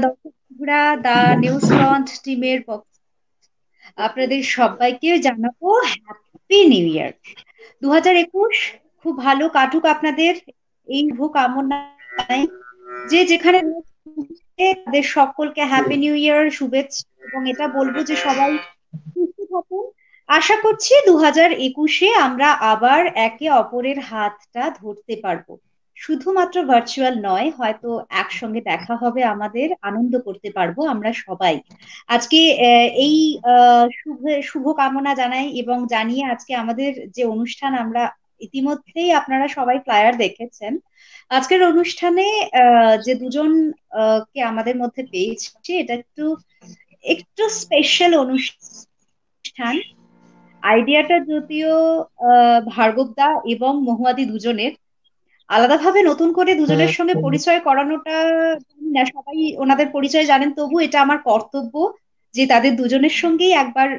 দর্শকরা the news launch টিমের আপনাদের সবাইকে জানাবো হ্যাপি নিউ ইয়ার 2021। খুব ভালো কাটুক আপনাদের, এই শুভ কামনায়। যে যেখানে রয়েছে তাদের সকলকে হ্যাপি নিউ ইয়ার শুভেচ্ছা, এবং এটা বলবো যে সবাই সুস্থ থাকুন। আশা করছি 2021-এ আমরা আবার একে অপরের হাতটা ধরতে পারবো। শুধুমাত্র ভার্চুয়াল নয়, হয়তো একসঙ্গে দেখা হবে, আমাদের আনন্দ করতে পারবো আমরা সবাই। আজকে এই শুভ শুভ কামনা জানাই এবং জানিয়ে আজকে আমাদের যে অনুষ্ঠান, আমরা ইতিমধ্যেই আপনারা সবাই ফ্লায়ার দেখেছেন। আজকের অনুষ্ঠানে যে দুজন কে আমাদের মধ্যে পেয়েছি, এটা একটু একটু স্পেশাল অনুষ্ঠান। আইডিয়াটা যদিও ভার্গব দা এবং মহুয়াদি দুজনের, আলাদাভাবে নতুন করে দুজনের সঙ্গে পরিচয় করানোটা জানি না, সবাই ওনাদের পরিচয় জানেন, তবু এটা আমার কর্তব্য যে তাদের দুজনের সঙ্গেই একবার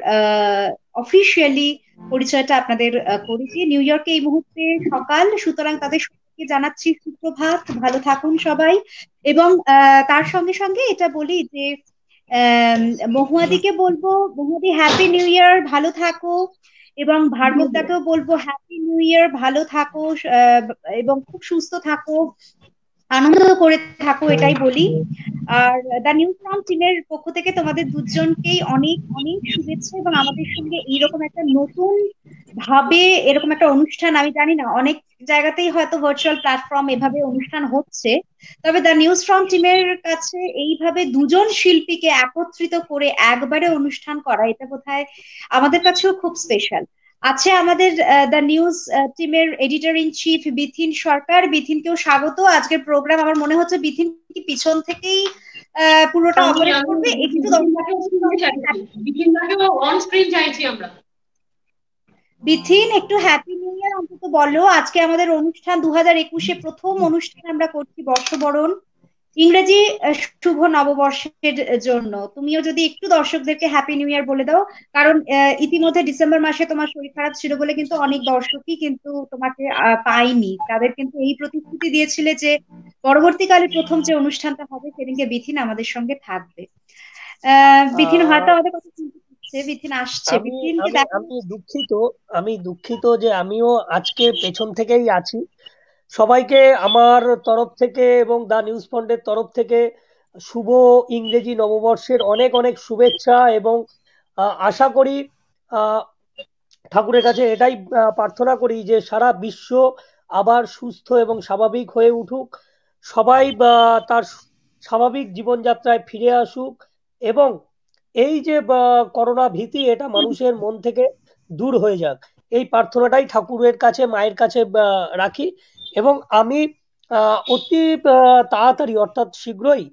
অফিসিয়ালি পরিচয়টা আপনাদের করে দিয়ে। নিউ ইয়র্কে এই মুহূর্তে সকাল, সুতরাং তাদের সবাইকে জানাচ্ছি সুপ্রভাত, ভালো থাকুন সবাই। এবং তার সঙ্গে সঙ্গে এটা বলি যে আহ মহুয়াদিকে বলবো, মহুয়াদি হ্যাপি নিউ ইয়ার, ভালো থাকো। এবং ভার্গবদাকেও বলবো হ্যাপি নিউ ইয়ার, ভালো থাকো, আহ, এবং খুব সুস্থ থাকো, আনন্দ করে থাকো, এটাই বলি। আর দ্য নিউজ ফ্রম টিমের পক্ষ থেকে তোমাদের দুজনকেই অনেক অনেক শুভেচ্ছা, এবং আমাদের সঙ্গে এইরকম একটা নতুন ভাবে এরকম একটা অনুষ্ঠান, আমি জানি না অনেক জায়গাতেই হয়তো ভার্চুয়াল প্ল্যাটফর্ম এভাবে অনুষ্ঠান হচ্ছে, তবে দ্য নিউজ ফ্রম টিমের কাছে এইভাবে দুজন শিল্পীকে একত্রিত করে একবারে অনুষ্ঠান করা, এটা বোধহয় আমাদের কাছেও খুব স্পেশাল। আছে আমাদের দ্য নিউজ টিমের এডিটর ইন চিফ বিথিন সরকার। বিথিনকেও স্বাগত আজকের প্রোগ্রাম। আমার মনে হচ্ছে বিথিন কি পিছন থেকেই পুরোটা আমি অপারেট আমি করবে, একটু বিপিনদাকেও দর্শকদের স্ক্রিনে সঙ্গে চাইছি, বিপিনদাকেও অন স্ক্রিন চাইছি আমরা। বিথিন একটু হ্যাপি নিউ ইয়ার অন্তত বলো। আজকে আমাদের অনুষ্ঠান 2021-এ প্রথম অনুষ্ঠান আমরা করছি বর্ষবরণ, ইংরেজি শুভ নববর্ষের জন্য। তুমিও যদি একটু দর্শকদেরকে হ্যাপি নিউ ইয়ার বলে দাও, কারণ ইতিমধ্যে ডিসেম্বর মাসে তোমার শরীর খারাপ ছিল বলে কিন্তু অনেক দর্শকই কিন্তু তোমাকে পায়নি, তাদের কিন্তু এই প্রতিশ্রুতি দিয়েছিলে যে পরবর্তীকালে প্রথম যে অনুষ্ঠানটা হবে সেদিনকে বিথিন আমাদের সঙ্গে থাকবে। বিথিন হয়তো আহ আমাদের কথা শুনতে পাচ্ছে, বিথিন আসছে, আমি বিথিনকে আমি দেখা। আমি দুঃখিত। আমি দুঃখিত যে আমিও আজকে পেছন থেকেই আছি। সবাইকে আমার তরফ থেকে এবং দা নিউজ ফন্ডের তরফ থেকে শুভ ইংরেজি নববর্ষের অনেক অনেক শুভেচ্ছা, এবং আশা করি, আহ, ঠাকুরের কাছে এটাই প্রার্থনা করি যে সারা বিশ্ব আবার সুস্থ এবং স্বাভাবিক হয়ে উঠুক। সবাই তার স্বাভাবিক জীবনযাত্রায় ফিরে আসুক, এবং এই যে করোনা ভীতি, এটা মানুষের মন থেকে দূর হয়ে যাক, এই প্রার্থনাটাই ঠাকুরের কাছে, মায়ের কাছে রাখি। এবং আমি অতি তাড়াতাড়ি, অর্থাৎ শীঘ্রই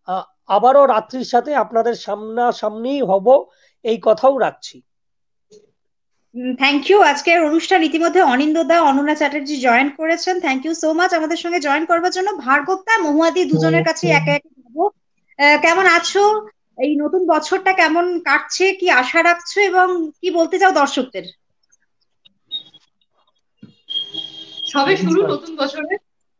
আহ, আবারও রাত্রির সাথে আপনাদের সামনাসামনি হব, এই কথাও রাখছি। Thank you. আজকের অনুষ্ঠান ইতিমধ্যে অনিন্দ্যদা, অনন্যা চ্যাটার্জি জয়েন করেছেন, থ্যাংক ইউ সো মাচ আমাদের সঙ্গে জয়েন করবার জন্য। ভার্গবদা, মহুয়াদি দুজনের কাছে একে একে যাবো। কেমন আছো? এই নতুন বছরটা কেমন কাটছে, কি আশা রাখছো এবং কি বলতে চাও দর্শকদের? সবে শুরু নতুন বছরে,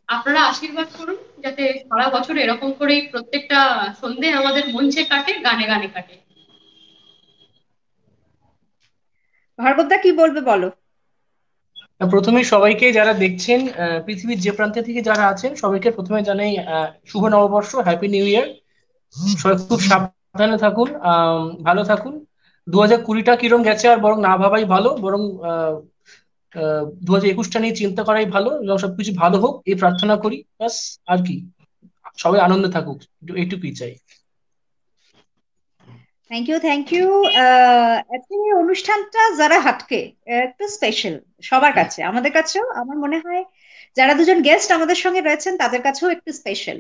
আপনারা আশীর্বাদ করুন যাতে সারা বছর এরকম করেই প্রত্যেকটা সন্ধে আমাদের মঞ্চে কাটে, গানে গানে কাটে। ভার্গবদা কি বলবে বলো। প্রথমে সবাইকে যারা দেখছেন, পৃথিবীর যে প্রান্তে থেকে যারা আছেন সবাইকে প্রথমে জানাই শুভ নববর্ষ, হ্যাপি নিউ ইয়ার। সবাই খুব সাবধানে থাকুন, ভালো থাকুন। 2020টা কিরম গেছে আর বরং না ভাবাই ভালো, বরং 2021টা নিয়ে চিন্তা করাই ভালো, এবং সবকিছু ভালো হোক এই প্রার্থনা করি, ব্যাস। আর কি, সবাই আনন্দে থাকুক, এইটুকুই চাই। Thank you, thank you. আজকের এই অনুষ্ঠানটা যারা হাটকে একটু স্পেশাল সবার কাছে, আমাদের কাছেও আমার মনে হয় যারা দুজন গেস্ট আমাদের সঙ্গে রয়েছেন তাদের কাছেও একটু স্পেশাল,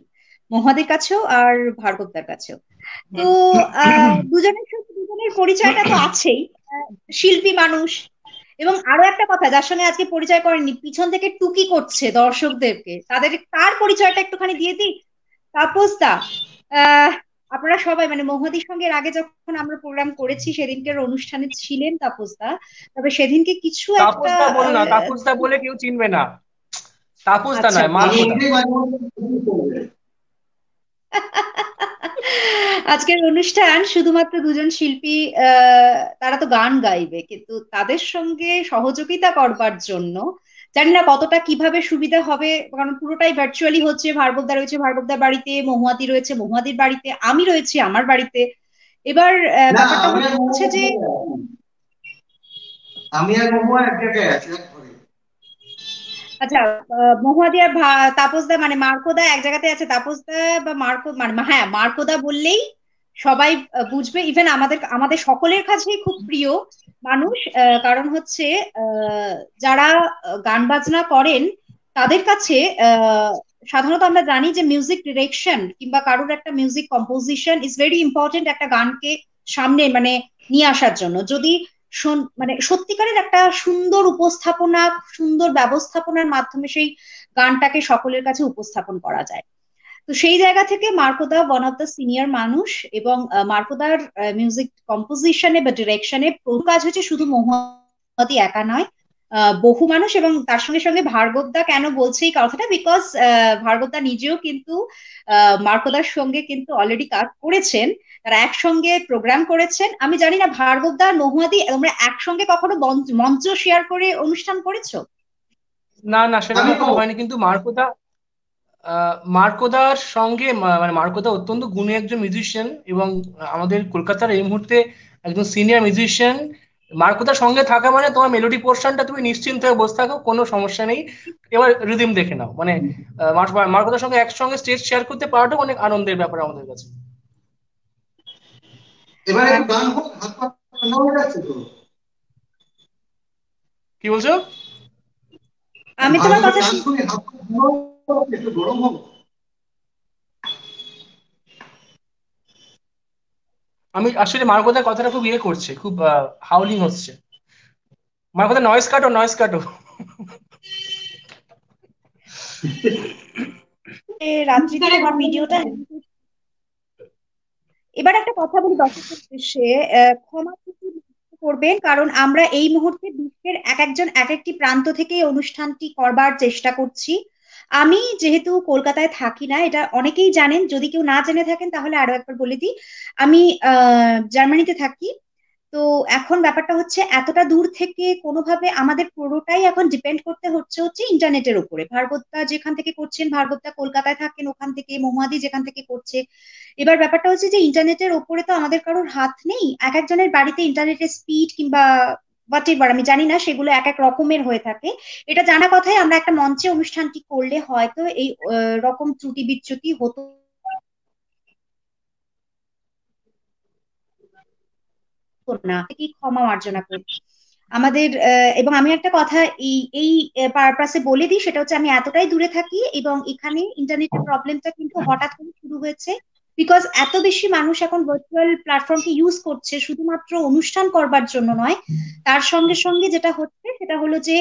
মহাদের কাছেও আর ভার্গবদার কাছেও। তো দুজনের সাথে দুজনের পরিচয়টা তো আছেই, শিল্পী মানুষ। এবং আরো একটা কথা, যার সঙ্গে আজকে পরিচয় করেননি, পিছন থেকে টুকি করছে দর্শকদেরকে, তার পরিচয়টা একটুখানি দিয়ে দিই। তাপস দা, আহ আপনারা সবাই মানে মহুয়াদির সঙ্গে এর আগে যখন আমরা প্রোগ্রাম করেছি সেদিনকের অনুষ্ঠানে ছিলেন তাপস দা, তবে সেদিনকে কিছু একটা তাপসদা বল না, তাপসদা বলে কেউ চিনবে না। তাপস দা আচ্ছা নয়, বেশ। আমি মার্কো দা। এটাই মাঝে মধ্যে করবেন। আজকের অনুষ্ঠান শুধুমাত্র দুজন শিল্পী তারা তো গান গাইবে, কিন্তু তাদের সঙ্গে সহযোগিতা করবার জন্য জানি না কতটা কিভাবে সুবিধা হবে, কারণ পুরোটাই ভার্চুয়ালি হচ্ছে। ভার্গবদা রয়েছে ভার্গবদার বাড়িতে, মহুয়াদি রয়েছে মহুয়াদির বাড়িতে, আমি রয়েছি আমার বাড়িতে। এবার না, ব্যাপারটা আমি আর হচ্ছে মহুয়া এক যে জায়গায় আছি। আমি আর মহুয়া এক জায়গায় আছি, এক ঘরে। আচ্ছা, মহুয়াদি আর তাপসদা মানে মার্কোদা এক জায়গাতে আছে। তাপসদা বা মার্কো মানে হ্যাঁ মার্কোদা বললেই সবাই বুঝবে, ইভেন আমাদের আমাদের সকলের কাছেই খুব প্রিয় মানুষ। কারণ হচ্ছে আহ, যারা গান বাজনা করেন তাদের কাছে সাধারণত আমরা জানি যে মিউজিক ডিরেকশন কিংবা কারোর একটা music composition is very important একটা গানকে সামনে মানে নিয়ে আসার জন্য। যদি মানে সত্যিকারের একটা সুন্দর উপস্থাপনা, সুন্দর ব্যবস্থাপনার মাধ্যমে সেই গানটাকে সকলের কাছে উপস্থাপন করা যায়। তো সেই জায়গা থেকে মার্কোদা ওয়ান অফ দ্য সিনিয়র মানুষ, এবং মার্কোদার মিউজিক কম্পোজিশনে বা ডিরেকশনে প্রথম কাজ হচ্ছে শুধু মহুয়াদি একা নয়, বহু মানুষ। এবং তার সঙ্গে সঙ্গে ভার্গবদা কেন বলছি এই কথাটা, বিকজ ভার্গবদা নিজেও কিন্তু মার্কোদার সঙ্গে কিন্তু অলরেডি কাজ করেছেন, তারা একসঙ্গে প্রোগ্রাম করেছেন। আমি জানি না ভার্গবদা আর মহুয়াদি তোমরা একসঙ্গে কখনো মঞ্চ শেয়ার করে অনুষ্ঠান করেছো? না না, সেটা আমি তো কখনো হয়নি, কিন্তু মার্কোদা মার্কোদার সঙ্গে মানে মার্কোদা অত্যন্ত গুণী একজন মিউজিশিয়ান, এবং আমাদের কলকাতার এই মুহূর্তে একজন সিনিয়র মিউজিশিয়ান। মার্কোদার সঙ্গে থাকা মানে তোমার মেলোডি পোর্শনটা তুমি নিশ্চিন্ত হয়ে বসে থাকো, কোনো সমস্যা নেই। এবার রিদিম দেখে নাও, মানে মার্কোদার সঙ্গে একসঙ্গে স্টেজ শেয়ার করতে পারাটাও অনেক আনন্দের ব্যাপার আমাদের কাছে। এবার আহ, একটু গান হোক, হাত পা ঠান্ডা হয়ে যাচ্ছে তো। কি বলছো? আমি তোমার ভার্গবের কথা গান শুনে হাত পা ঠান্ডা হয়ে যাচ্ছে, একটু গরম হোক। আমি আসলে মার্কোদার কথাটা খুব ইয়ে করছে, খুব হাউলিং হচ্ছে। মার্কোদা নয়েজ কাটো, নয়েজ কাটো। রাত্রিতে তোমার ভিডিওটা। এবার একটা কথা বলি দর্শকদের উদ্দেশ্যে, ক্ষমা করবেন, কারণ আমরা এই মুহূর্তে বিশ্বের এক একজন এক একটি প্রান্ত থেকে এই অনুষ্ঠানটি করবার চেষ্টা করছি। আমি যেহেতু কলকাতায় থাকি না, এটা অনেকেই জানেন, যদি কেউ না জেনে থাকেন তাহলে আরো একবার বলে দিই। আমি জার্মানিতে থাকি। তো এখন ব্যাপারটা হচ্ছে এতটা দূর থেকে কোনোভাবে আমাদের পুরোটাই এখন ডিপেন্ড করতে হচ্ছে হচ্ছে ইন্টারনেটের উপরে। ভার্গবদা যেখান থেকে করছেন, ভার্গবদা কলকাতায় থাকেন, ওখান থেকে মহুয়াদি যেখান থেকে করছে। এবার ব্যাপারটা হচ্ছে যে ইন্টারনেটের ওপরে তো আমাদের কারোর হাত নেই। এক একজনের বাড়িতে ইন্টারনেটের স্পিড কিংবা হোয়াট এভার আমি জানি না, সেগুলো এক এক রকমের হয়ে থাকে। এটা জানা কথাই, আমরা একটা মঞ্চে অনুষ্ঠানটি করলে হয়তো এই রকম ত্রুটি বিচ্যুতি হতো না, কি ক্ষমা মার্জনা করি আমাদের। এবং আমি একটা কথা এই এই পারপাসে বলে দিই, সেটা হচ্ছে আমি এতটাই দূরে থাকি এবং এখানে ইন্টারনেটের প্রবলেমটা কিন্তু হঠাৎ করে শুরু হয়েছে, বিকজ এত বেশি মানুষ এখন ভার্চুয়াল প্ল্যাটফর্মকে ইউজ করছে শুধুমাত্র অনুষ্ঠান করবার জন্য নয়। তার সঙ্গে সঙ্গে যেটা হচ্ছে সেটা হলো যে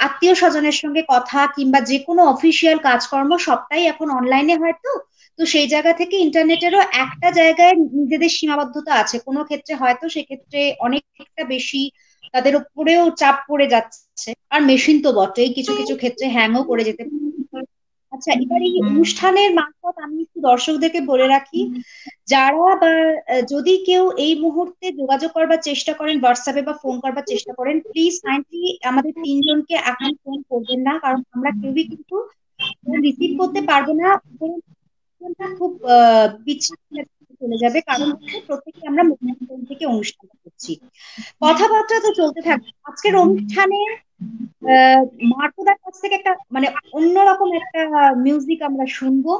আত্মীয় স্বজনের সঙ্গে কথা কিংবা যে কোনো অফিসিয়াল কাজকর্ম সবটাই এখন অনলাইনে হয়। তো তো সেই জায়গা থেকে ইন্টারনেটেরও একটা জায়গায় নিজেদের সীমাবদ্ধতা আছে, কোনো ক্ষেত্রে হয়তো সেক্ষেত্রে অনেকটা বেশি তাদের উপরেও চাপ পড়ে যাচ্ছে। আর মেশিন তো বটেই, কিছু কিছু ক্ষেত্রে হ্যাংও করে যেতে পারে। আচ্ছা, এবার এই অনুষ্ঠানের মারফত আমি একটু দর্শকদেরকে বলে রাখি, যারা বা যদি কেউ এই মুহূর্তে যোগাযোগ করবার চেষ্টা করেন, হোয়াটসঅ্যাপে বা ফোন করবার চেষ্টা করেন, প্লিজ কাইন্ডলি আমাদের তিনজনকে এখন ফোন করবেন না, কারণ আমরা কেউই কিন্তু ফোন রিসিভ করতে পারবো না। ফোনটা খুব বিচ্ছিন্ন চলে যাবে, কারণ হচ্ছে প্রত্যেকে আমরা মোবাইল ফোন থেকে অনুষ্ঠান করছি। কথাবার্তা তো চলতে থাকবে। আজকের অনুষ্ঠানে আহ মার্কোদার কাছ থেকে একটা মানে অন্যরকম একটা মিউজিক আমরা শুনবো,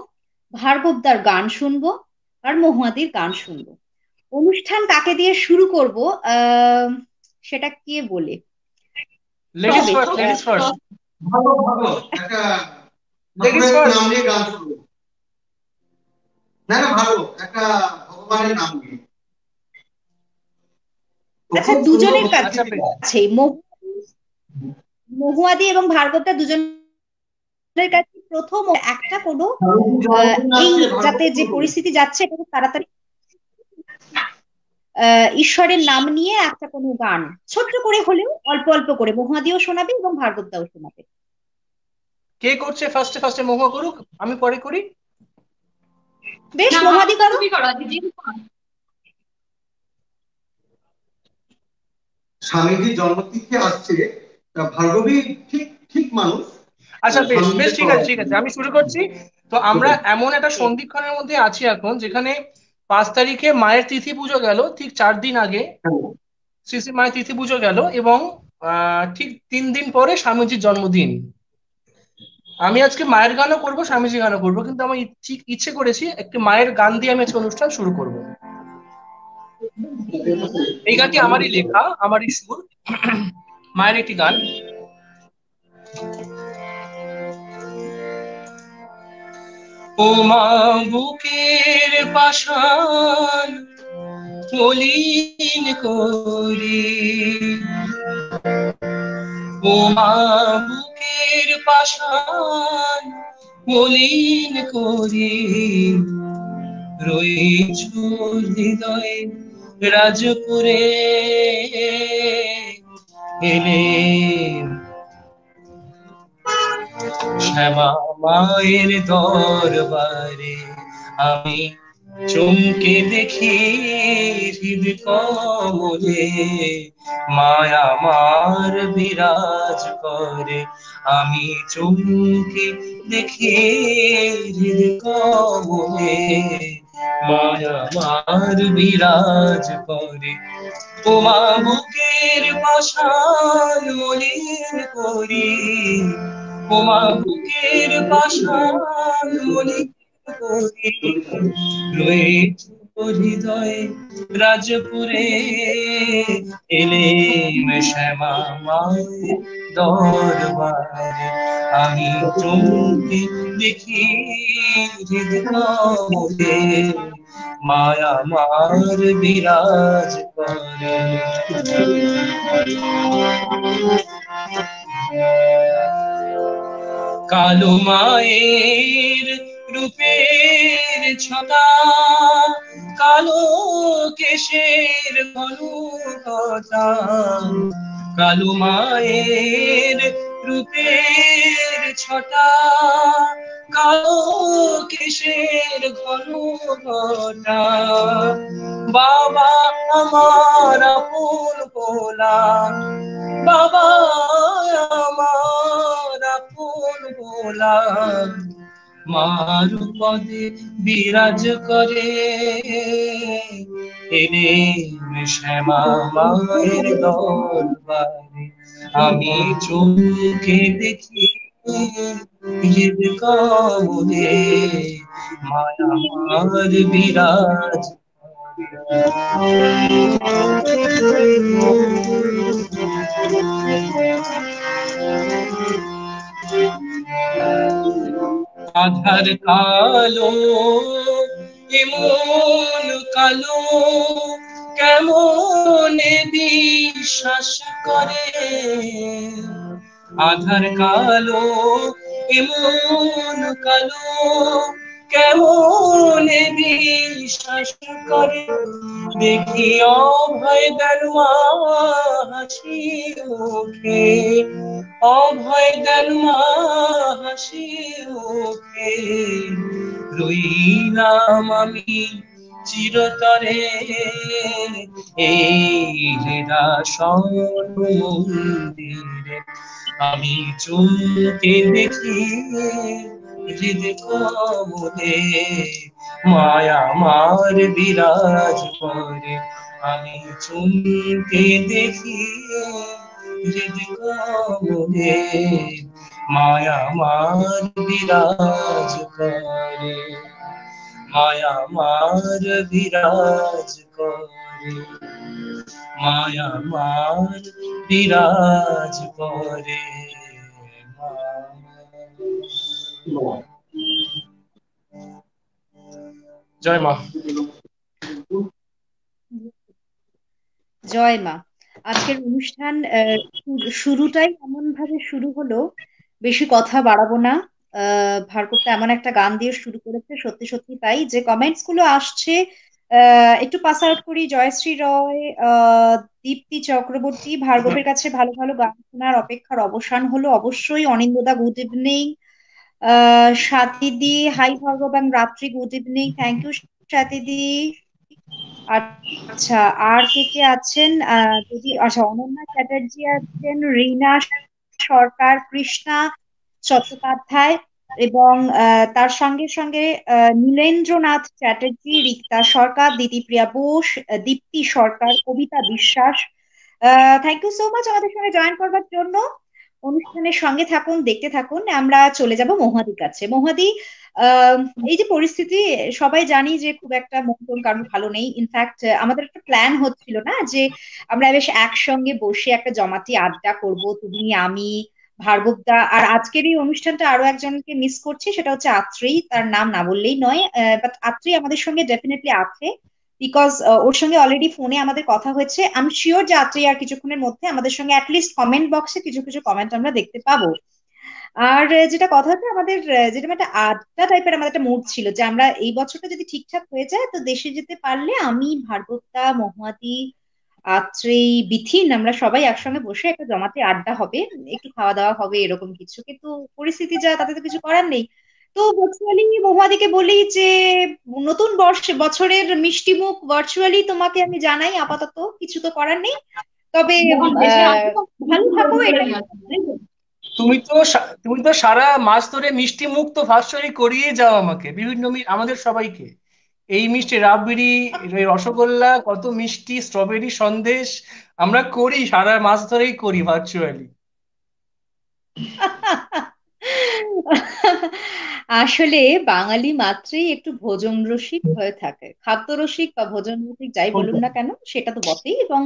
ভার্গবদার গান শুনবো, আর মহুয়াদির গান শুনবো। অনুষ্ঠান কাকে দিয়ে শুরু করব আহ সেটা কে বলে। লেডিস তবে ফার্স্ট, লেডিস ফার্স্ট। ভালো ভালো একটা লেডিস ঠাকুরের ফার্স্ট। নাম নিয়ে গান শুরু। না না, ভালো একটা ভগবানের নাম নিয়ে। তো আচ্ছা, খুব সুন্দর দুজনের আচ্ছা, উপস্থিতি। কাছে মহুয়াদি এবং ভার্গবদা দুজনের কাছে প্রথম একটা কোনো এই যাতে যে পরিস্থিতি যাচ্ছে এটা খুব তাড়াতাড়ি ঈশ্বরের নাম নিয়ে একটা কোনো গান ছোট্ট করে হলেও অল্প অল্প করে মহুয়াদিও শোনাবে এবং ভার্গবদাও শোনাবে। কে করছে ফার্স্টে? ফার্স্টে মহুয়া করুক, আমি পরে করি। বেশ, না, মহাদি করো। তুমি করো, দিদি। স্বামীজির জন্মতিথি আসছে, তা ভার্গবী ঠিক ঠিক মানুষ আচ্ছা, বেশ বেশ, স্বামীজিকে ঠিক করা আছে ঠিক উচিত। আছে, আমি শুরু করছি। তো ঠিক আমরা আছে। এমন একটা সন্ধিক্ষণের মধ্যে আছি এখন, যেখানে 5 তারিখে মায়ের তিথি পুজো গেল, ঠিক 4 দিন আগে হ্যাঁ, শ্রী শ্রী মায়ের তিথি পুজো গেল, এবং ঠিক 3 দিন পরে স্বামীজির জন্মদিন। আমি আজকে মায়ের গানও করবো, স্বামীজি গানও করবো, কিন্তু আমি ঠিক ইচ্ছে করেছি একটি মায়ের গান দিয়ে আমি আজকে অনুষ্ঠান শুরু করব। এই গানটি আমারই লেখা, আমারই সুর, মায়ের একটি গান। ও মা বুকের পাশান মলিন করি, ও মা বুকের পাশান মলিন করি, রয়েছ হৃদয়ে রাজপুরে, এলে শ্যামা মায়ের দরবারে, আমি চমকে দেখি হৃদ কমলে, মায়া আমার বিরাজ করে, আমি চমকে দেখি হৃদ কমলে, মায়া আমার বিরাজ করে। ও মা বুকের পাশান মলিন করি, ও মা বুকের পাশান মলিন করি, রয়েছে হৃদয়ে রাজপুরে, এলে শ্যামা মায়ের দরবারে, আমি চমকে দেখি হৃদ কমলে, মায়া আমার বিরাজ করে। কালো মায়ের রূপের ছটা, কালো কেশের ঘনঘটা, কালো মায়ের রূপের ছটা, কালো কেশের ঘনঘটা, বাবা আমার আপন ভোলা, বাবা আমার আপন ভোলা, মার পদে বিরাজ করে, এলে শ্যামা মায়ের দরবারে, আমি চোখে দেখি হৃদ কমলে, মায়া আমার বিরাজ আধার কালো, এমন কালো, কেমন বিশ্বাস করে, আধার কালো, এমন কালো, কেমন বিশ্বাস করে, দেখি অভয় দেন মা হাসি মুখে, অভয় দেন মা হাসি মুখে, রইলাম আমি চিরতরে এই হৃদাসন মন্দিরে, আমি চমকে দেখি হৃদ কমলে, মায়া আমার বিরাজ করে, আমি চমকে দেখি হৃদ কমলে, মায়া আমার বিরাজ করে, মায়া আমার বিরাজ করে, মায়া আমার বিরাজ করে। জয় মা। জয় মা। আজকের অনুষ্ঠান শুরুটাই এমন ভাবে শুরু হলো, বেশি কথা বাড়াবো না। ভার্গবটা এমন একটা গান দিয়ে শুরু করেছে, সত্যি সত্যি তাই। যে কমেন্টস গুলো আসছে একটু পাস আউট করি। জয়শ্রী রয়, দীপ্তি চক্রবর্তী, ভার্গবের কাছে ভালো ভালো গান শোনার অপেক্ষার অবসান হলো। অবশ্যই। অনিন্দদা, গুড ইভিনিং। স্বাতীদি, হাই ভগবান রাত্রি, গুড ইভিনিং, থ্যাংক ইউ স্বাতীদি। আচ্ছা, আর কে কে আছেন? যদি আচ্ছা, অনন্যা চ্যাটার্জি আছেন, রিনা সরকার, কৃষ্ণা চট্টোপাধ্যায়, এবং তার সঙ্গে সঙ্গে নীলেন্দ্রনাথ চ্যাটার্জি, রিক্তা সরকার, দিতিপ্রিয়া বোস, দীপ্তি সরকার, কবিতা বিশ্বাস। থ্যাংক ইউ সো মাচ আমাদের সঙ্গে জয়েন করবার জন্য। অনুষ্ঠানের সঙ্গে থাকুন, দেখতে থাকুন। আমরা চলে যাব মহুয়াদির কাছে। মহুয়াদি, আহ, এই যে পরিস্থিতি, সবাই জানি যে খুব একটা মন টন কারণ ভালো নেই। ইনফ্যাক্ট আমাদের একটা প্ল্যান হচ্ছিল না যে আমরা বেশ একসঙ্গে বসে একটা জমাটি আড্ডা করব, তুমি আমি ভার্গবদা। আর আজকের এই অনুষ্ঠানটা আরো একজনকে মিস করছি, সেটা হচ্ছে আত্রেই, তার নাম না বললেই নয়। বাট আত্রেই আমাদের সঙ্গে ডেফিনেটলি আছে, বিকজ ওর সঙ্গে অলরেডি ফোনে আমাদের কথা হয়েছে। আমি শিওর যে আত্রেই আর কিছুক্ষণের মধ্যে আমাদের সঙ্গে অ্যাটলিস্ট কমেন্ট বক্সে কিছু কিছু কমেন্ট আমরা দেখতে পাবো। আর যেটা কথা হচ্ছে আমাদের, যেটা একটা আড্ডা টাইপের আমাদের একটা মুড ছিল যে আমরা এই বছরটা যদি ঠিকঠাক হয়ে যায় তো দেশে যেতে পারলে আমি, ভার্গবদা, মহুয়াদি, আত্রেই, বিথিন, আমরা সবাই একসঙ্গে বসে একটা জমাতে আড্ডা হবে, একটু খাওয়া দাওয়া হবে, এরকম কিছু। কিন্তু পরিস্থিতি যা, তাতে তো কিছু করার নেই। তো ভার্চুয়ালি মহুয়াদিকে বলি যে নতুন বছরের মিষ্টি মুখ ভার্চুয়ালি তোমাকে আমি জানাই। আপাতত কিছু তো করার নেই, তবে যখন দেশে আহ আসবো ভালো থাকো, এটা। ভার্চুয়ালি আসবো। তুমি তো সারা মাস ধরে মিষ্টি মুখ তো ভার্চুয়ালি করিয়ে যাও আমাকে বিভিন্ন আমাদের সবাইকে। এই মিষ্টি রাবড়ি, এই রসগোল্লা, কত মিষ্টি, স্ট্রবেরি সন্দেশ আমরা করি, সারা মাস ধরেই করি ভার্চুয়ালি। আসলে বাঙালি মাত্রই একটু ভোজন রসিক হয়ে থাকে, খাদ্য রসিক বা ভোজন রসিক যাই বলুন না কেন, সেটা তো বটেই। এবং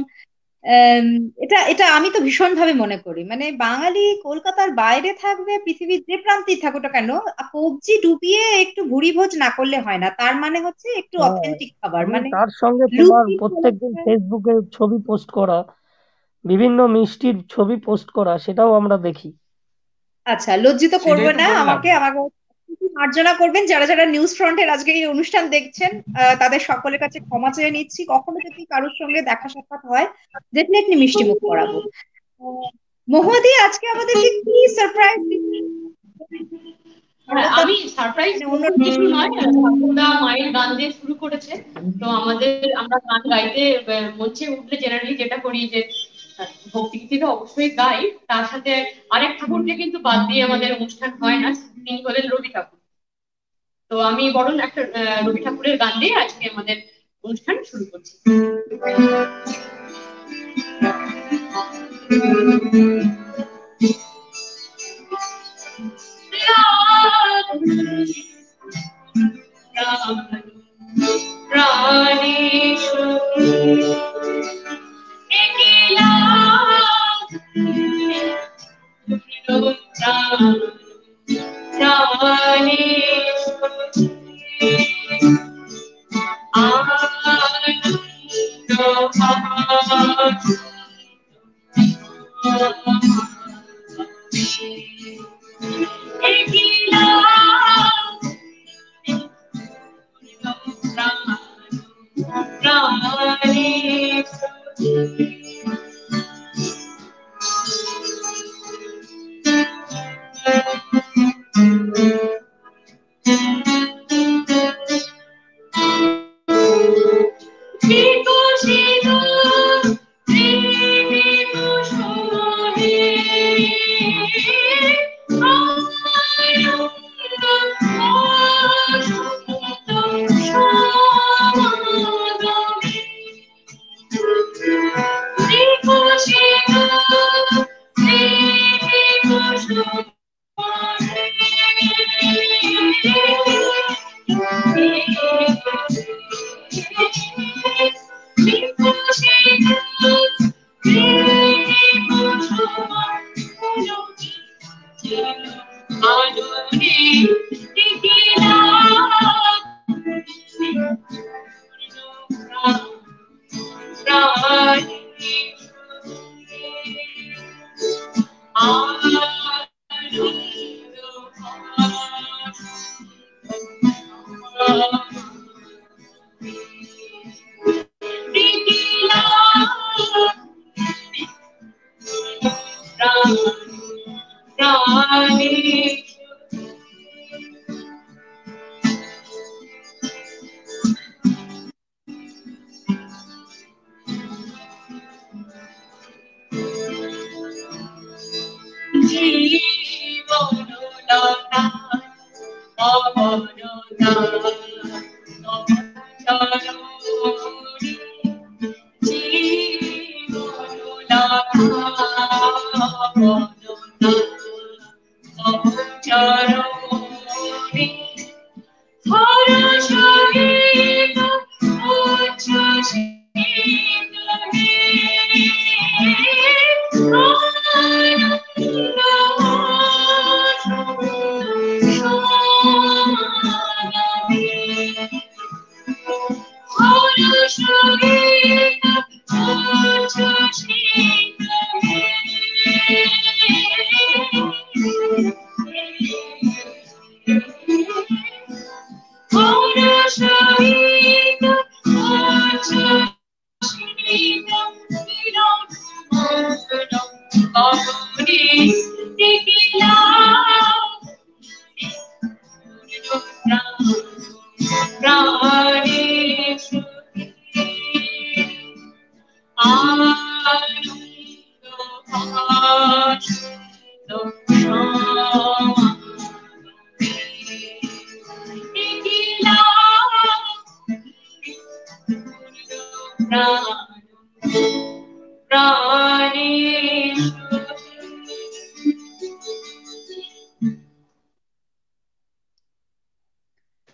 আম, এটা এটা আমি তো ভীষণ ভাবে মনে করি, মানে বাঙালি কলকাতার বাইরে থাকবে, পৃথিবীর যে প্রান্তেই থাকুক না কেন, কবজি ডুবিয়ে একটু ভুড়ি ভোজ না করলে হয় না। তার মানে হচ্ছে একটু হ্যাঁ, অথেন্টিক খাবার, আমি মানে তার সঙ্গে তোমার লুচি প্রত্যেকদিন ছোলা। ফেসবুকে ছবি পোস্ট করা, বিভিন্ন মিষ্টির ছবি পোস্ট করা, সেটাও আমরা দেখি। আচ্ছা, লজ্জিত সেটাই করবে তো না বললাম। আমাকে, আমাকে মার্জনা করবেন। যারা যারা নিউজ ফ্রন্টের আজকে এই অনুষ্ঠান দেখছেন, তাদের সকলের কাছে ক্ষমা চেয়ে নিচ্ছি। কখনো যদি কারোর সঙ্গে দেখা সাক্ষাৎ হয়, ডেফিনেটলি মিষ্টি মুখ করাবো। আহ, মহুয়াদি, আজকে আমাদেরকে কি সারপ্রাইজ দিচ্ছেন? হ্যাঁ, আমি সারপ্রাইজ মানে অন্য। নতুন কিছু নয়, ঠাকুরদা মায়ের গান দিয়ে শুরু করেছে। তো আমরা গান গাইতে মঞ্চে উঠলে জেনারেলি যেটা করি যে ভক্তিগীতি তো অবশ্যই গাই, তার সাথে আরেক ঠাকুরকে কিন্তু বাদ দিয়ে আমাদের অনুষ্ঠান হয় না, তিনি হলেন রবি ঠাকুর। তো আমি বরং একটা রবি ঠাকুরের গান দিয়ে আজকে আমাদের অনুষ্ঠান শুরু করছি।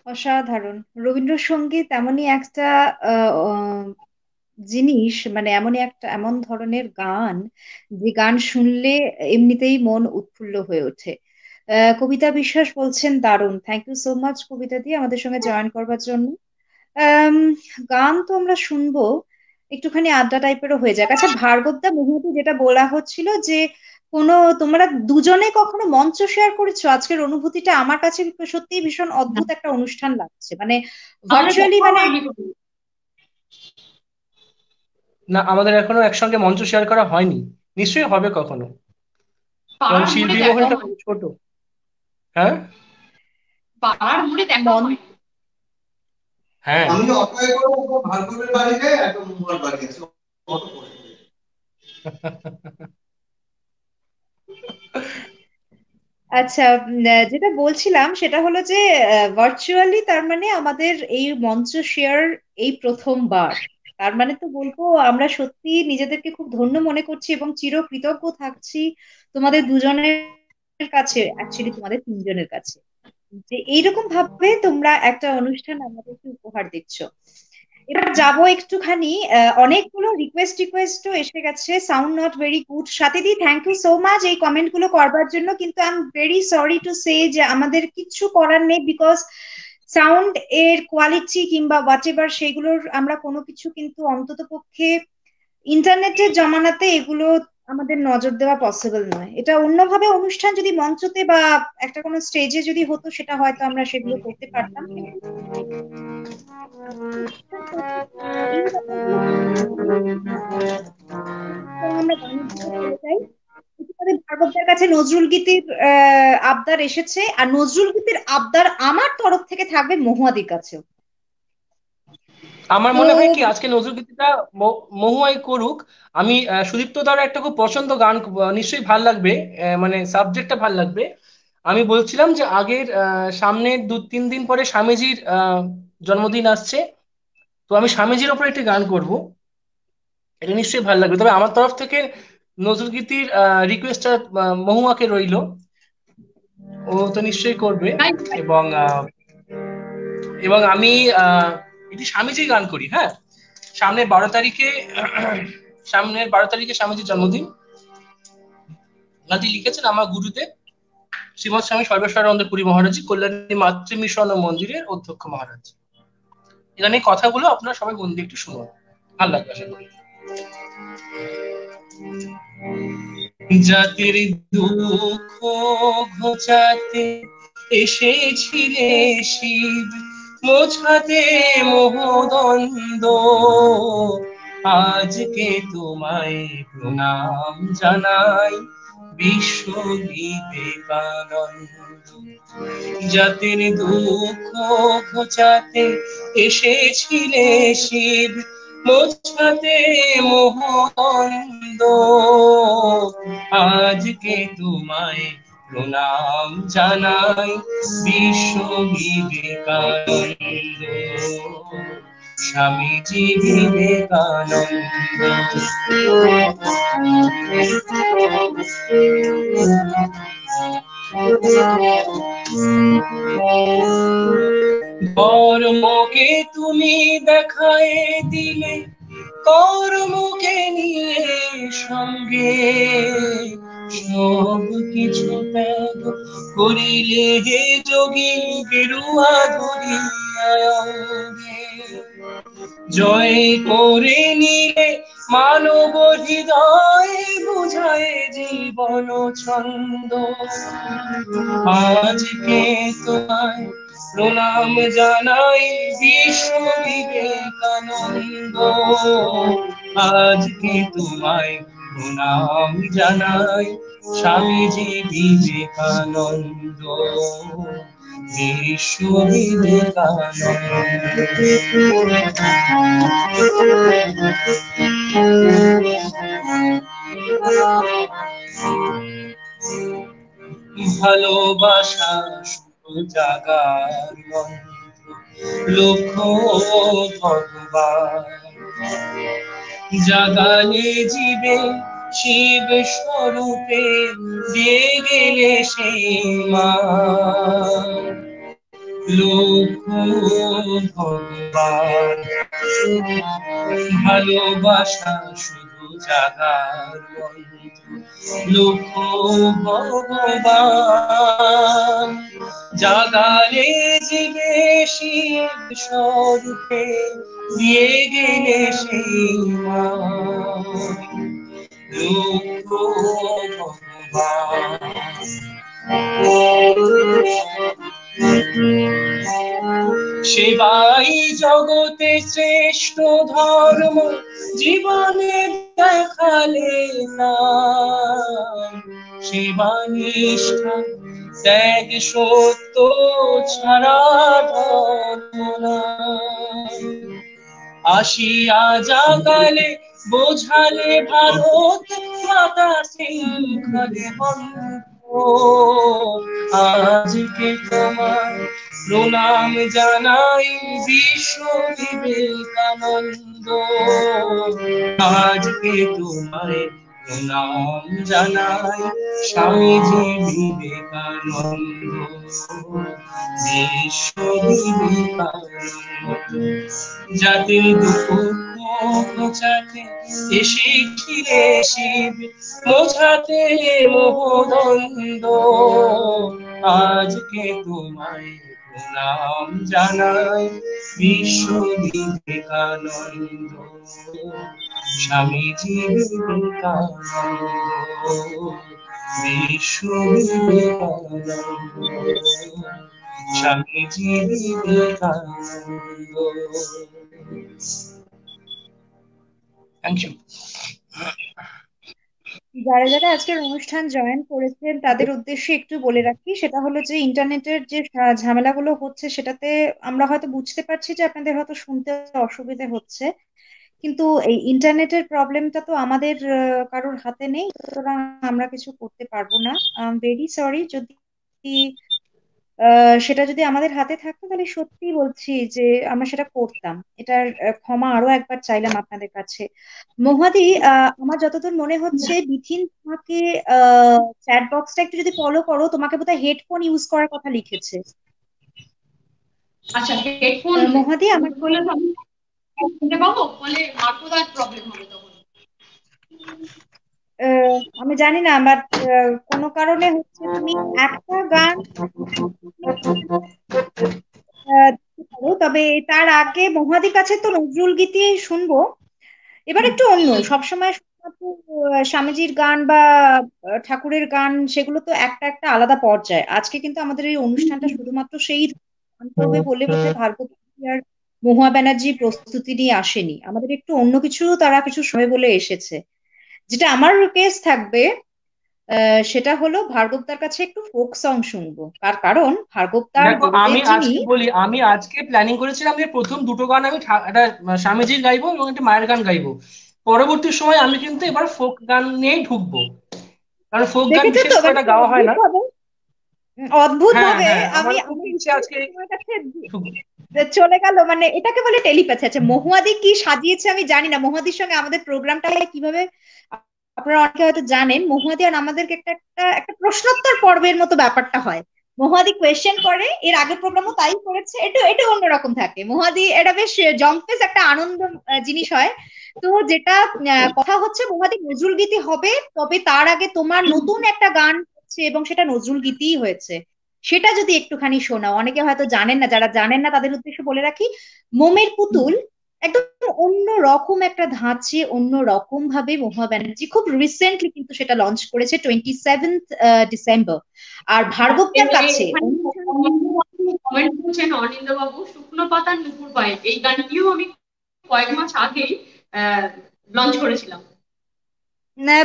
অসাধারণ। রবীন্দ্রসঙ্গীত এমনই একটা আহ, আহ, জিনিস, মানে এমনই একটা এমন ধরনের গান, যে গান শুনলে এমনিতেই মন উৎফুল্ল হয়ে ওঠে। কবিতা বিশ্বাস বলছেন দারুণ, থ্যাংক ইউ সো মাচ কবিতা দিয়ে আমাদের সঙ্গে জয়েন করবার জন্য। আম, গান তো আমরা শুনবো, একটুখানি আড্ডা টাইপেরও হয়ে যাক। আচ্ছা ভার্গবদা, মুহূর্তে যেটা বলা হচ্ছিল যে কোনো, তোমরা দুজনে কখনো মঞ্চ শেয়ার করেছো? আজকের অনুভূতিটা আমার কাছে সত্যিই ভীষণ অদ্ভুত একটা অনুষ্ঠান লাগছে, মানে আমরা ভার্চুয়ালি, কখনো মানে হয়নি কোনো। না, আমাদের এখনো একসঙ্গে মঞ্চ শেয়ার করা হয়নি, নিশ্চয়ই হবে কখনো, কারণ পাড়ার মোড়ে শিল্পী দেখা মহলটা হয়, খুব ছোট। হ্যাঁ, পাড়ার মোড়ে দেখা হুম, হয়। হ্যাঁ। আমি অটোয় করে ভার্গবের বাড়ি যাই, একটা মোহার বাড়ি আছে, অটো করে। আচ্ছা, যেটা বলছিলাম সেটা হলো যে ভার্চুয়ালি তার মানে আমাদের এই মঞ্চ শেয়ার এই প্রথমবার। তার মানে তো বলবো আমরা সত্যি নিজেদেরকে খুব ধন্য মনে করছি এবং চিরকৃতজ্ঞ থাকছি তোমাদের দুজনের কাছে, অ্যাকচুয়ালি তোমাদের তিনজনের কাছে, যে এইরকম ভাবে তোমরা একটা অনুষ্ঠান আমাদেরকে উপহার দিচ্ছ। এবার যাব একটুখানি, অনেকগুলো রিকোয়েস্টও এসে গেছে, সাউন্ড নট ভেরি গুড। সাথে দি থ্যাংক ইউ সো মাচ এই কমেন্ট গুলো করবার জন্য, কিন্তু I am very sorry to say যে আমাদের কিচ্ছু করার নেই, বিকজ সাউন্ড এর কোয়ালিটি কিংবা হোয়াট এভার সেগুলোর আমরা কোনো কিছু কিন্তু অন্তত পক্ষে ইন্টারনেটের জমানাতে এগুলো আমাদের নজর দেওয়া পসিবল নয়। এটা অন্যভাবে অনুষ্ঠান যদি মঞ্চতে বা একটা কোনো স্টেজে যদি হতো, সেটা হয়তো আমরা সেগুলো করতে পারতাম, কিন্তু এই ব্যাপারগুলো আমরা গানের দিকে চলে যাই। ইতিমধ্যে ভার্গবদের কাছে নজরুল গীতির আবদার এসেছে, আর নজরুল গীতির আবদার আমার তরফ থেকে থাকবে মহুয়াদির কাছেও। আমার তো মনে হয় কি আজকে নজরুলগীতিটা মহুয়াই করুক। আমি সুদীপ্ত দ্বারা একটা খুব পছন্দ গান, নিশ্চয়ই ভাল লাগবে, মানে সাবজেক্টটা ভাল লাগবে। আমি বলছিলাম যে আগের সামনের 2-3 দিন পরে স্বামীজির জন্মদিন আসছে, তো আমি স্বামীজির ওপর একটি গান করব, এটা নিশ্চয়ই ভাল লাগবে। তবে আমার তরফ থেকে নজরুলগীতির রিকোয়েস্টটা মহুয়াকে রইলো, ও তো নিশ্চয়ই করবে। তাই এবং এবং আমি একটি স্বামীজি গান করি। হ্যাঁ, সামনের 12 তারিখে সামনের 12 তারিখে স্বামীজির জন্মদিন। গানটি লিখেছেন আমার গুরুদেব শ্রীমৎ স্বামী সর্বেশ্বরানন্দ পুরী মহারাজ, কল্যাণী মাতৃ মিশন ও মন্দিরের অধ্যক্ষ মহারাজ। এখানে এই কথাগুলো আপনারা সবাই মন দিয়ে একটু শুনুন, ভালো লাগবে আশা করি। জাতির দুঃখ ঘোচাতে এসেছিলে শিব, মোছাতে মোহদ্বন্দ্ব, আজকে তোমায় প্রণাম জানাই বিশ্ব বিবেকানন্দ। জাতির দুঃখ ঘোচাতে এসেছিলে শিব, মোছাতে মোহদ্বন্দ্ব, আজকে তোমায় প্রণাম জানাই বিশ্ব বিবেকানন্দ, স্বামীজি বিবেকানন্দ। ধর্মকে তুমি দেখায় দিলে, কর্মকে নিয়ে সঙ্গে, সব কিছু ত্যাগ করিলে হে যোগী, গেরুয়া ধরিয়া অঙ্গে। জয় করে নিলে মানব হৃদয়, বুঝায় জীবন ছন্দ। আজকে তোমায় প্রণাম জানাই বিশ্ব বিবেকানন্দ, আজকে তোমায় প্রণাম জানাই স্বামীজি বিবেকানন্দ, বিশ্ব বিবেকানন্দ। ভালোবাসা শুধু জাগার মন্ত্র, লক্ষ্য ভগবান জাগালে জীবে শিব স্বরূপে, দিয়ে গেলে সেই মান। লক্ষ্য ভগবান, ভালোবাসা শুধু জাগার মন্ত্র, লক্ষ্য ভগবান জাগালে জীবে শিব স্বরূপে, দিয়ে গেলে সেই মান। লক্ষ্য ভগবান। সেবাই জগতে শ্রেষ্ঠ ধর্ম, জীবনে দেখালে না সেবা নিষ্ঠা, ত্যাগ সত্য ছাড়া ধর্ম না। আসিয়া জাগালে বোঝালে ভারত মাতা শৃঙ্খলে বন্ধ, আজকে তোমার প্রণাম জানাই বিশ্ব বিবেকানন্দ, আজকে তোমায় প্রণাম জানাই স্বামীজি বিবেকানন্দ, বিশ্ব বিবেকানন্দ। জাতির দুঃখ ঘোচাতে এসেছিলে শিব, মোছাতে মোহদ্বন্দ্ব, আজকে তোমায় প্রণাম জানাই বিশ্ব বিবেকানন্দ, স্বামীজি বিবেকানন্দ, বিশ্ব বিবেকানন্দ, স্বামীজি বিবেকানন্দ। Thank you. যারা যারা আজকের অনুষ্ঠান জয়েন করেছেন তাদের উদ্দেশ্যে একটু বলে রাখি, সেটা হলো যে ইন্টারনেটের যে ঝামেলাগুলো হচ্ছে সেটাতে আমরা হয়তো বুঝতে পারছি যে আপনাদের হয়তো শুনতে অসুবিধে হচ্ছে, কিন্তু এই ইন্টারনেটের প্রবলেমটা তো আমাদের কারোর হাতে নেই, সুতরাং আমরা কিছু করতে পারবো না। ভেরি সরি যদি সেটা যদি আমাদের হাতে থাকতো তাহলে সত্যি বলছি যে আমরা সেটা করতাম। এটার ক্ষমা আরো একবার চাইলাম আপনাদের কাছে। মহুয়াদি, আমার যতদূর মনে হচ্ছে বিথিন তোমাকে চ্যাট বক্সটা একটু যদি ফলো করো, তোমাকে বোধহয় হেডফোন ইউজ করার কথা লিখেছে। আচ্ছা, হেডফোন মহুয়াদি আমার বলে তো আমি শুনতে পাবো, বলে মার্কোদার প্রবলেম হবে তখন। আমি জানি না, বাট কোনো কারণে হচ্ছে তুমি একটা গান দিতে পারো, তবে তার আগে মহুয়াদির কাছে তো নজরুল গীতি শুনবো। এবার একটু অন্য, সবসময় শুধুমাত্র স্বামীজির গান বা ঠাকুরের গান, সেগুলো তো একটা একটা আলাদা পর্যায়ে। আজকে কিন্তু আমাদের এই অনুষ্ঠানটা শুধুমাত্র সেই গান করবে বলে বোধহয় ভার্গবী আর মহুয়া ব্যানার্জি প্রস্তুতি নিয়ে আসেনি, আমাদের একটু অন্য কিছু তারা কিছু সময় বলে এসেছে। যেটা আমার রিকোয়েস্ট থাকবে সেটা হলো ভার্গবদার কাছে একটু ফোক সং শুনবো, তার কারণ ভার্গবদার দেখো, গুরুদেব আমি যিনি। আজকে বলি, আমি আজকে প্ল্যানিং করেছিলাম যে প্রথম দুটো গান আমি একটা স্বামীজির গাইবো এবং একটা মায়ের গান গাইবো। পরবর্তী সময় আমি কিন্তু এবার ফোক গান নিয়েই ঢুকবো, কারণ ফোক গান দেখেছো বিশেষ তো করে মানে এটা কি গাওয়া হয় অদ্ভুত না। হবে। অদ্ভুত হ্যাঁ ভাবে হ্যাঁ, আমি আমার খুব আমার ইচ্ছে আজকে তোমার কাছে চলে গেল, মানে এটাকে বলে টেলিপ্যাথি। আচ্ছা, মহুয়াদি কি সাজিয়েছে আমি জানি না, মহুয়াদির সঙ্গে আমাদের প্রোগ্রামটা কিভাবে আপনারা অনেকে হয়তো জানেন, মহুয়াদি আর আমাদেরকে একটা একটা একটা প্রশ্নোত্তর পর্বের মতো ব্যাপারটা হয়। মহুয়াদি কোয়েশ্চেন করে, এর আগের প্রোগ্রামও তাই করেছে, এটা এটা অন্যরকম থাকে মহুয়াদি, এটা বেশ জম্পেস একটা আনন্দ জিনিস হয়। তো যেটা কথা হচ্ছে, মহুয়াদি নজরুল গীতি হবে, তবে তার আগে তোমার নতুন একটা গান হচ্ছে এবং সেটা নজরুল গীতিই হয়েছে, সেটা যদি একটুখানি শোনাও। অনেকে হয়তো জানেন না, যারা জানেন না তাদের উদ্দেশ্যে বলে রাখি, মোমের পুতুল একদম অন্য রকম একটা ধাঁচে, অন্য রকম ভাবে মহুয়া ব্যানার্জি খুব রিসেন্টলি কিন্তু সেটা লঞ্চ করেছে 27th ডিসেম্বর। আর ভার্গবদার কাছে অনুষ্ঠান। কমেন্ট করছেন অনিন্দ বাবু, শুকনো পাতার নুপুর পায়ে, এই গানটিও আমি কয়েক মাস আগেই লঞ্চ করেছিলাম।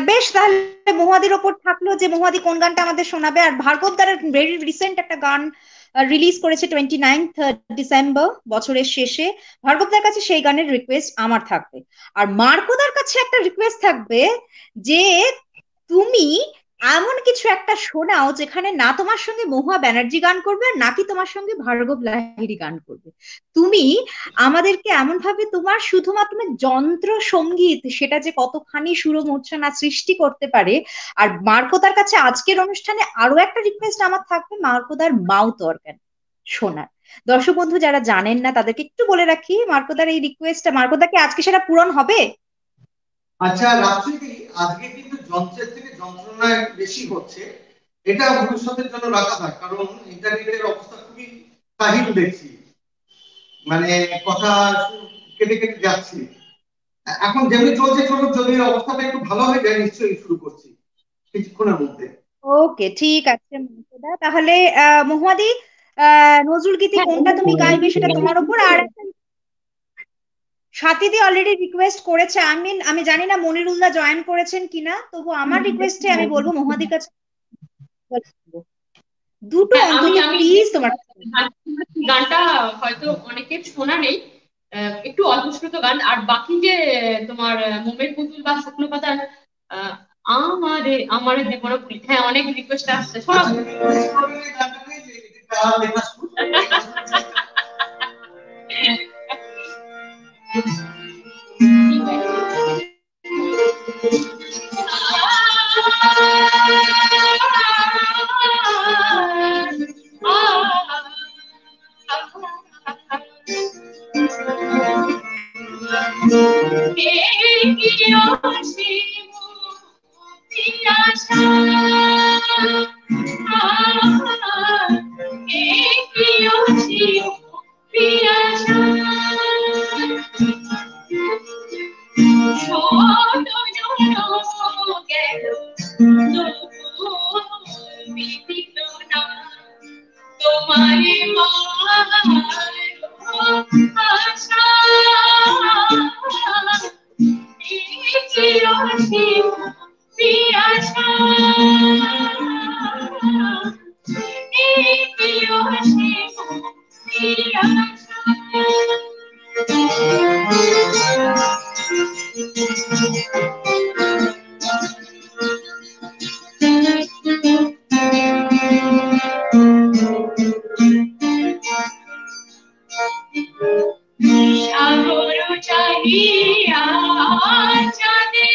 বেশ, তাহলে মহুয়াদির ওপর থাকলো যে মহুয়াদি কোন গানটা আমাদের শোনাবে। আর ভার্গবদার ভেরি রিসেন্ট একটা গান রিলিজ করেছে 29th ডিসেম্বর, বছরের শেষে। ভার্গবদার কাছে সেই গানের রিকোয়েস্ট আমার থাকবে। আর মার্কোদার কাছে একটা রিকোয়েস্ট থাকবে যে তুমি এমন কিছু একটা শোনাও যেখানে না তোমার সঙ্গে মহুয়া ব্যানার্জি গান করবে আর নাকি তোমার সঙ্গে ভার্গব লাহিড়ী গান করবে। তুমি আমাদেরকে এমন ভাবে তোমার শুধুমাত্র যন্ত্র সঙ্গীত সেটা যে কতখানি সুরমূর্ছনা সৃষ্টি করতে পারে। আর মার্কোদার কাছে আজকের অনুষ্ঠানে আরো একটা রিকোয়েস্ট আমার থাকবে, মার্কোদার মাউথ অর্গান শোনার। দর্শক বন্ধু যারা জানেন না তাদেরকে একটু বলে রাখি, মার্কোদার এই রিকোয়েস্টটা, মার্কোদাকে আজকে সেটা পূরণ হবে। আচ্ছা রাত্রি, আজকে কিন্তু যন্ত্রের থেকে যন্ত্রণা একটু বেশি হচ্ছে, এটা ভবিষ্যতের জন্য রাখা হয়, কারণ ইন্টারনেটের অবস্থা খুবই কাহিল দেখছি, মানে কথা কেটে কেটে যাচ্ছে। এখন যেমনি চলছে চলুক, যদি অবস্থাটা একটু ভালো হয়ে যায় নিশ্চয়ই শুরু করছি কিছুক্ষণের মধ্যে। ওকে, ঠিক আছে মার্কোদা, তাহলে মহুয়াদি নজরুল গীতি হ্যাঁ, কোনটা তুমি গাইবে সেটা তোমার ওপর। আর স্বাতীদি অলরেডি রিকোয়েস্ট করেছে, আমি জানি না মনিরুল্লাহ জয়েন করেছেন কিনা, তবু আমার রিকোয়েস্টে আমি বলবো মহুয়াদির কাছে দুটো আমি অন্তত আমি প্লিজ তোমার কাছে। গানটা হয়তো অনেকের শোনা নেই, একটু অল্পশ্রুত গান। আর বাকি যে তোমার মোমের পুতুল বা শুকনো পাতার আহ, আমারে আমারে দেবনা পুলি, হ্যাঁ অনেক রিকোয়েস্ট আসছে, আচ্ছা, শোনাবো। এই গানটা নেই যে এটা লেখা শুরু করে এই গানটা। তোমারে আশা পিয়াসা সাগর চাহিয়া চাঁদে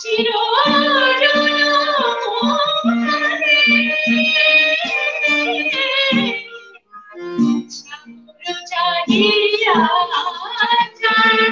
চিরজনমে সাগর চাহিয়া চাঁদে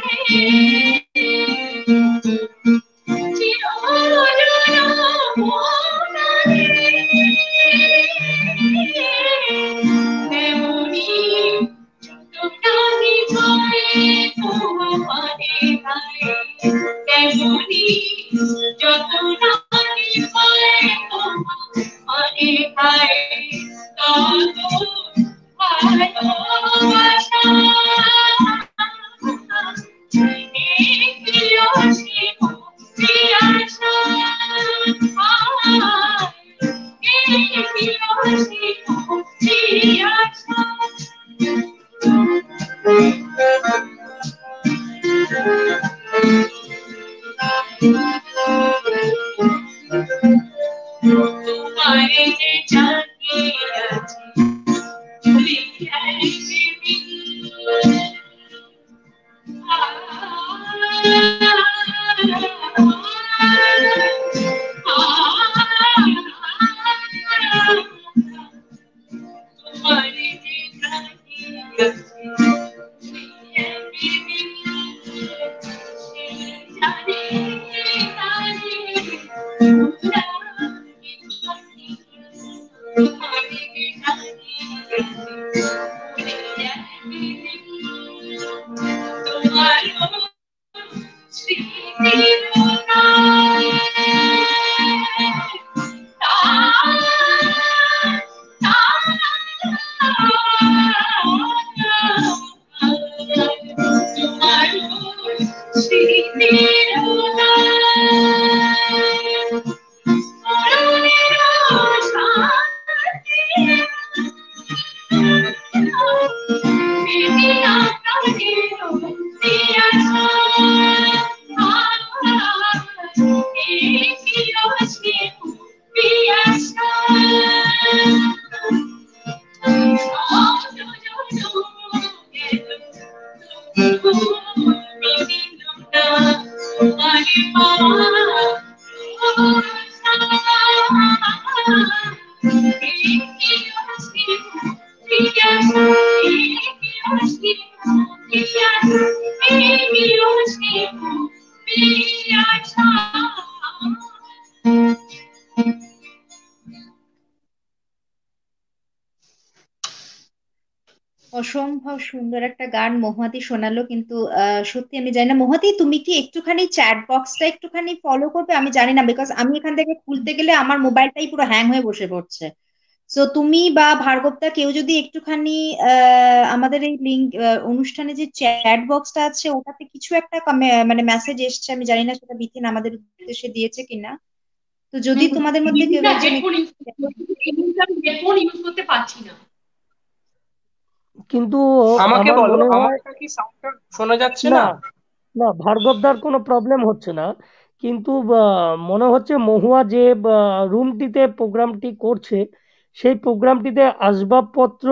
তোমারে অসম্ভব সুন্দর একটা গান মহুয়াতি শোনালো, কিন্তু সত্যি আমি জানি না মহুয়াতি, তুমি কি একটুখানি চ্যাট বক্সটা একটুখানি ফলো করবে? আমি জানি না, বিকজ আমি এখান থেকে খুলতে গেলে আমার মোবাইলটাই পুরো হ্যাং হয়ে বসে পড়ছে। সো তুমি বা ভার্গবদা কেউ যদি একটুখানি আমাদের এই লিঙ্ক অনুষ্ঠানে যে চ্যাট বক্সটা আছে ওটাতে কিছু একটা মানে মেসেজ এসছে, আমি জানি না সেটা বিথিন আমাদের উদ্দেশ্যে দিয়েছে কিনা। তো যদি তোমাদের মধ্যে কেউ একজন হেডফোন ইউজ করতে পারছি না। কিন্তু আমাকে আমার বলো, মনে হয় আমারটা কি সাউন্ডটা শোনা যাচ্ছে না, না? না ভার্গবদার কোনো প্রবলেম হচ্ছে না, কিন্তু মনে হচ্ছে মহুয়া যে রুমটিতে প্রোগ্রামটি করছে সেই প্রোগ্রামটিতে আসবাবপত্র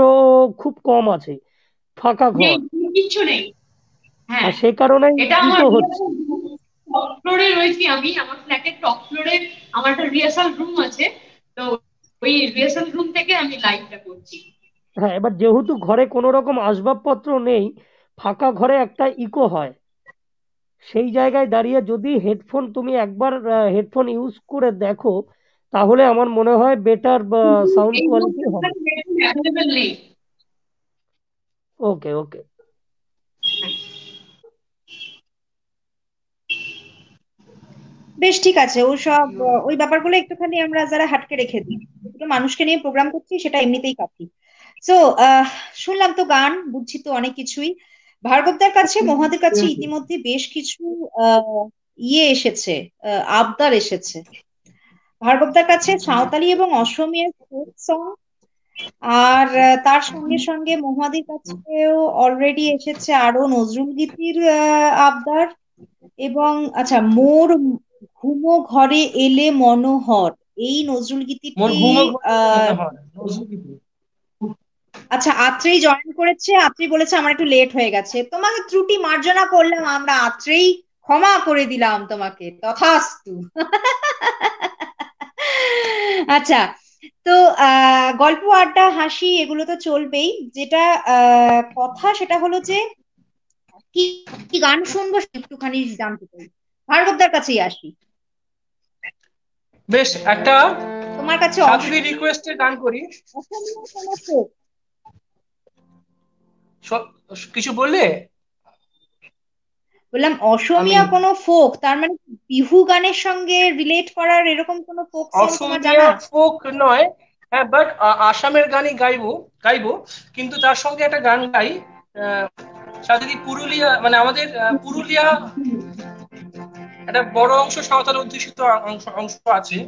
খুব কম আছে, ফাঁকা নেই, ঘর, কিচ্ছু নেই। হ্যাঁ, আর সে কারণেই এটা আমার ইকো হচ্ছে। টপ ফ্লোরে রয়েছি আমি, আমার ফ্ল্যাটের টপ ফ্লোরে আমার একটা রিহার্সাল রুম আছে। তো ওই রিহার্সাল রুম থেকে আমি লাইভটা করছি। হ্যাঁ, এবার যেহেতু ঘরে কোনো রকম আসবাবপত্র নেই, ফাঁকা ঘরে একটা ইকো হয়। সেই জায়গায় দাঁড়িয়ে যদি হেডফোন তুমি একবার হেডফোন ইউজ করে দেখো, তাহলে আমার মনে হয় বেটার সাউন্ড এই কোয়ালিটি মুহূর্তে হবে। অ্যাভেলেবেল নেই। ওকে ওকে। বেশ ঠিক আছে, ও সব ওই ব্যাপারগুলো একটুখানি আমরা যারা হাটকে রেখে দিই, দুটো মানুষকে নিয়ে প্রোগ্রাম করছি সেটা এমনিতেই কাফি। সো শুনলাম তো গান, বুঝছি তো অনেক কিছুই। ভার্গবদার কাছে মহাদের কাছে ইতিমধ্যে বেশ কিছু আহ এসেছে, আবদার এসেছে। ভার্গবদার কাছে সাঁওতালি এবং অসমীয়া ফোক সং, আর তার সঙ্গে সঙ্গে মহুয়াদির কাছেও অলরেডি এসেছে আরো নজরুল গীতির আবদার। এবং আচ্ছা, মোর ঘুমো ঘরে এলে মনোহর, এই নজরুল মোর গীতিটি ঘুমো ঘরে আহ মনে হয় নজরুল গীতি। আচ্ছা, আত্রেই জয়েন করেছে, আত্রেই বলেছে আমার একটু লেট হয়ে গেছে, তোমাকে ত্রুটি মার্জনা করলাম আমরা আত্রেই, ক্ষমা করে দিলাম তোমাকে, তথাস্তু। আচ্ছা, তো গল্প আড্ডা হাসি এগুলো তো চলবেই, যেটা কথা সেটা হলো যে কি কি গান শুনবো একটুখানি জানতে চাই। ভার্গবদার কাছেই আসি। বেশ, একটা তোমার কাছে সাধ্বী রিকোয়েস্টে গান করি। অসমীয়া কোনো folk? কিছু বললে? বললাম আমি অসমীয়া কোনো ফোক, তার মানে বিহু গানের সঙ্গে রিলেট করার এরকম কোনো ফোক সং তোমার অসমীয়া জানা? ফোক নয়, হ্যাঁ, বাট আসামের গানই গাইবো গাইবো, কিন্তু তার সঙ্গে একটা গান গাই। সাথে পুরুলিয়া, মানে আমাদের পুরুলিয়া একটা বড় অংশ সাঁওতাল অধ্যুষিত অংশ অংশ আছে।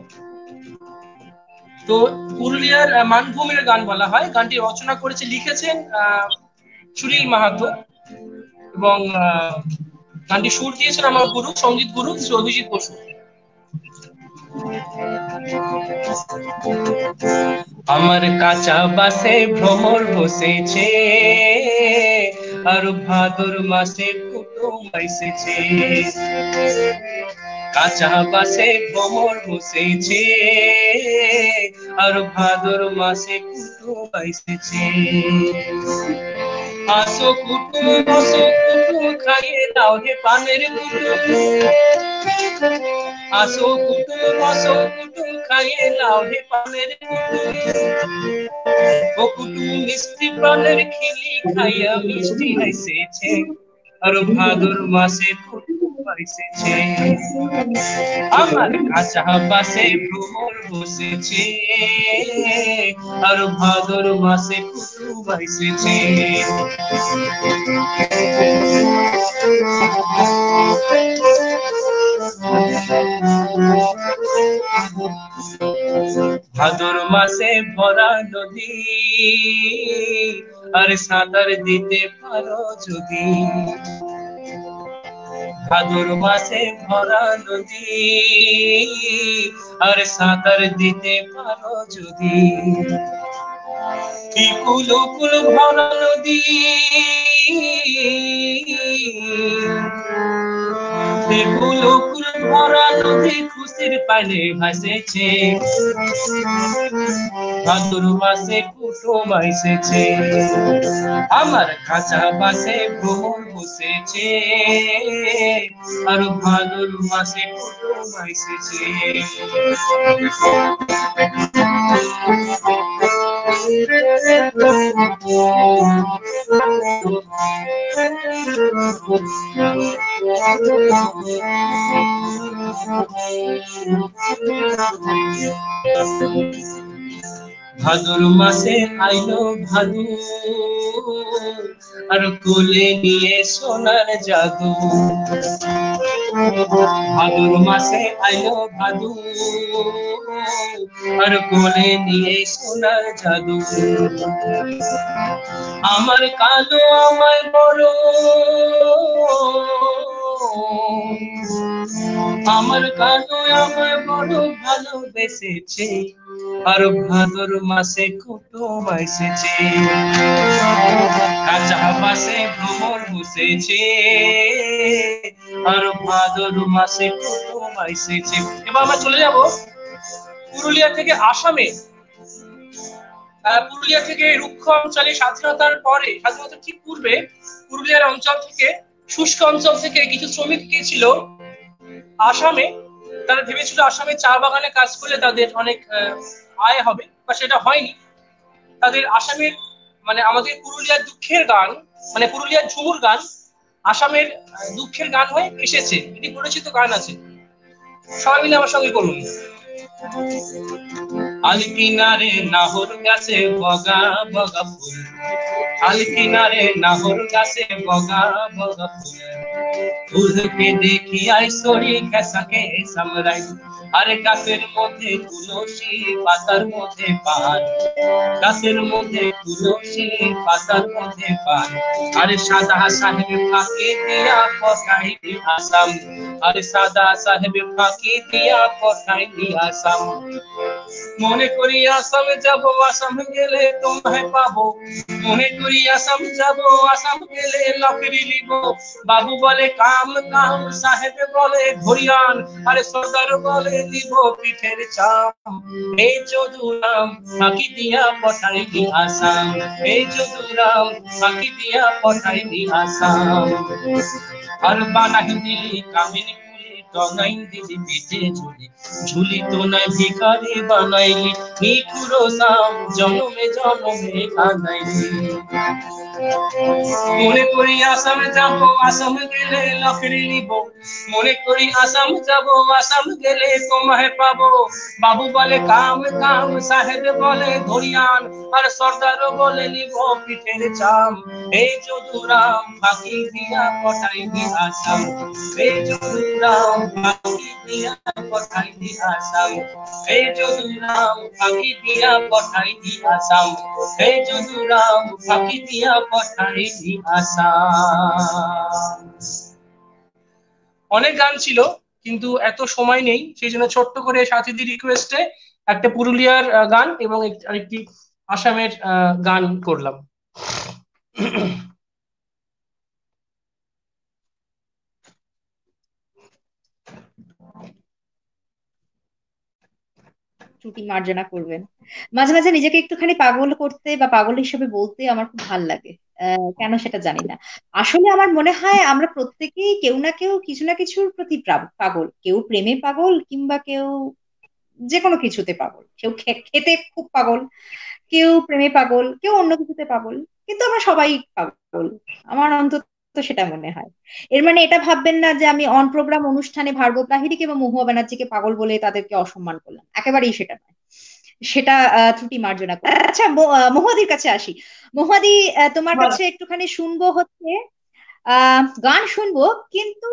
তো পুরুলিয়ার মানভূমির গান বলা হয়। গানটি রচনা করেছে, লিখেছেন সুনীল মাহাতো, এবং গানটি সুর দিয়েছেন আমার গুরু, সঙ্গীত গুরু শ্রী অভিজিৎ বসু। আমার কাঁচা বাসে ভ্রমর বসেছে, আর ভাদর মাসে কুটুম এসেছে। কাঁচা বাসে ভ্রমর বসেছে, আর ভাদর মাসে কুটুম এসেছে। আসো কুটুম, বসো কুটুম, খাইয়ে দাও হে পানের কুটুম। আসো কুটুম, বসো কুটুম, খাইয়ে দাও হে পানের কুটুম। ও কুটুম মিষ্টি প্রাণের খিলি খাইয়া মিষ্টি হাসেছে, আর ভাদর মাসে কুটুম এসেছে। আমার কাঁচা বাসে ভ্রমর বসেছে, আর ভাদর মাসে কুটুম এসেছে। ভাদর মাসে ভরা নদী, আর সাঁতার দিতে পারো যদি। ভাদর মাসে ভরা নদী, আর সাঁতার দিতে পারো যদি। কি কুল কুল ভরা নদী, কুল কুল ভরা নদী খুশির পানে ভাসেছে। ভাদর মাসে কুটুম এসেছে। আমার কাঁচা বাসে ভ্রমর বসেছে, আর ভাদর মাসে কুটুম এসেছে। ভাদর মাসে আইলো ভাদু আর কোলে নিয়ে সোনার জাদু। ভাদর মাসে আইলো ভাদু আর কোলে নিয়ে সোনার জাদু। আমার কালো আমার বড়, আমার কালো আমার বড় ভালোবেসেছে আর ভাদর মাসে কুটুম এসেছে। কাঁচা বাসে ভ্রমর বসেছে আর ভাদর মাসে কুটুম এসেছে। এবার আমরা চলে যাব পুরুলিয়া থেকে আসামে। পুরুলিয়া থেকে রুক্ষ অঞ্চলে স্বাধীনতার পরে, স্বাধীনতার ঠিক পূর্বে পুরুলিয়ার অঞ্চল থেকে, শুষ্ক অঞ্চল থেকে কিছু শ্রমিক গিয়েছিল আসামে। তারা ভেবেছিল আসামে চা বাগানে কাজ করলে তাদের অনেক আয় হবে, বা সেটা হয়নি। তাদের আসামের মানে আমাদের পুরুলিয়ার দুঃখের গান, মানে পুরুলিয়ার ঝুমুর গান আসামের দুঃখের গান হয়ে এসেছে। এটি পরিচিত গান আছে, সবাই মিলে আমার সঙ্গে করুন। আল কিনারে নাহর গাছে বগা বগা ফুল, আল কিনারে নাহর গাছে বগা বগা ফুল, ফুলকে দেখি আই সরি কেসাকে সামরাই, আরে গাছের মধ্যে তুলসী পাতার মধ্যে পান, গাছের মধ্যে তুলসী পাতার মধ্যে পান, আরে সাদা সাহেব ফাঁকি দিয়া পথাই আসাম, আরে সাদা সাহেব ফাঁকি দিয়া পথাই আসাম। মনে করি আসাম যাব, আসাম গেলে তোমায় পাবো, মনে করি আসাম যাব, আসাম গেলে নকরি নিব। বাবু বলে কাম কাম, সাহেব বলে ধরিয়ান, আরে সর্দার বলে দিব পিঠের চাম। এই যদুরাম ফাঁকি দিয়া পঠাই দি আসাম, এই যদুরাম ফাঁকি দিয়া পঠাই দি আসাম। আর বানাই দিলি কামিনী টঙাই দিলি পিঠে ঝুলি, ঝুলি তো নয় ভিখারি বানাইলি, নিঠুরো নাম জনমে জনমে কানাইলি। মনে করি আসাম যাব, আসাম গেলে লকড়ি নিব, মনে করি আসাম যাব, আসাম গেলে তোমায় পাবো। বাবু বলে কাম কাম, সাহেব বলে ধরিয়ান, আর সর্দার বলে নিব পিঠের চাম। এই যদুরাম ফাঁকি দিয়া পঠাই দি আসাম, এই যদুরাম ফাঁকি দিয়া পঠাই দি আসাম, এই যদুরাম ফাঁকি দিয়া পঠাই দি আসাম, এই যদুরাম ফাঁকি দিয়া পঠাই দি আসাম। অনেক গান ছিল কিন্তু এত সময় নেই, সেই জন্য ছোট্ট করে সাথীদের রিকোয়েস্টে একটা পুরুলিয়ার গান এবং আরেকটি আসামের গান করলাম। ত্রুটি মার্জনা করবেন। মাঝে মাঝে নিজেকে একটুখানি পাগল করতে বা পাগল হিসেবে বলতে আমার খুব ভাল লাগে। কেন সেটা জানি না। আসলে আমার মনে হয় আমরা প্রত্যেকেই কেউ না কেউ কিছু না কিছুর প্রতি পাগল। কেউ প্রেমে পাগল, কিংবা কেউ যে কোনো কিছুতে পাগল। কেউ খেতে খুব পাগল, কেউ প্রেমে পাগল, কেউ অন্য কিছুতে পাগল। কিন্তু আমরা সবাই পাগল, আমার অন্তত সেটা মনে হয়। এর মানে এটা ভাববেন না যে আমি অন প্রোগ্রাম অনুষ্ঠানে ভার্গব লাহিড়ী এবং মহুয়া ব্যানার্জিকে পাগল বলে তাদেরকে অসম্মান করলাম, একেবারেই সেটা নয়। সেটা ত্রুটি মার্জনা করে। আচ্ছা, মহুয়াদির কাছে আসি। মহুয়াদি, তোমার কাছে একটুখানি শুনবো হচ্ছে গান শুনবো, কিন্তু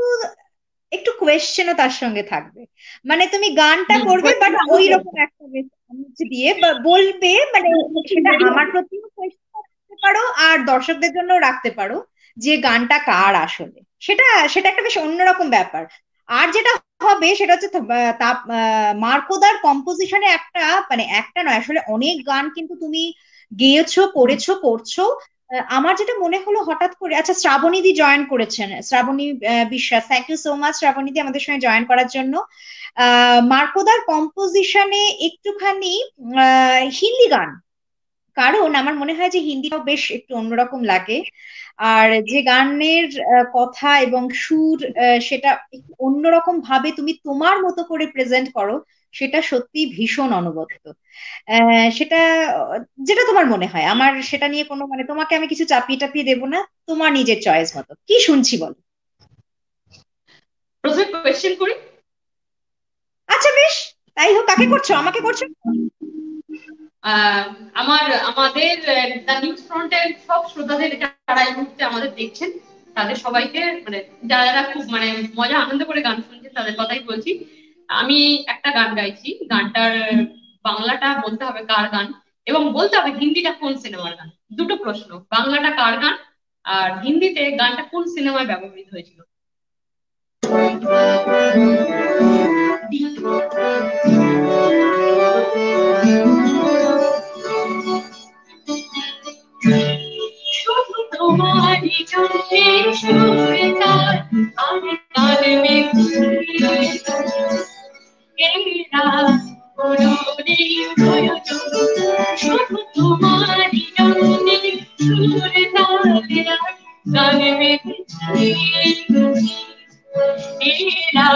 একটু কোয়েশ্চেনও তার সঙ্গে থাকবে। মানে তুমি গানটা করবে বাট ওই রকম একটা দিয়ে বলবে, মানে সেটা আমার প্রতিও কোয়েশ্চেন রাখতে পারো আর দর্শকদের জন্য রাখতে পারো যে গানটা কার আসলে। সেটা সেটা একটা বেশ অন্যরকম ব্যাপার। আর যেটা হবে সেটা হচ্ছে মার্কোদার কম্পোজিশনে একটা, মানে একটা নয় আসলে অনেক গান কিন্তু তুমি গেয়েছো, করেছো, করছো। আমার যেটা মনে হলো হঠাৎ করে, আচ্ছা শ্রাবণীদি জয়েন করেছেন, শ্রাবণী বিশ্বাস, থ্যাংক ইউ সো মাচ শ্রাবণীদি আমাদের সঙ্গে জয়েন করার জন্য। মার্কোদার কম্পোজিশনে একটুখানি হিন্দি গান, কারণ আমার মনে হয় যে হিন্দিটাও বেশ একটু অন্যরকম লাগে। আর যে গানের কথা এবং সুর, সেটা একটু অন্যরকম ভাবে তুমি তোমার মতো করে প্রেজেন্ট করো, সেটা সত্যি ভীষণ অনবদ্য। সেটা যেটা তোমার মনে হয়, আমার সেটা নিয়ে কোনো মানে তোমাকে আমি কিছু চাপিয়ে টাপিয়ে দেবো না, তোমার নিজের চয়েস মতো কি শুনছি বলো। প্রথমে কোয়েশ্চেন করি। আচ্ছা বেশ, তাই হোক। কাকে করছো, আমাকে করছো? আহ, আমাদের দ্য নিউজ ফ্রন্টের সব শ্রোতাদের যারা এই মুহূর্তে আমাদের দেখছেন, তাদের সবাইকে মানে যারা যারা খুব মানে মজা আনন্দ করে গান শুনছেন তাদের কথাই বলছি। আমি একটা গান গাইছি, গানটার বাংলাটা বলতে হবে কার গান, এবং বলতে হবে হিন্দিটা কোন সিনেমার গান। দুটো প্রশ্ন, বাংলাটা কার গান আর হিন্দিতে গানটা কোন সিনেমায় ব্যবহৃত হয়েছিল। শুধু তোমারই জন্যে সুরে তার আর কানে এরা করুণে প্রয়োজন। শুধু তোমারই জন্যে সুরে তারে আর কানে এরা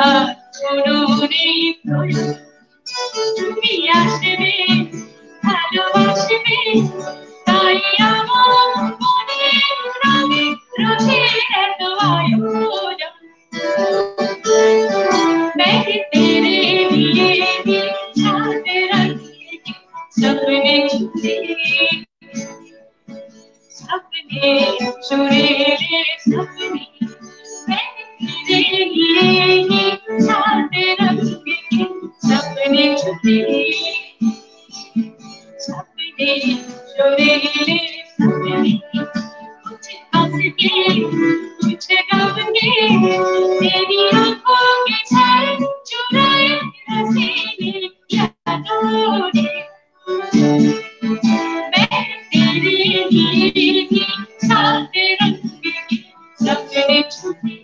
করুণে প্রয়োজন। তুমি আসবে, ভালোবাসবে, তাই আমার মনে রঙে রঙে এত আয়োজন। मैं तेरे लिए भी साथ रखेगी सपने छुपे, सपने सुरीले सपने। मैं तेरे लिए ही साथ रखेगी सपने छुपे, सपने सुरीले सपने। कुछ हंस के कुछ गम के तेरी आंखों के छाए चुराए रसीले यादों ने। मैं तेरे लिए ही साथ रखूंगी सपने छुपे,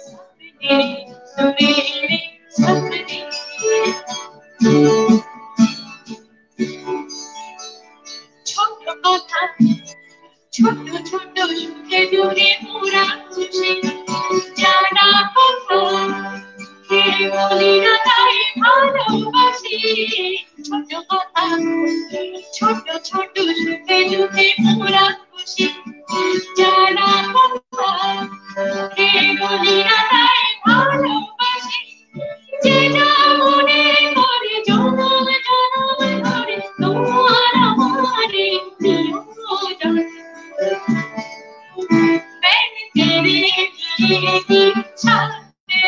सपने सुरीले सपने। ছোট কথা ছোট ছোট সুখে দুঃখে পুরা খুশি জানা কথা কে বলি না তাই ভালোবাসি। ছোট কথা ছোট ছোট সুখে দুঃখে পুরা খুশি জানা কথা কে বলি না তাই ভালোবাসি। যে যা মনে করে জনম জনম ধরে তোমার আমারে প্রিয়জন। मैं तेरे लिए ही साथ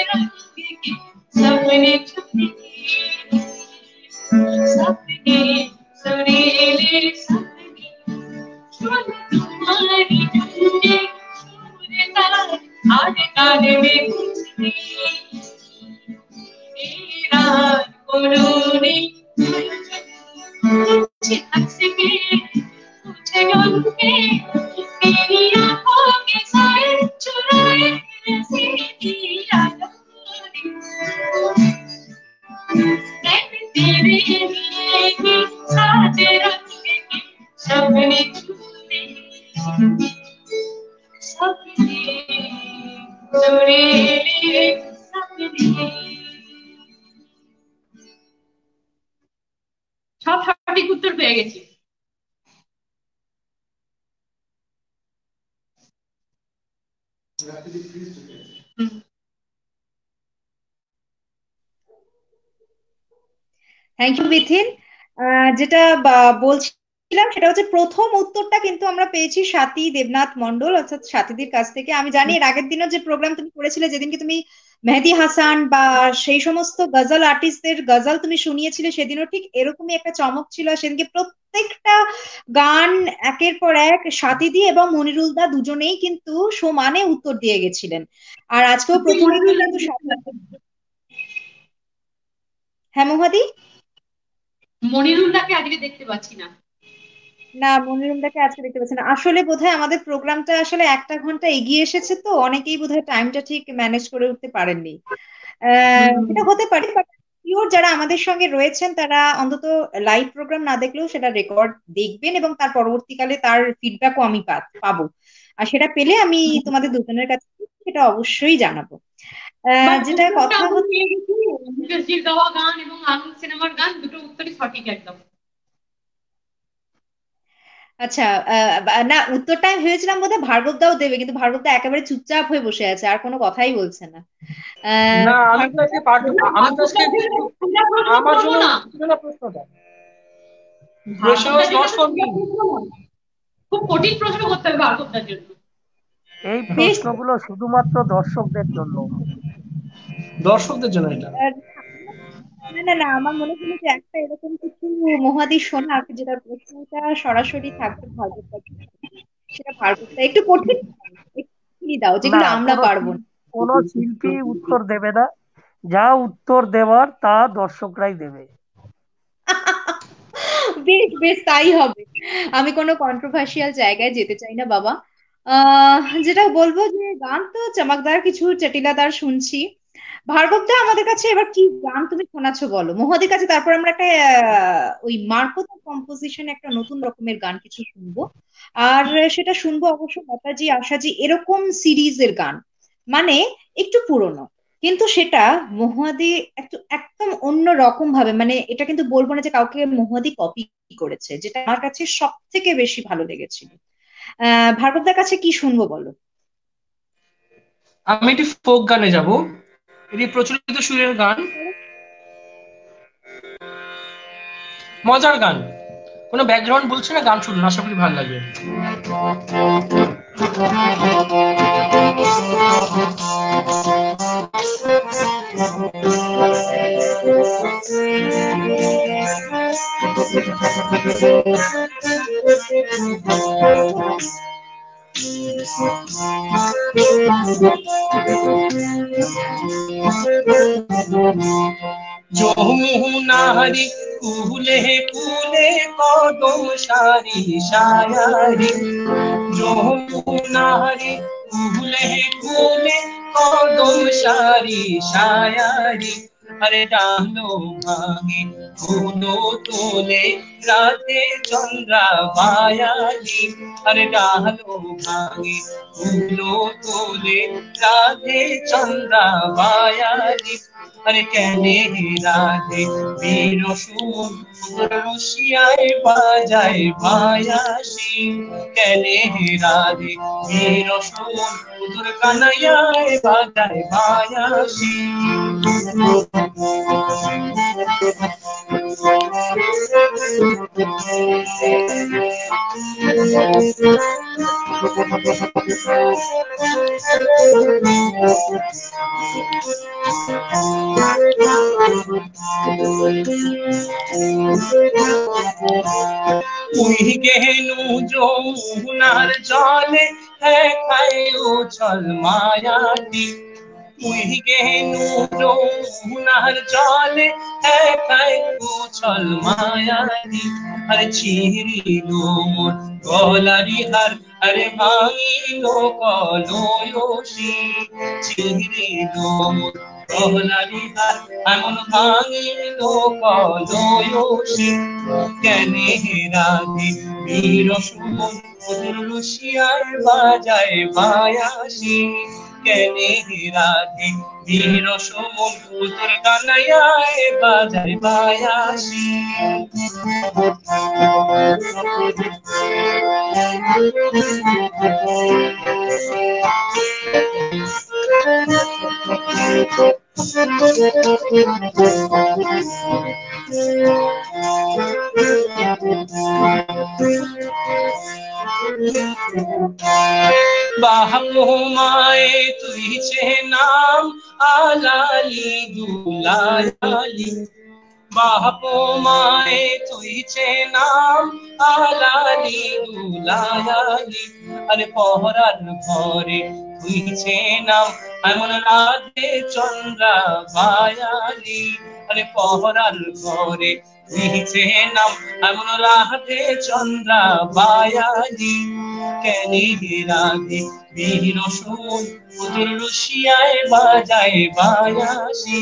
रखूंगी सपने छुपे, सपने सुरीले सपने। शुरू तुम्हारी जन्नत सूर्य तार आज काले में गुजरे मेरा कोरोने। कुछ हंस के कुछ गम के तेरी आंखों के साए चुराए रसीली यादों ने। मैं तेरे लिए ही साथ रखेगी सपने छुपे, सपने सुरीले सपने। সব সঠিক উত্তর পেয়ে গেছি। Thank you Bithin. যেটা বলছিলাম সেটা হচ্ছে প্রথম উত্তরটা কিন্তু আমরা পেয়েছি স্বাতী দেবনাথ মন্ডল, অর্থাৎ স্বাতীদির কাছ থেকে। আমি জানি এর আগের দিনও যে প্রোগ্রাম তুমি করেছিলে, যেদিনকে তুমি মেহেদী হাসান বা সেই সমস্ত গজল আর্টিস্টদের গজল তুমি শুনিয়েছিলে, সেদিনও ঠিক এরকমই একটা চমক ছিল। সেদিনকে প্রত্যেকটা গান একের পর এক স্বাতীদি এবং মনিরুল দা দুজনেই কিন্তু সমানে উত্তর দিয়ে গেছিলেন। আর আজকেও প্রতিনিধি কিন্তু হ্যাঁ মহাদি। মনিরুলদাকে আজকে দেখতে পাচ্ছি না। না, মনিরুমদাকে আজকে দেখতে পাচ্ছি না। আসলে বোধহয় আমাদের প্রোগ্রামটা আসলে 1 ঘন্টা এগিয়ে এসেছে, তো অনেকেই বোধহয় টাইমটা ঠিক ম্যানেজ করে উঠতে পারেননি। এটা হতে পারে, বাট শিওর যারা আমাদের সঙ্গে রয়েছেন তারা অন্তত লাইভ প্রোগ্রাম না দেখলেও সেটা রেকর্ড দেখবেন, এবং তার পরবর্তীকালে তার ফিডব্যাকও আমি পাবো। আর সেটা পেলে আমি তোমাদের দুজনের কাছে সেটা অবশ্যই জানাবো। যেটা কথা মুকেশজির গাওয়া গান এবং আনন্দ সিনেমার গান দুটো উত্তরই সঠিক একদম। আচ্ছা, না উত্তরটা আমি ভেবেছিলাম বোধহয় ভার্গব দাও দেবে, কিন্তু ভার্গব দা একেবারে চুপচাপ হয়ে বসে আছে, আর কোনো কথাই বলছে না। না আমি তো আজকে আমি তো আজকে আমার জন্য প্রশ্নটা খুব কঠিন প্রশ্ন করতে হবে ভার্গবদার জন্য। এই প্রশ্নগুলো শুধুমাত্র দর্শকদের জন্য। দর্শকদের জন্য এটা? না না না, আমার মনে হলো যে একটা এরকম কিছু মহাদি শোনা যেটা প্রশ্নটা সরাসরি থাকবে ভার্গবদার জন্য, সেটা ভার্গবদা একটু কঠিন দাও, যেগুলো আমরা পারবো না। কোনো শিল্পী উত্তর দেবে না, যা উত্তর দেওয়ার তা দর্শকরাই দেবে। বেশ বেশ, তাই হবে। আমি কোনো কন্ট্রোভার্সিয়াল জায়গায় যেতে চাই না বাবা। যেটা বলবো যে গান তো চমকদার কিছু চটিলাদার শুনছি। ভার্গবদা আমাদের কাছে এবার কি গান তুমি শোনাচ্ছো বলো মহাদির কাছে, তারপর আমরা একটা ওই মার্কোতার কম্পোজিশন একটা নতুন রকমের গান কিছু শুনবো। আর সেটা শুনবো অবশ্য লতাজি আশাজি এরকম সিরিজের গান, মানে একটু পুরনো, কিন্তু সেটা মহুয়াদি একটু একদম অন্য রকম ভাবে, মানে এটা কিন্তু বলবো না যে কাউকে মহুয়াদি কপি করেছে, যেটা আমার কাছে সব থেকে বেশি ভালো লেগেছিল। ভার্গবদার কাছে কি শুনবো বলো? আমি একটি ফোক গানে যাব, এটি প্রচলিত সুরের গান, মজার গান, কোনো ব্যাকগ্রাউন্ড বলছে না, গান শুনুন, আশা করি ভালো লাগবে। যমুনারি কুলে কুলে কদম সারি সায়ারি, যমুনারি কুলে কুলে কদম সারি সায়ারি, আরে ডালো ভাঙে ফুলো তোলে রাতে চন্দ্রা বায়ালি, আরে ডালো ভাঙে ফুলো তোলে রাধে চন্দ্রা বায়ালি, আরে কেনে রাধে বীর সুর রসিয়ায় বাজায় বায়াসি, কেনে রাধে বীর সুর কানাইয়ায় বাজায় বায়াসি। উই গেনু যমুনার জলে খায় উছল মায়াটি, উই গেনু যমুনার জলে খায় উছল মায়াটি, আরে ছিড়িল মোর গলারি হার, আরে ভাঙিল কলয়সী, ছিড়িল মোর গলারি হার এমন ভাঙিল কলয়সী, কেনে রাধে বীর সুমন মধুর রসিয়ায় বাজায় বায়াসি, কেনে রাধে বীর সুমন মধুর কানাইয়ায় বাজায় বায়াসি। বাহমায়ে তুইছে নাম আলালি দুলালি, বাহমায়ে তুইছে নাম আলালি দুলালি, আরে পহরার ঘরে তুইছে নাম এমন রাধে চন্দ্রা বায়ালি, আরে পহরার ঘরে তুইছে নাম এমন রাধে চন্দ্রা বায়ালি, কেনে রাধে বীর সুমন মধুর রসিয়ায় বাজায় বায়াসি,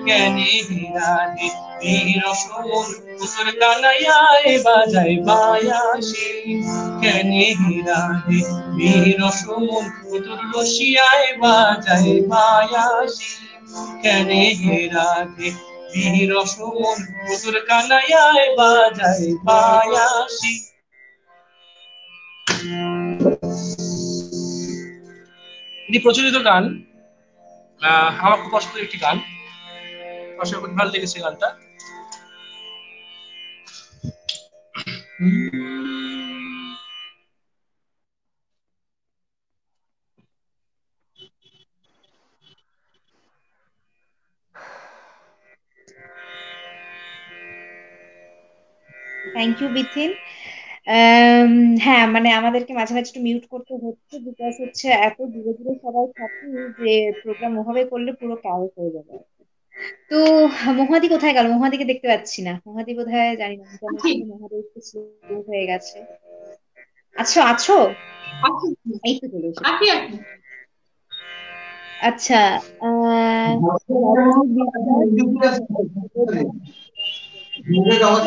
কেনে রাধে বীর সুমন পুতুল কানাইয়ায় বাজায় বায়াসি কেনে রাধে বীর সমন পুতুল রসিয়ায় বাজায় বায়াসি কেনে রাধে বীর সমন পুতুল কানাইয়ায় বাজায় বায়াসি। এটি প্রচলিত গান, আমার খুব পছন্দের একটি গান, আমার খুব ভালো লেগেছে গানটা। Thank you Bithin. হ্যাঁ মানে আমাদেরকে মাঝে মাঝে একটু মিউট করতে হচ্ছে, বিকজ হচ্ছে এত দূরে দূরে সবাই থাকি যে প্রোগ্রাম ওভাবে করলে পুরো ক্যাওস হয়ে যাবে। তো মহাদি কোথায় গেল? মহাদিকে দেখতে পাচ্ছি না। মহাদি বোধহয় জানি না, ইন্টারনেট মহাদি একটু স্লো হয়ে গেছে। আচ্ছা আছো? এই তো চলে এসেছি। আচ্ছা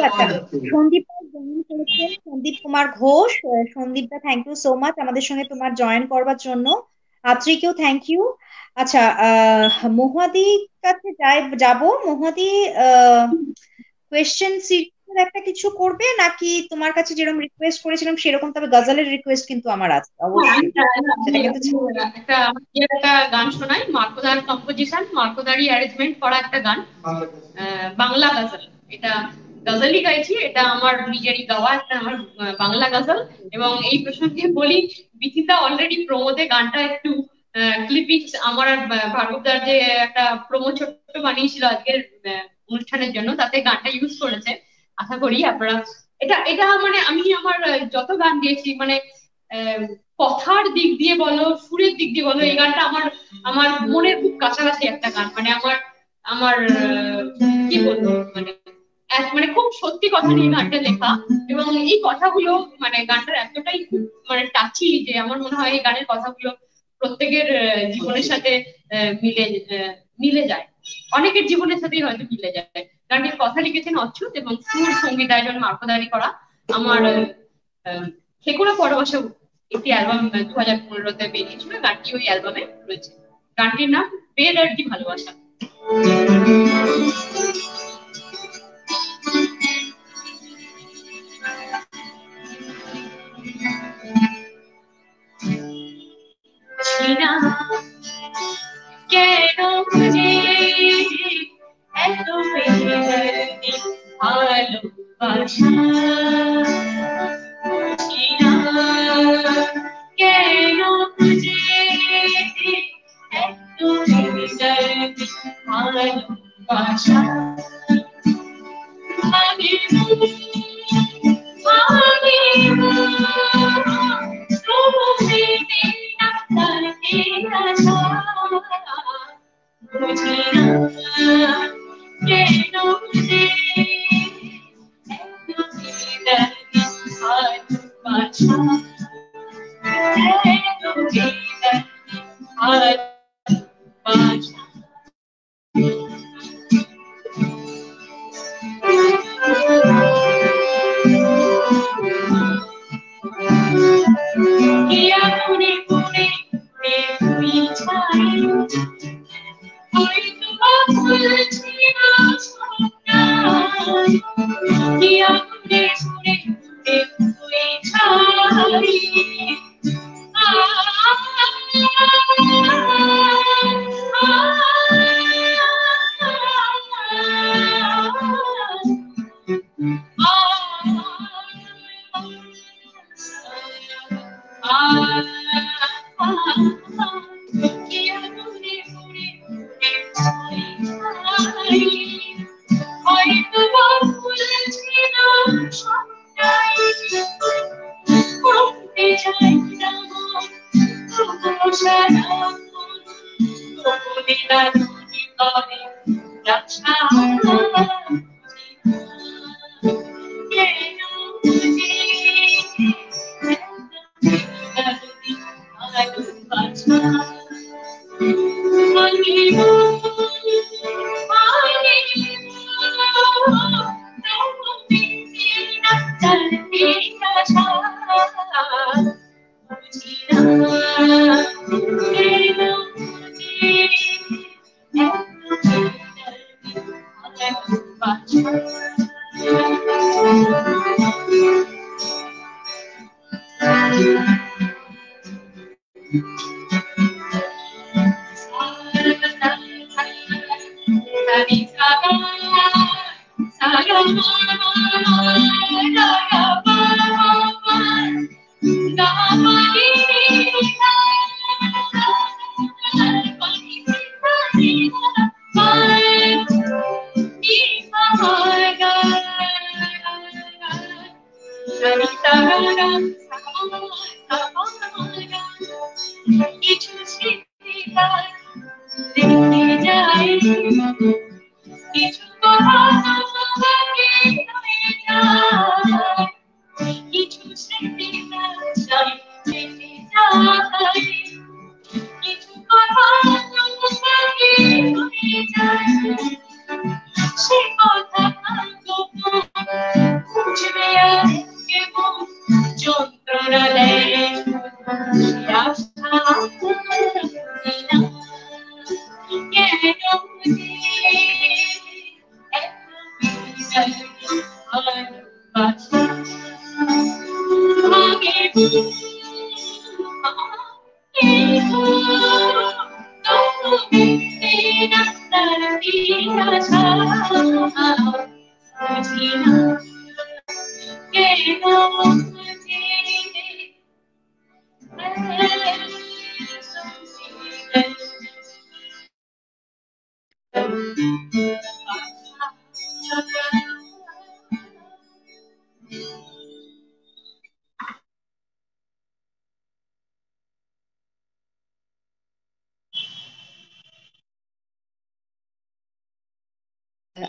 আচ্ছা সন্দীপ জয়েন করেছেন, সন্দীপ কুমার ঘোষ। সন্দীপ দা থ্যাংক ইউ সো মাচ আমাদের সঙ্গে তোমার জয়েন করবার জন্য। আত্রিকেও থ্যাংক ইউ। আচ্ছা মহাদি কাছে যাব। মহাদি কোয়েশ্চেন সিরিজের একটা কিছু করবে নাকি তোমার কাছে যেরকম রিকোয়েস্ট করেছিলাম সেরকম? তবে গজলের রিকোয়েস্ট কিন্তু আমার আছে অবশ্যই, সেটা কিন্তু একটা গান শোনাই, মার্কোদার কম্পোজিশন, মার্কোদারই অ্যারেঞ্জমেন্ট করা একটা গান, বাংলা গজল। এটা গজলই গাইছি, এটা আমার নিজেরই গাওয়া একটা আমার বাংলা গজল। এবং এই প্রসঙ্গে বলি, বিথিতা অলরেডি প্রমোদে গানটা একটু ক্লিপিংস আমার ভার্গবদার যে একটা প্রোমো ছোট্ট বানিয়েছিল আজকের অনুষ্ঠানের জন্য, তাতে গানটা ইউজ করেছে। আশা করি আপনারা এটা এটা মানে আমি আমার যত গান দিয়েছি মানে কথার দিক দিয়ে বলো, সুরের দিক দিয়ে বলো, এই গানটা আমার আমার মনের খুব কাছাকাছি একটা গান। মানে আমার আমার কি বলবো মানে মানে খুব সত্যি কথা নিয়ে গানটা লেখা, এবং এই কথাগুলো মানে গানটার এতটাই খুব মানে টাচি যে আমার মনে হয় এই গানের কথাগুলো প্রত্যেকের জীবনের সাথে মিলে মিলে যায়, অনেকের জীবনের সাথেই হয়তো মিলে যায়। গানটির কথা লিখেছেন অচ্যুত এবং সুর সঙ্গীতায়োজন মার্কোদারি করা। আমার খেকুড়া পরবাসে একটি অ্যালবাম 2015-তে বেরিয়েছিল, গানটি ওই অ্যালবামে রয়েছে। গানটির নাম বেদ আর কি ভালোবাসা। কেন বুঝে এত ভালোবাসা, কেন বুঝে এত ভালোবাসা,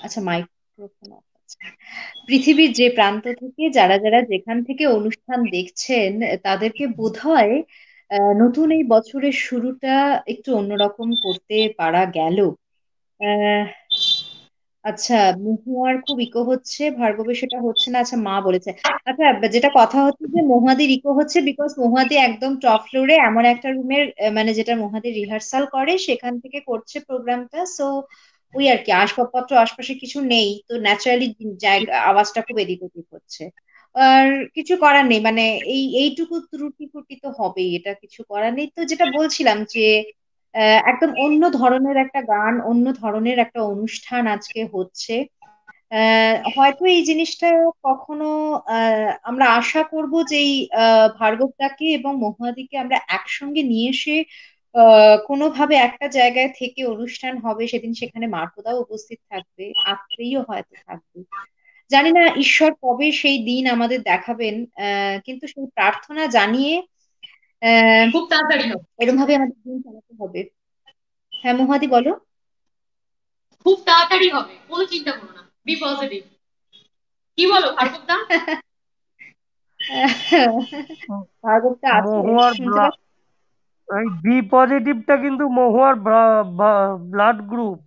আচ্ছা, মাইক্রোফোন অফ আছে। পৃথিবীর যে প্রান্ত থেকে যারা যারা যেখান থেকে অনুষ্ঠান দেখছেন, তাদেরকে বোধহয় নতুন এই বছরের শুরুটা একটু অন্যরকম করতে পারা গেল। আহ, আচ্ছা, মহুয়ার খুব ইকো হচ্ছে, ভার্গবের সেটা হচ্ছে না। আচ্ছা, মা বলেছে। আচ্ছা, যেটা কথা হচ্ছে যে মহুয়াদির ইকো হচ্ছে বিকজ মহুয়াদি একদম টপ ফ্লোরে এমন একটা রুমের, মানে যেটা মহুয়াদি রিহার্সাল করে সেখান থেকে করছে প্রোগ্রামটা। সো ওই আর কি, আসবাবপত্র আশপাশে কিছু নেই, তো ন্যাচারালি জায়গা আওয়াজটা খুব এদিক ওদিক হচ্ছে। আর কিছু করার নেই, মানে এইটুকু ত্রুটি ফুটি তো হবেই, এটা কিছু করার নেই। তো যেটা বলছিলাম যে একদম অন্য ধরনের একটা গান, অন্য ধরনের একটা অনুষ্ঠান আজকে হচ্ছে। হয়তো এই জিনিসটা কখনো আমরা আশা করব যে এই ভার্গবটাকে এবং মহুয়াদিকে আমরা একসঙ্গে নিয়ে এসে কোনোভাবে একটা জায়গায় থেকে অনুষ্ঠান হবে সেদিন, সেখানে মার্কদাও উপস্থিত থাকবে, আত্রেয়ও হয়তো থাকবে। জানি না ঈশ্বর কবে সেই দিন আমাদের দেখাবেন, কিন্তু সেই প্রার্থনা জানিয়ে খুব তাড়াতাড়ি হবে, এরকম ভাবে আমাদের দিন চালাতে হবে। হ্যাঁ মহুয়াদি, বলো। খুব তাড়াতাড়ি হবে, কোনো চিন্তা করো না, বি পজিটিভ। কি বলো ভার্গবদা? ভার্গবটা আছে, মহুয়ার শুনতে পাচ্ছ? এই বি পজিটিভটা কিন্তু মহুয়ার ব্লাড গ্রুপ।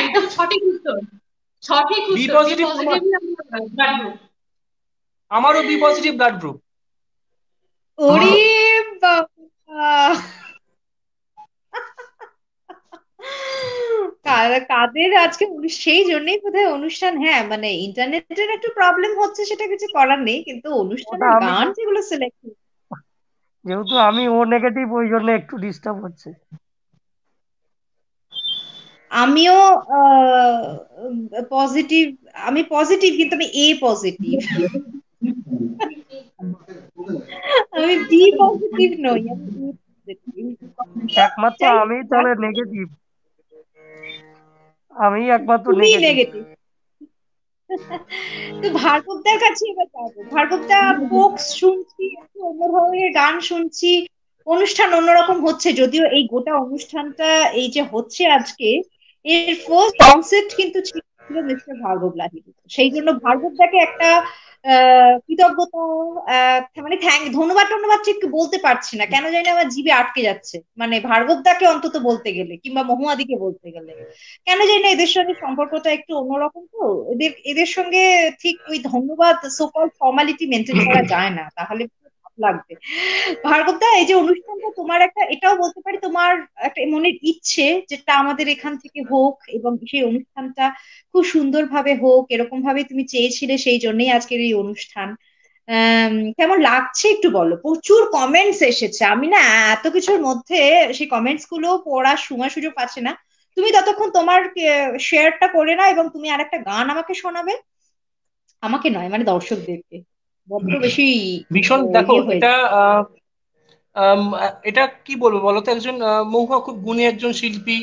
একদম সঠিক উত্তর, সঠিক বি উত্তর, বি পজিটিভ পজিটিভ। আমারও বি পজিটিভ ব্লাড গ্রুপ। ওরে বাবা, কাদের আজকে সেই জন্যই বোধহয় অনুষ্ঠান, হ্যাঁ মানে ইন্টারনেটের একটু প্রবলেম হচ্ছে, সেটা কিছু করার নেই, কিন্তু ওটা অনুষ্ঠানের আমি গান যেগুলো সিলেক্ট, যেহেতু আমি ও নেগেটিভ, ওই জন্য একটু ডিস্টার্ব হচ্ছে। আমিও পজিটিভ, আমি পজিটিভ কিন্তু আমি এ পজিটিভ, আমি বি পজিটিভ নই, আমি এ পজিটিভ। একমাত্র যাই আমি হোক, তাহলে নেগেটিভ, আমি একমাত্র তুমি নেগেটিভ। নেগেটিভ। তো ভার্গবদার কাছে এবার যাবো। ভার্গবদা, ফোক শুনছি, একটু অন্য ধরনের গান শুনছি, অনুষ্ঠান অন্যরকম হচ্ছে, যদিও এই গোটা অনুষ্ঠানটা এই যে হচ্ছে আজকে, এর ফার্স্ট কনসেপ্ট কিন্তু ছিল মিস্টার ভার্গব লাহিড়ী। সেই জন্য ভার্গবদাকে একটা কৃতজ্ঞতা, মানে ধন্যবাদ টন্যবাদ ঠিক বলতে পারছি না, কেন জানি না আমার জিভে আটকে যাচ্ছে, মানে ভার্গবদাকে অন্তত বলতে গেলে কিংবা মহুয়াদিকে বলতে গেলে কেন জানি না, এদের সঙ্গে সম্পর্কটা একটু অন্যরকম, তো এদের এদের সঙ্গে ঠিক ওই ধন্যবাদ সোকল ফর্মালিটি মেনটেন করা যায় না, তাহলে লাগবে। ভার্গবদা, এই যে অনুষ্ঠানটা তোমার একটা, এটাও বলতে পারি তোমার একটা মনের ইচ্ছে, যেটা আমাদের এখান থেকে হোক এবং সেই অনুষ্ঠানটা খুব সুন্দরভাবে হোক, এরকম ভাবে তুমি চেয়েছিলে, সেই জন্যই আজকের এই অনুষ্ঠান। কেমন লাগছে একটু বলো। প্রচুর কমেন্টস এসেছে, আমি না এত কিছুর মধ্যে সেই কমেন্টস গুলো পড়ার সময় সুযোগ পাচ্ছি না। তুমি ততক্ষণ তোমার শেয়ারটা করে নাও, এবং তুমি আর একটা গান আমাকে শোনাবে, আমাকে নয় মানে দর্শকদেরকে। বড্ড বেশি ভীষণ দেখো ইয়ে হয়ে এটা এটা কি বলবো বলো তো, একজন মহুয়া খুব গুণী একজন শিল্পী।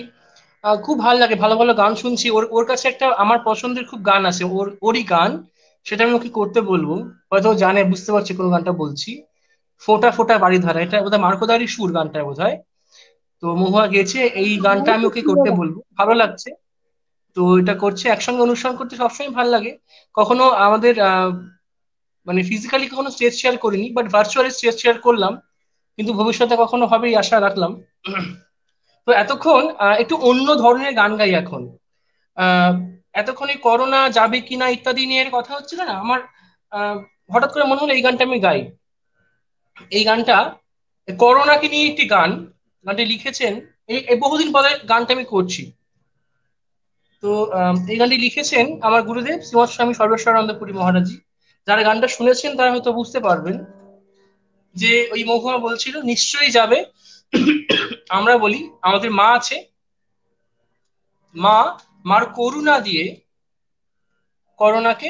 খুব ভালো লাগে, ভালো ভালো গান শুনছি ওর ওর কাছে। একটা আমার পছন্দের খুব গান আছে ওরই গান, সেটা আমি ওকে করতে বলবো। হয়তো ও জানে, বুঝতে পারছি কোন গানটা বলছি। ফোঁটা ফোঁটা বাড়ি ধারা, এটা বোধহয় মার্কোদারই সুর গানটা বোধহয়। তো মহুয়া গেয়েছে এই গানটা, আমি ওকে করতে বলবো, ভালো লাগছে। তো এটা করছে, একসঙ্গে অনুষ্ঠান করতে সবসময় ভালো লাগে। কখনো আমাদের মানে ফিজিক্যালি কখনো স্টেজ শেয়ার করিনি, বাট ভার্চুয়ালি স্টেজ শেয়ার করলাম, কিন্তু ভবিষ্যতে কখনো হবে এই আশা রাখলাম। তো এতক্ষণ একটু অন্য ধরনের গান গাই এখন। আহ এতক্ষণ এই করোনা যাবে কিনা ইত্যাদি নিয়ে কথা হচ্ছিল না আমার, আহ হঠাৎ করে মনে হলো এই গানটা আমি গাই। এই গানটা করোনাকে নিয়ে একটি গান, গানটি লিখেছেন, এই এই বহুদিন পরে গানটা আমি করছি। তো এই গানটি লিখেছেন আমার গুরুদেব শ্রীমৎ স্বামী সর্বেশ্বরানন্দ পুরী মহারাজজি। যারা গানটা শুনেছেন তারা হয়তো বুঝতে পারবেন যে ওই মহুয়া বলছিল নিশ্চয়ই যাবে। আমরা বলি আমাদের মা আছে, মা মার করুণা দিয়ে করোনাকে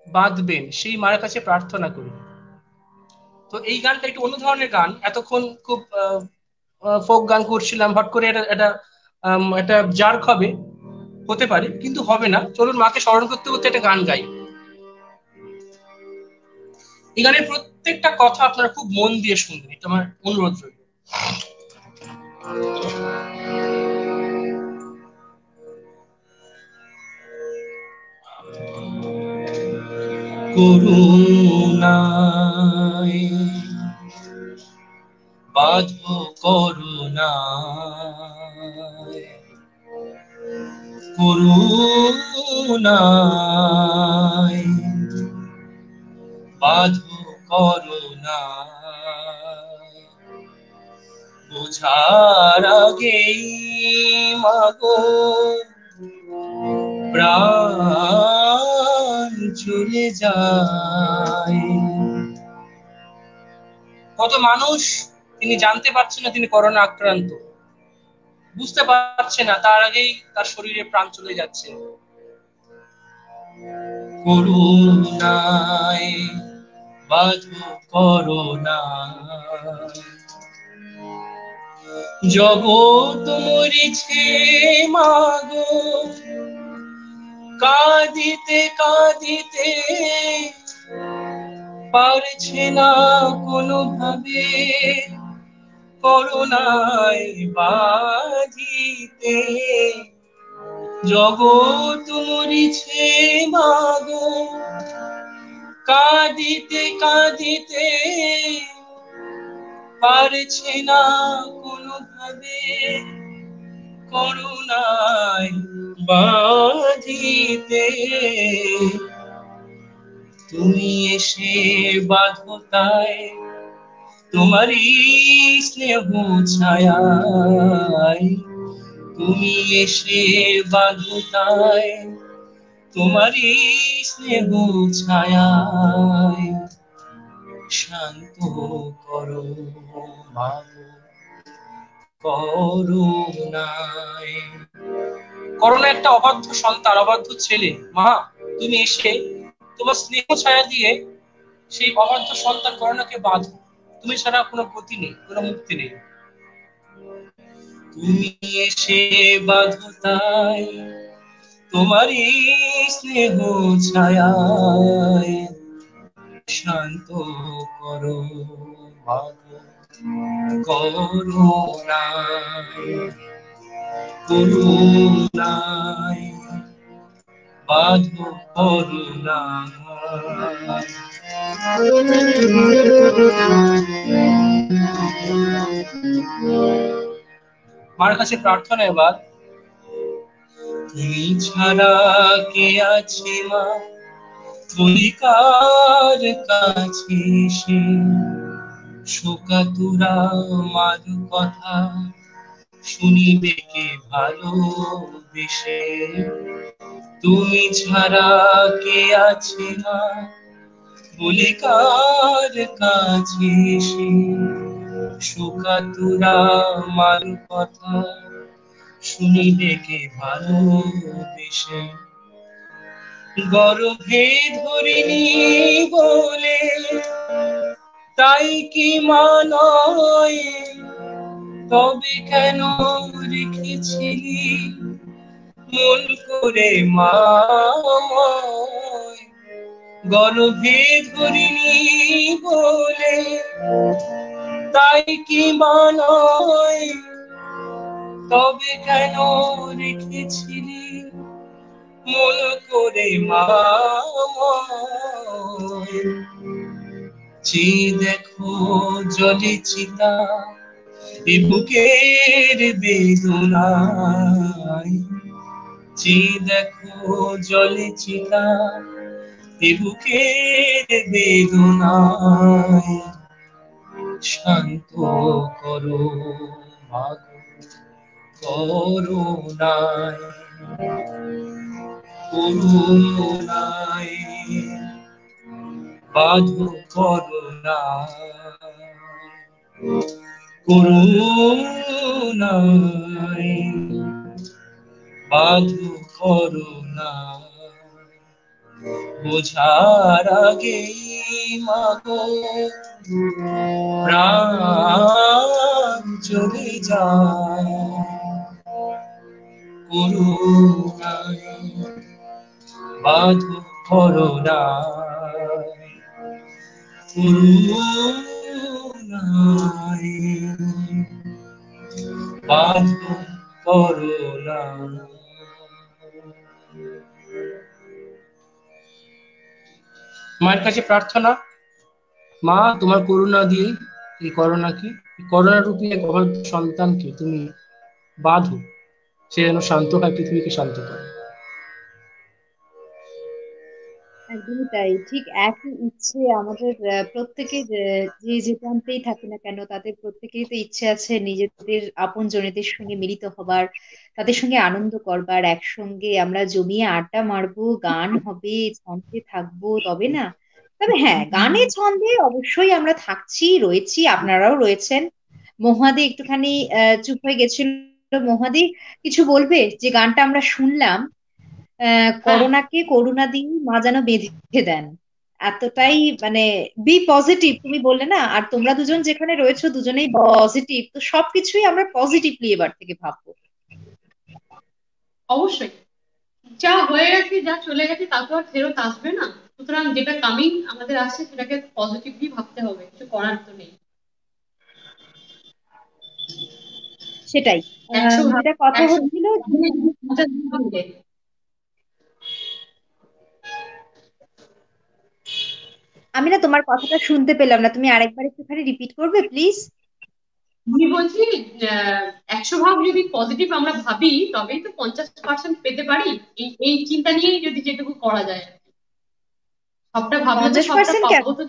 বাঁধবেন, সেই মায়ের কাছে প্রার্থনা করি। তো এই গানটা একটু অন্য ধরনের গান। এতক্ষণ খুব ফোক গান করছিলাম, হট করে এটা এটা একটা জার্ক হবে, হতে পারে কিন্তু হবে না। চলুন মাকে স্মরণ করতে করতে একটা গান গাই। এই গানের প্রত্যেকটা কথা আপনারা খুব মন দিয়ে শুনবেন, এটা আমার অনুরোধ রইল। করুণায় বাঁধো করুণায়, করুণায় বাঁধো করুণায়, বোঝার আগেই মাগো প্রাণ চলে যায়। কত মানুষ তিনি জানতে পারছেন না তিনি করোনা আক্রান্ত, বুঝতে পারছে না, তার আগেই তার শরীরে প্রাণ চলে যাচ্ছে। করুণায় বাঁধো করুণায়, জগৎ মরিছে মাগো কাঁদিতে কাঁদিতে, পারছে না কোনোভাবে করুণায় বাঁধিতে। জগৎ মরিছে মাগো কাঁদিতে কাঁদিতে, পারছে না কোনোভাবে করুণায় বাঁধিতে। তুমি এসে বাঁধো তাই তোমারই স্নেহ ছায়ায়, তুমি এসে বাঁধো তাই তোমারই স্নেহ ছায়ায়, শান্ত করো মাগো করুণায়। করোনা একটা অবাধ্য সন্তান, অবাধ্য ছেলে। মা তুমি এসে তোমার স্নেহ ছায়া দিয়ে সেই অবাধ্য সন্তান করোনাকে বাঁধো, তুমি ছাড়া কোনো গতি নেই, কোনো মুক্তি নেই। তুমি এসে বাঁধো তাই তোমারই স্নেহ ছায়ায়, শান্ত করো মাগো করুণায়, করুণায় বাঁধো করুণায়। মার কাছে প্রার্থনা এবার, তুমি ছাড়া কে আছে মা তুলিকার কাছে সে শোকাতুরা আমার কথা শুনিবে কে ভালোবেসে, তুমি ছাড়া কে আছে না তুলিকার কাছে সে শোকাতুরা আমার কথা শুনিবে কে ভালোবেসে। গর্ভে ধরিনি বলে তাই কি মানয়, তবে কেন রেখেছিলি মন করে মাময়। গর্ভে ধরিনি বলে তাই কি মানয়, তবে কেন রেখেছিলি মন করে মাময়। চেয়ে দেখো জলে চিতা এ বুকের বেদনায়, চেয়ে দেখো জলে চিতা এ বুকের বেদনায়। শান্ত করো মাগো করুণায়, করুণায় বাঁধো করুণায়, করুণায় বাঁধো করুণায়। বোঝার আগেই মাগো প্রাণ চলে যায়, করুণায় বাঁধো করুণায়, করুণায় বাঁধো করুণায়। মায়ের কাছে প্রার্থনা, মা তোমার করুণা দিয়ে এই করোনা রূপী এক অভাব সন্তানকে তুমি বাঁধো, সে যেন শান্ত হয়, পৃথিবীকে শান্ত করে। একদমই তাই, ঠিক একই ইচ্ছে আমাদের প্রত্যেকের, যে যে প্রান্তেই থাকি না কেন তাদের প্রত্যেকেরই তো ইচ্ছে আছে নিজেদের আপন জনেদের সঙ্গে মিলিত হবার, তাদের সঙ্গে আনন্দ করবার, একসঙ্গে আমরা জমিয়ে আড্ডা মারবো, গান হবে, ছন্দে থাকবো, তবে না? তবে হ্যাঁ, গানে ছন্দে অবশ্যই আমরা থাকছি, রয়েছি, আপনারাও রয়েছেন। মহুয়াদি একটুখানি চুপ হয়ে গেছিল। মহুয়াদি কিছু বলবে? যে গানটা আমরা শুনলাম, হ্যাঁ, করোনাকে করুণা দিয়ে মা যেন বেঁধে দেন, এতটাই মানে বি পজিটিভ তুমি বললে না, আর তোমরা দুজন যেখানে রয়েছো দুজনেই পজিটিভ, তো সবকিছুই আমরা পজিটিভলি এবার থেকে ভাববো। অবশ্যই। যা হয়ে গেছে, যা চলে গেছে তা তো আর ফেরত আসবে না, সুতরাং যেটা কামিং আমাদের আসছে সেটাকে পজিটিভলি ভাবতে হবে, কিছু করার তো নেই। সেটাই, একশো ভাগ, যেটা কথা 100 হচ্ছিল। মিলে। আমি না তোমার কথাটা শুনতে পেলাম না, তুমি আরেকবার একটুখানি রিপিট করবে প্লিজ? আমি বলছি 100 ভাগ যদি পজিটিভ আমরা ভাবি তবেই তো 50% পেতে পারি। এই চিন্তা নিয়েই যদি যেটুকু করা যায় আর কি। সবটা ভাবলে তো পঞ্চাশ সবটা পার্সেন্ট কেন? পাবো তো।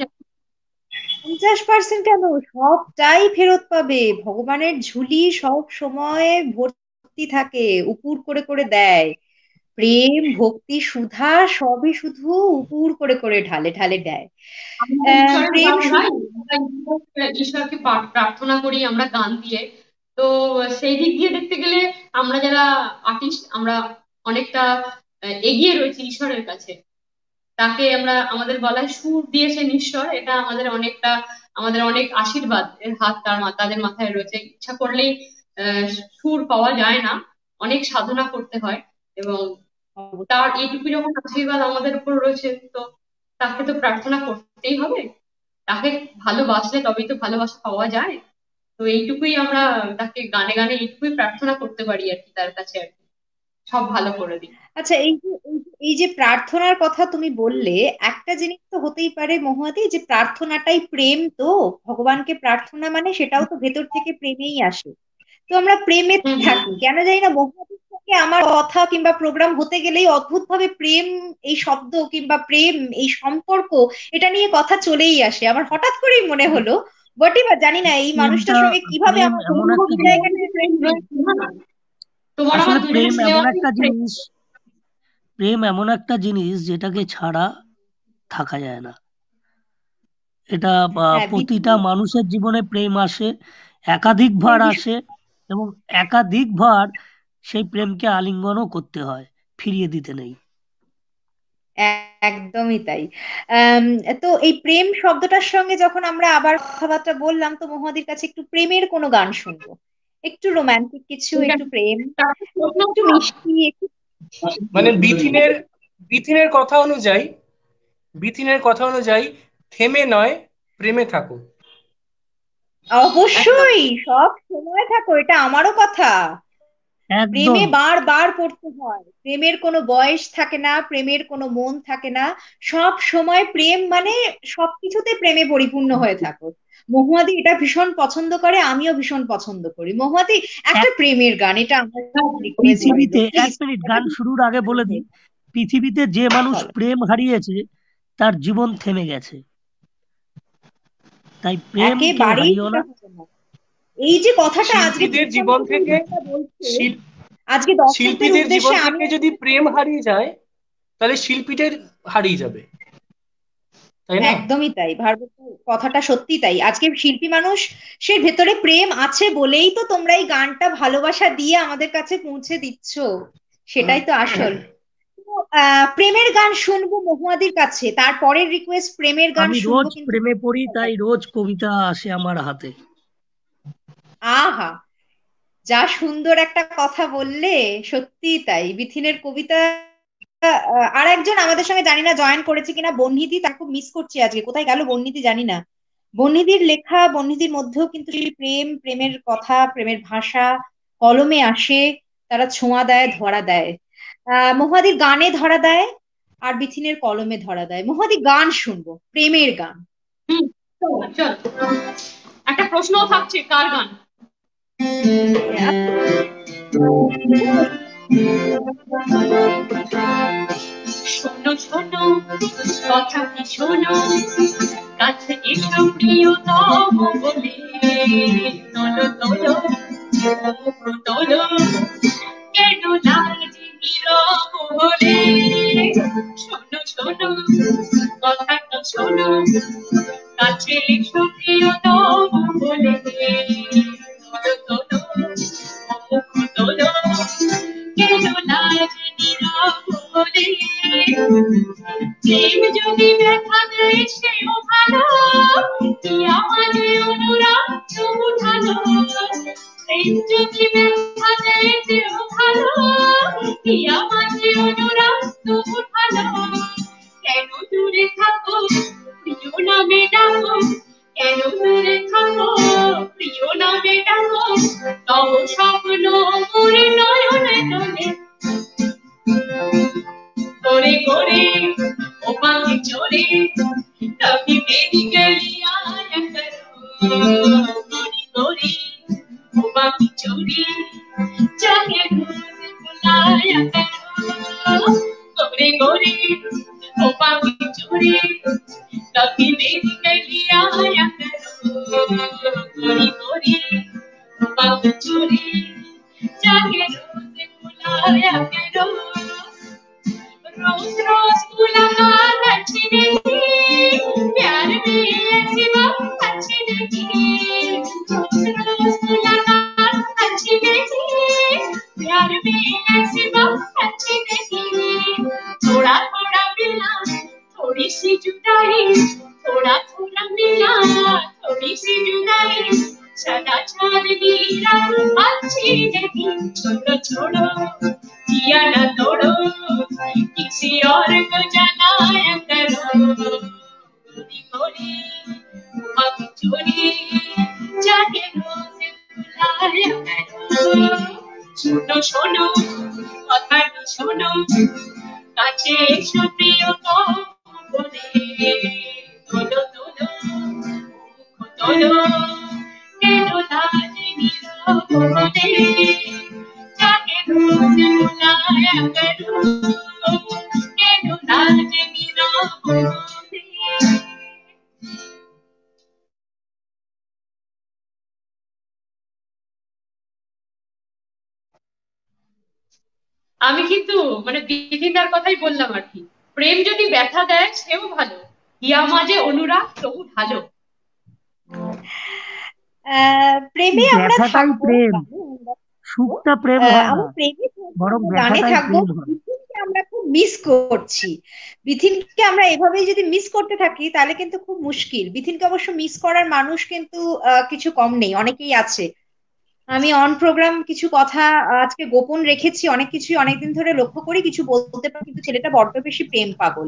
50% কেন? সবটাই ফেরত পাবে, ভগবানের ঝুলি সব সময় ভর্তি থাকে, উপুর করে করে দেয়। প্রেম ভক্তি সুধা সবই শুধু উপুর করে করে ঢালে ঢালে দেয়। আমরা ঈশ্বরের প্রেম গান গাই, শুধু। আমরা ঈশ্বরকে প্রার্থনা করি আমরা গান দিয়ে। তো সেই দিক দিয়ে দেখতে গেলে আমরা যারা আর্টিস্ট, আমরা অনেকটা এগিয়ে রয়েছি ঈশ্বরের কাছে। তাকে আমরা আমাদের গলায় সুর দিয়েছেন ঈশ্বর, এটা আমাদের অনেকটা, আমাদের অনেক আশীর্বাদ এর হাত তাদের মাথায় রয়েছে। ইচ্ছা করলেই আহ, সুর পাওয়া যায় না, অনেক সাধনা করতে হয়। এবং তার এইটুকু যখন আশীর্বাদ আমাদের উপর রয়েছে, তো তাকে তো প্রার্থনা করতেই হবে। তাকে ভালোবাসলে তবেই তো ভালোবাসা পাওয়া যায়। তো এইটুকুই আমরা তাকে গানে গানে এইটুকুই প্রার্থনা করতে পারি আর কি, তার কাছে আর কি, সব ভালো করে দিই। আচ্ছা, এই যে প্রার্থনার কথা তুমি বললে, একটা জিনিস তো হতেই পারে মহুয়াদি, যে প্রার্থনাটাই প্রেম, তো ভগবানকে প্রার্থনা মানে সেটাও তো ভেতর থেকে প্রেমেই আসে। তো আমরা প্রেমে হুম হুম। থাকি কেন জানি না, মহুয়াদির আমার কথা কিংবা প্রোগ্রাম হতে গেলেই অদ্ভুতভাবে প্রেম এই শব্দ কিংবা প্রেম এই সম্পর্ক এটা নিয়ে কথা চলেই আসে। আমার হঠাৎ করেই মনে হলো বটিবা জানি না এই প্রেমটা মানুষটার সঙ্গে কিভাবে প্রেম আমার এমন একটা এই জিনিস, জায়গাটায় প্রেম হয়েছে। তোমার আমার আসলে দুজনের সিনেমা প্রেম এমন একটা জিনিস যেটাকে ছাড়া থাকা যায় না। এটা হ্যাঁ প্রতিটা মানুষের জীবনে প্রেম আসে, একাধিকবার আসে, এবং একাধিকবার সেই প্রেমকে আলিঙ্গনও করতে হয়, ফিরিয়ে দিতে নেই। একদমই তাই। আম, তো এই প্রেম শব্দটার সঙ্গে যখন আমরা আবার কথাবার্তা বললাম, তো মহুয়াদির কাছে একটু প্রেমের কোনো গান শুনবো, একটু রোমান্টিক কিছু, একটু প্রেম, একটু মিষ্টি, একটু মানে বিথিনের কথা অনুযায়ী, থেমে নয় প্রেমে থাকো। অবশ্যই সব সময় থাকো, এটা আমারও কথা। একদম। প্রেমে বারবার পড়তে হয়, প্রেমের কোনো বয়স থাকে না, প্রেমের কোনো মন থাকে না, সব সময় প্রেম মানে সবকিছুতে প্রেমে পরিপূর্ণ হয়ে থাকো। মহুয়াদি এটা ভীষণ পছন্দ করে, আমিও ভীষণ পছন্দ করি। মহুয়াদি একটা এক প্রেমের গান, এটা আমার রিকোয়েস্ট রইল পৃথিবীতে, এক প্লিজ। মিনিট, গান শুরুর আগে বলে দিই, পৃথিবীতে যে মানুষ বলো। প্রেম হারিয়েছে তার জীবন থেমে গেছে। তাই প্রেম কেউ একেবারেই হারিও সেটা না। হবে না। এই যে কথাটা আজকে শিল্পীদের পেছন জীবন থেকে এই থেকে গানটা বলছে, শিল- আজকে দর্শকদের শিল্পীদের উদ্দেশ্যে জীবন আমি থেকে যদি প্রেম হারিয়ে যায় তাহলে শিল্পীদের হারিয়ে যাবে, তাই না? একদমই তাই, ভার্গব কথাটা সত্যি তাই। আজকে শিল্পী মানুষ সে ভেতরে প্রেম আছে বলেই তো তোমরা এই গানটা ভালোবাসা দিয়ে আমাদের কাছে পৌঁছে দিচ্ছ, সেটাই তো আসল। তো, প্রেমের গান শুনবো মহুয়াদির কাছে, তারপরের রিকোয়েস্ট প্রেমের গান আমি শুনবো রোজ কিন্তু। প্রেমে পড়ি, তাই রোজ কবিতা আসে আমার হাতে। আহা, যা সুন্দর একটা কথা বললে, সত্যি তাই। বিথিনের কবিতা। আর একজন আমাদের সঙ্গে জানি না জয়েন করেছে কিনা, বর্ণিধি, তাকে খুব মিস করছি আজকে, কোথায় গেল বর্ণিধি জানি না। বর্ণিধির লেখা, বর্ণিধির মধ্যেও কিন্তু সেই প্রেম, প্রেমের কথা, প্রেমের ভাষা কলমে আসে, তারা ছোঁয়া দেয়, ধরা দেয়। মহুয়াদির গানে ধরা দেয়, আর বিথিনের কলমে ধরা দেয়। মহুয়াদি গান শুনবো, প্রেমের গান। হুম, চল একটা প্রশ্নও থাকছে, কার গান? শোনো শোনো কথা কি শোনো, কাছে এসো প্রিয়তম বলে, তোলো তোলো মুখ তোলো, কেন লাজ নীরব হলে। শোনো শোনো কথা কি শোনো, কাছে এসো প্রিয়তম বলে, তোলো তোলো মুখ তোলো, কেন লাজ নীরব হলে। প্রেম যদি ব্যথা দেয় সেও ভালো, কি আমাদের অনুরাগ তবু ভালো। প্রেম যদি ব্যথা দেয় সেও ভালো, কি আমাদের অনুরাগ তবু ভালো। কেন দূরে থাকো প্রিয় নামে ডাকো, কেন দূরে থাকো প্রিয় নামে ডাকো, তব স্বপ্ন মোরে নয়নে তোলে। করে করে ও পাখি চোরে, कभी मेरी गलियां करो, गोरी गोरी ओ बाकी चोरी, चाहे रोज बुलाया करो। गोरी गोरी ओ बाकी चोरी, कभी मेरी गलियां करो, गोरी गोरी ओ बाकी चोरी, चाहे रोज बुलाया करो। रोज रोज मुलाकात अच्छी नहीं, प्यार में ऐसी बात अच्छी नहीं। रोज रोज मुलाकात अच्छी नहीं, प्यार में ऐसी बात अच्छी नहीं। थोड़ा थोड़ा मिला थोड़ी सी जुदाई, थोड़ा थोड़ा मिला थोड़ी सी जुदाई, सदा चांदनी रात अच्छी नहीं। छोड़ो छोड़ो किया ना तोड़ो, किसी और को जलाया करो। गोरी गोरी अब चोरी, जाके रोज बुलाया करो। শোনো শোনো কথাটি শোনো, কাছে এসো প্রিয়তম বলে, তোলো তোলো মুখ তোলো, কেন লাজ নীরব হলে। যাকে আমি কিন্তু মানে দিদিদার কথাই বললাম আর কি, প্রেম যদি ব্যথা দেয় সেও ভালো, ইয়া মাঝে অনুরাগ তবু ভালো। প্রেমে আমরা ব্যথাটাই থাকবো, প্রেম, গানে আমরা থাকবো। সুখটা প্রেম হয় আমি না, প্রেমে থাকবো, বরং আমরা গানে ব্যথাটাই থাকবো। প্রেম হয়। বিথিনকে আমরা খুব মিস করছি। বিথিনকে আমরা এভাবেই যদি মিস করতে থাকি তাহলে কিন্তু খুব মুশকিল। বিথিনকে অবশ্য মিস করার মানুষ কিন্তু কিছু কম নেই, অনেকেই আছে। আমি অন প্রোগ্রাম কিছু কথা আজকে গোপন রেখেছি, অনেক কিছুই অনেকদিন ধরে লক্ষ্য করি, কিছু বলতে পারি, কিন্তু ছেলেটা বড্ড বেশি প্রেম পাগল।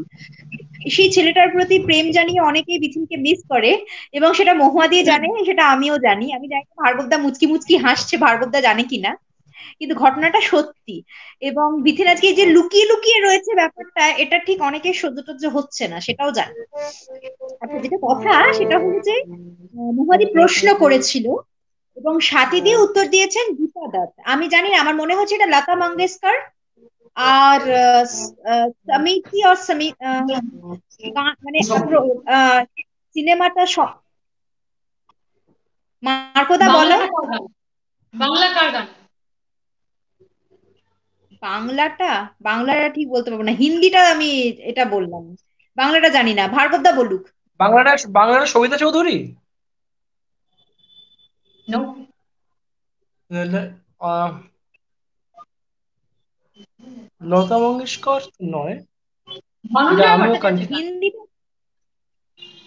সেই ছেলেটার প্রতি প্রেম জানিয়ে অনেকেই বিথিনকে মিস করে, এবং সেটা মহুয়া দিয়ে জানে, সেটা আমিও জানি। আমি জানি না ভার্গবদা মুচকি মুচকি হাসছে, ভার্গবদা জানে কিনা, কিন্তু ঘটনাটা সত্যি। এবং বিথিন আজকে এই যে লুকিয়ে লুকিয়ে রয়েছে ব্যাপারটা, এটা ঠিক অনেকের সহ্য টহ্য হচ্ছে না, সেটাও জানি। আচ্ছা, যেটা কথা সেটা হলো যে মহুয়াদি প্রশ্ন করেছিল এবং সাথী দিয়ে উত্তর দিয়েছেন গীতা দত্ত। আমি জানি না, আমার মনে হচ্ছে এটা লতা মঙ্গেশকর আর সমিতি আর মানে সিনেমাটা মার্কোদা বলো। বাংলাটা কার গান? বাংলা কার গান? বাংলাটা বাংলাটা ঠিক বলতে পারবো না, হিন্দিটা আমি এটা বললাম, বাংলাটা জানি না, ভার্গবদা বলুক। বাংলাটা সবিতা চৌধুরী। নো। আহ, লতা মঙ্গেশকর নয়, এটা ধনঞ্জয় আমিও ভট্টাচার্যের গান। হিন্দিটা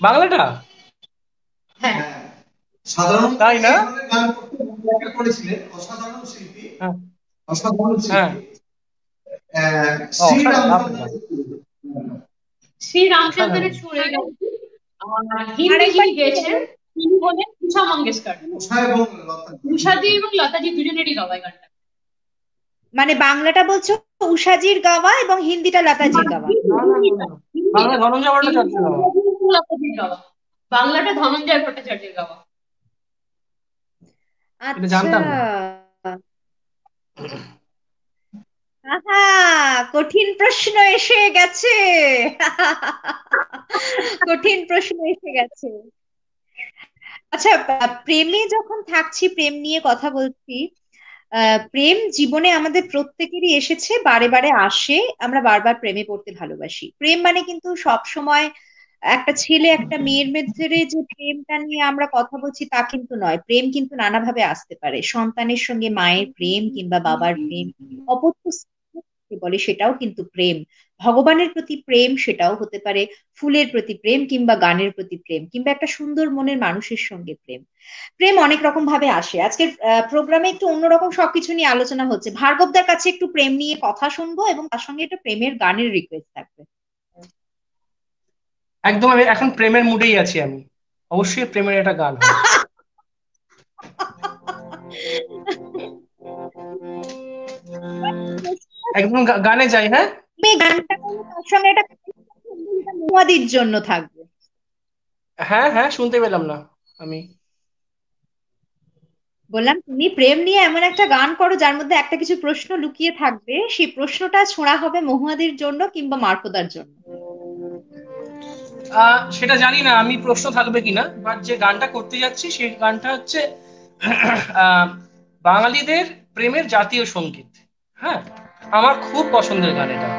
বাংলাটা। হ্যাঁ। হ্যাঁ, সাধারণত তাই না? এই ধরনের গান করতে যাকে করেছিলেন অসাধারণ শিল্পী, হ্যাঁ অসাধারণ হ্যাঁ। শিল্পী ও শ্রী অসাধারণ, দারুণ গান, রামচন্দ্রের। শ্রী রামচন্দ্রের অসাধারণ। সুরে গেছে। আর হিন্দি আরেকবার যিনি একটু গেয়েছেন বলো। তিনি হলেন উষা মঙ্গেশকর। উষা এবং লতা। উষাদি এবং লতাজি দুজনেরই গাওয়া গানটা। মানে বাংলাটা বলছো উষাজির গাওয়া এবং হিন্দিটা লতাজির গাওয়া? না না না না, বাংলা ধনঞ্জয় ভট্টাচার্য গাওয়া। লতাজির গাওয়া, বাংলাটা ধনঞ্জয় ভট্টাচার্যের গাওয়া। এটা আচ্ছা। জানতাম না। আহা, কঠিন প্রশ্ন এসে গেছে। কঠিন প্রশ্ন এসে গেছে। আচ্ছা, প্রেমে যখন থাকছি, প্রেম নিয়ে কথা বলছি, প্রেম জীবনে আমাদের প্রত্যেকেরই এসেছে, বারে বারে আসে, আমরা বারবার প্রেমে পড়তে ভালোবাসি। প্রেম মানে কিন্তু সব সময় একটা ছেলে একটা মেয়ের মধ্যে যে প্রেমটা নিয়ে আমরা কথা বলছি তা কিন্তু নয়। প্রেম কিন্তু নানাভাবে আসতে পারে, সন্তানের সঙ্গে মায়ের প্রেম কিংবা বাবার প্রেম, অপত্য স্নেহ বলে সেটাও কিন্তু প্রেম, ভগবানের প্রতি প্রেম সেটাও হতে পারে, ফুলের প্রতি প্রেম কিংবা গানের প্রতি প্রেম কিংবা একটা সুন্দর মনের মানুষের সঙ্গে প্রেম। প্রেম অনেক রকম ভাবে আসে। আজকের প্রোগ্রামে একটু অন্যরকম সবকিছু নিয়ে আলোচনা হচ্ছে, ভার্গবদার কাছে একটু প্রেম নিয়ে কথা শুনবো এবং তার সঙ্গে একটা প্রেমের গানের রিকোয়েস্ট থাকবে। একদম, আমি এখন প্রেমের মুডেই আছি আমি, অবশ্যই প্রেমের একটা গান হবে। একদম গানে যাই, হ্যাঁ। এই গানটা করলে তার সঙ্গে একটা মুয়াদির জন্য থাকবে। হ্যাঁ হ্যাঁ, শুনতে পেলাম না আমি। বললাম তুমি প্রেম নিয়ে এমন একটা গান করো যার মধ্যে একটা কিছু প্রশ্ন লুকিয়ে থাকবে, সেই প্রশ্নটা ছোঁড়া হবে মহুয়াদির জন্য কিংবা মার্কোদার জন্য। সেটা জানি না আমি প্রশ্ন থাকবে কিনা, বাট যে গানটা করতে যাচ্ছি সেই গানটা হচ্ছে আহ, বাঙালিদের প্রেমের জাতীয় সঙ্গীত। হ্যাঁ, আমার খুব পছন্দের গান এটা।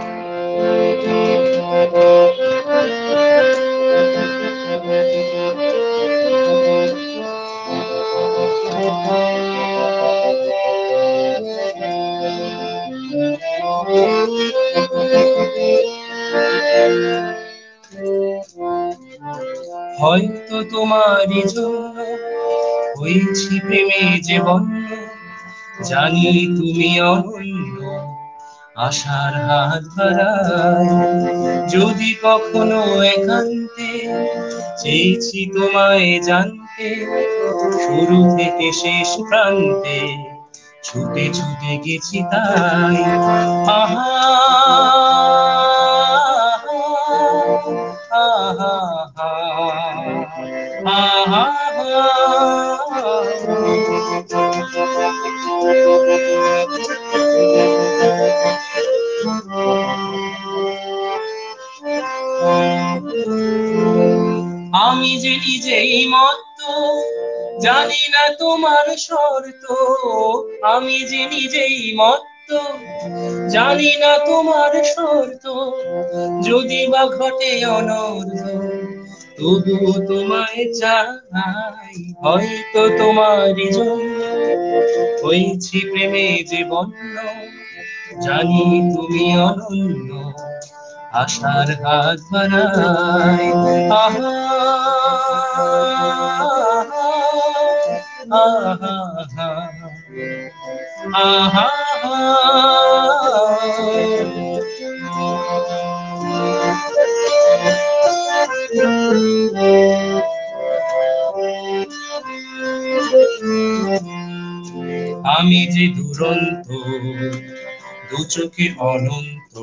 হয়তো তোমারই জন্য হয়েছি প্রেমে যে বন্য, জানি তুমি অনন্য আশার হাত বাড়ায়। যদি কখনো একান্তে চেয়েছি তোমায় জানতে, শুরু থেকে শেষ প্রান্তে ছুটে ছুটে গেছি তাই। আহা আহা আহা আহা। আমি যে নিজেই মত্ত, জানি না তোমার শর্ত। আমি যে নিজেই মত্ত, জানি না তোমার শর্ত। যদি বা ঘটে অনর্থ, তবুও তোমায় চাই। হয়তো তোমারই জন্য হয়েছি প্রেমে যে বন্য, জানি তুমি অনন্য, আশার হাত বাড়াই। আহা আহা আহা আমি যে দুরন্ত, দু চোখে অনন্ত,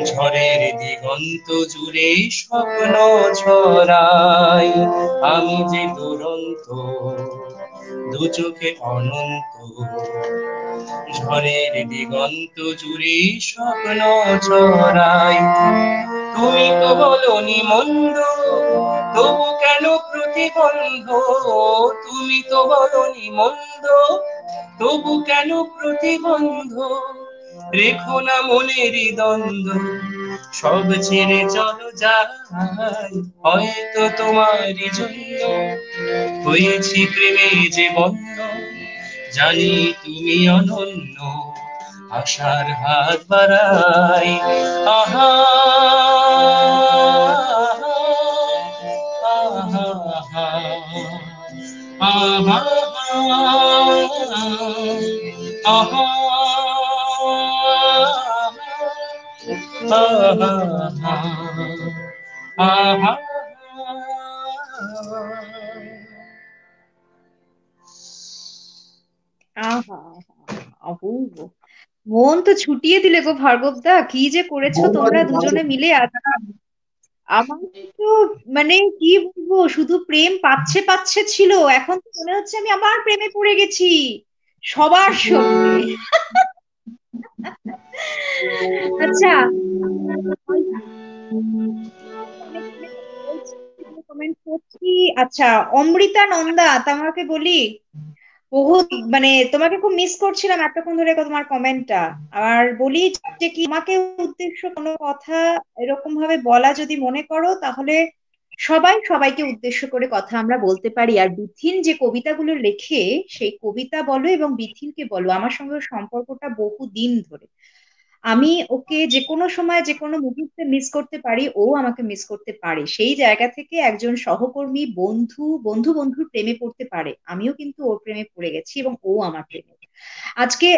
ঝড়ের দিগন্ত জুড়ে স্বপ্ন ছড়াই। আমি যে দুরন্ত, দু চোখে অনন্ত, ঝড়ের দিগন্ত জুড়ে স্বপ্ন ছড়াই। তুমি তো বলনি মন্দ, তবু কেন প্রতিবন্ধ? তুমি তো বলনি মন্দ, তবু কেন প্রতিবন্ধ? রেখো না মনের দ্বন্দ্ব, সব ছেড়ে চলো যাই। হয়তো তোমারই জন্য হয়েছি প্রেমে যে বন্য, জানি তুমি অনন্য, আশার হাত বাড়াই। আহা আহা আহা আহা আহা। আহা, অপূর্ব। মন তো ছুটিয়ে দিলে গো ভার্গব দা, কি যে করেছো তোমরা দুজনে মিলে। আমার তো মানে কি বলবো, শুধু প্রেম পাচ্ছে পাচ্ছে ছিল, এখন তো মনে হচ্ছে আমি আবার প্রেমে পড়ে গেছি সবার সঙ্গে। আচ্ছা, কমেন্ট করছি। আচ্ছা, অমৃতা নন্দা, তোমাকে বলি, বহুত মানে তোমাকে খুব মিস করছিলাম এতক্ষণ ধরে তোমার কমেন্টটা। আর বলি যে কি, আমাকে উদ্দেশ্য কোনো কথা এরকম ভাবে বলা যদি মনে করো, তাহলে সবাই সবাইকে উদ্দেশ্য করে কথা আমরা বলতে পারি। আর বিথিন যে কবিতাগুলো লেখে, সেই কবিতা বলো এবং বিথিনকে বলো, আমার সঙ্গে ওর সম্পর্কটা বহু দিন ধরে। আমি ওকে যে কোনো সময় যে কোনো মুহূর্তে মিস করতে পারি, ও আমাকে মিস করতে পারে। সেই জায়গা থেকে একজন সহকর্মী, বন্ধু, বন্ধুর প্রেমে পড়তে পারে, আমিও কিন্তু ওর প্রেমে পড়ে গেছি এবং ও আমার প্রেমে। আজকে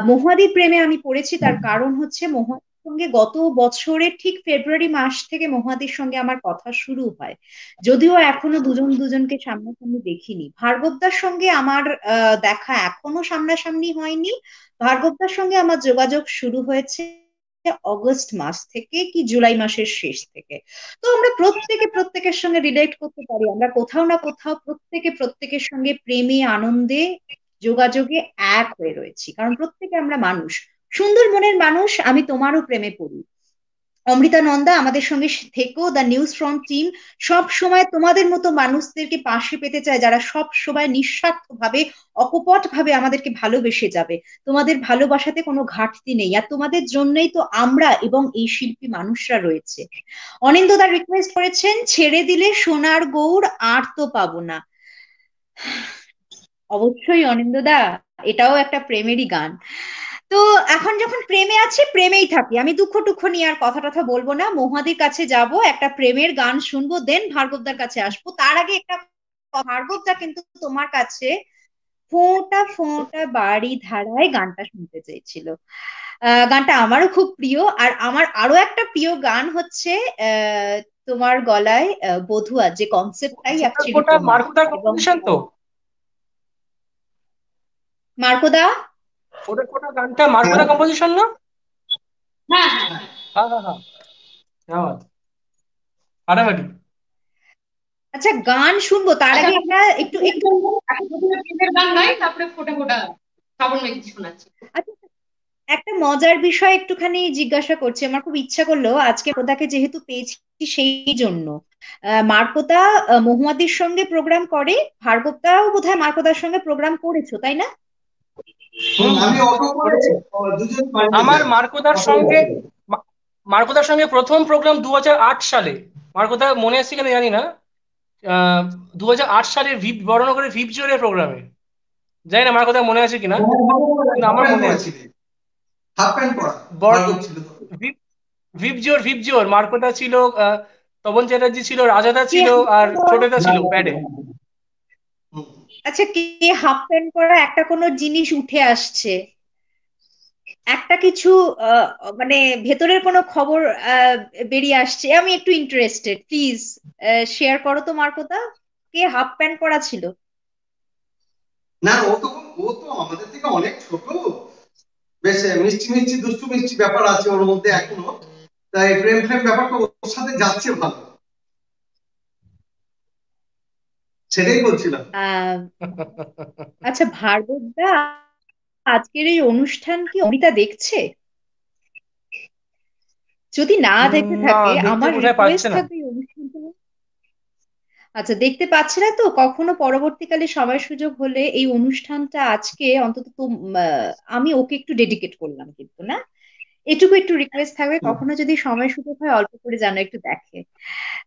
মহুয়াদির প্রেমে আমি পড়েছি, তার কারণ হচ্ছে মহুয়াদির সঙ্গে গত বছরের ঠিক ফেব্রুয়ারি মাস থেকে মহুয়াদির সঙ্গে আমার কথা শুরু হয়। যদিও এখনো দুজন দুজনকে সামনাসামনি দেখিনি। ভার্গবদার সঙ্গে আমার দেখা এখনো সামনাসামনি হয়নি। ভার্গবদার সঙ্গে আমার যোগাযোগ শুরু হয়েছে অগস্ট মাস থেকে কি জুলাই মাসের শেষ থেকে। তো আমরা প্রত্যেকে প্রত্যেকের সঙ্গে রিলেট করতে পারি, আমরা কোথাও না কোথাও প্রত্যেকে প্রত্যেকের সঙ্গে প্রেমে আনন্দে যোগাযোগে এক হয়ে রয়েছি, কারণ প্রত্যেকে আমরা মানুষ, সুন্দর মনের মানুষ। আমি তোমারও প্রেমে পড়ি। অমৃতা নন্দা, আমাদের সঙ্গে থেকো। দ্য নিউজ ফ্রন্ট টিম সব সময় তোমাদের মতো মানুষদেরকে পাশে পেতে চায়, যারা সব সময় নিঃস্বার্থ ভাবে, অকপট ভাবে আমাদেরকে ভালোবেসে যাবে। তোমাদের ভালোবাসাতে কোনো ঘাটতি নেই, আর তোমাদের জন্যই তো আমরা এবং এই শিল্পী মানুষরা রয়েছে। অনিন্দদা রিকোয়েস্ট করেছেন, ছেড়ে দিলে সোনার গৌর আর তো পাবো না। অবশ্যই অনিন্দদা, এটাও একটা প্রেমেরই গান। তো এখন যখন প্রেমে আছি, প্রেমেই থাকি। আমি দুঃখ টুঃখ নিয়ে আর কথা টথা বলবো না। মহাদির কাছে যাব, একটা প্রেমের গান শুনবো, দেন ভার্গবদার কাছে আসবো। তার আগে একটা ভার্গবদা কিন্তু তোমার কাছে ফোঁটা ফোঁটা বাড়ি ধারায় গানটা শুনতে চেয়েছিল। গানটা আমারও খুব প্রিয়। আর আমার আরো একটা প্রিয় গান হচ্ছে তোমার গলায় বধুয়া, যে কনসেপ্টটাই অ্যাকচুয়ালি ওটা তোমার। মার্কোদার এবং কম্পোজিশন তো? মার্কোদা, ওটা গানটা মার্কোদার কম্পোজিশন না? হ্যাঁ হ্যাঁ হ্যাঁ হ্যাঁ হ্যাঁ, ধন্যবাদ। ফাটাফাটি। আচ্ছা গান শুনবো, তার আচ্ছা, আগে একটা একটু একটু এখন প্রথমে প্রেমের গান নয়, তারপরে ফোটা ফোটা শ্রাবণ মেঘ শোনাচ্ছি। আচ্ছা, একটা মজার বিষয় একটুখানি জিজ্ঞাসা করছি, আমার খুব ইচ্ছা করলো আজকে প্রদাকে যেহেতু পেয়েছি সেই জন্য। মার্কোদা মহুয়াদির সঙ্গে প্রোগ্রাম করে, ভার্গবদাও বোধহয় মার্কোদার সঙ্গে প্রোগ্রাম করেছো তাই না? আমি অটো করে করেছি। দুজন বাড়িতে আমার যাই। মার্কোদার সঙ্গে প্রথম প্রোগ্রাম 2008 সালে। মার্কোদা মনে আছে কিনা জানি না। 2008 সালের বড়নগরের ভিপ জোরের প্রোগ্রামে, জানি না মার্কোদা মনে আছে কিনা, কিন্তু আমার মনে আছে। হাফ প্যান্ট পরা বড় ভার্গব ছিল তখন। ভিপ জোর মার্কোদা ছিল, তপন চ্যাটার্জি ছিল, রাজাদা কে ছিল, আর হাফ ছোটদা ছিল প্যাডে। আচ্ছা, কে হাফ প্যান্ট পরা একটা কোনো জিনিস উঠে আসছে, একটা কিছু আহ, মানে ভেতরের কোনো খবর আহ, বেরিয়ে আসছে, আমি একটু ইন্টারেস্টেড, প্লিজ শেয়ার করো তো মার্কোদা, কে হাফ প্যান্ট পরা ছিল? না, ও তো আমাদের থেকে অনেক ছোট, বেশ মিষ্টি মিষ্টি দুষ্টু মিষ্টি ব্যাপার আছে ওর মধ্যে এখনো, তাই প্রেম প্রেম ব্যাপারটা ওর সাথে যাচ্ছে ভালো, সেটাই বলছিলাম। আহ আচ্ছা ভার্গবদা, আজকের এই অনুষ্ঠান কি অমৃতা দেখছে? যদি না দেখে না, থাকে দেখতে আমার বোধহয় পাচ্ছে রিকোয়েস্ট না। থাকবে এই অনুষ্ঠানটা, আচ্ছা দেখতে পাচ্ছে না তো, কখনো পরবর্তীকালে সময় সুযোগ হলে এই অনুষ্ঠানটা আজকে অন্তত আমি ওকে একটু ডেডিকেট করলাম কিন্তু, না এটুকু একটু রিকোয়েস্ট থাকবে, কখনো যদি সময় সুযোগ হয় অল্প করে যেন একটু দেখে।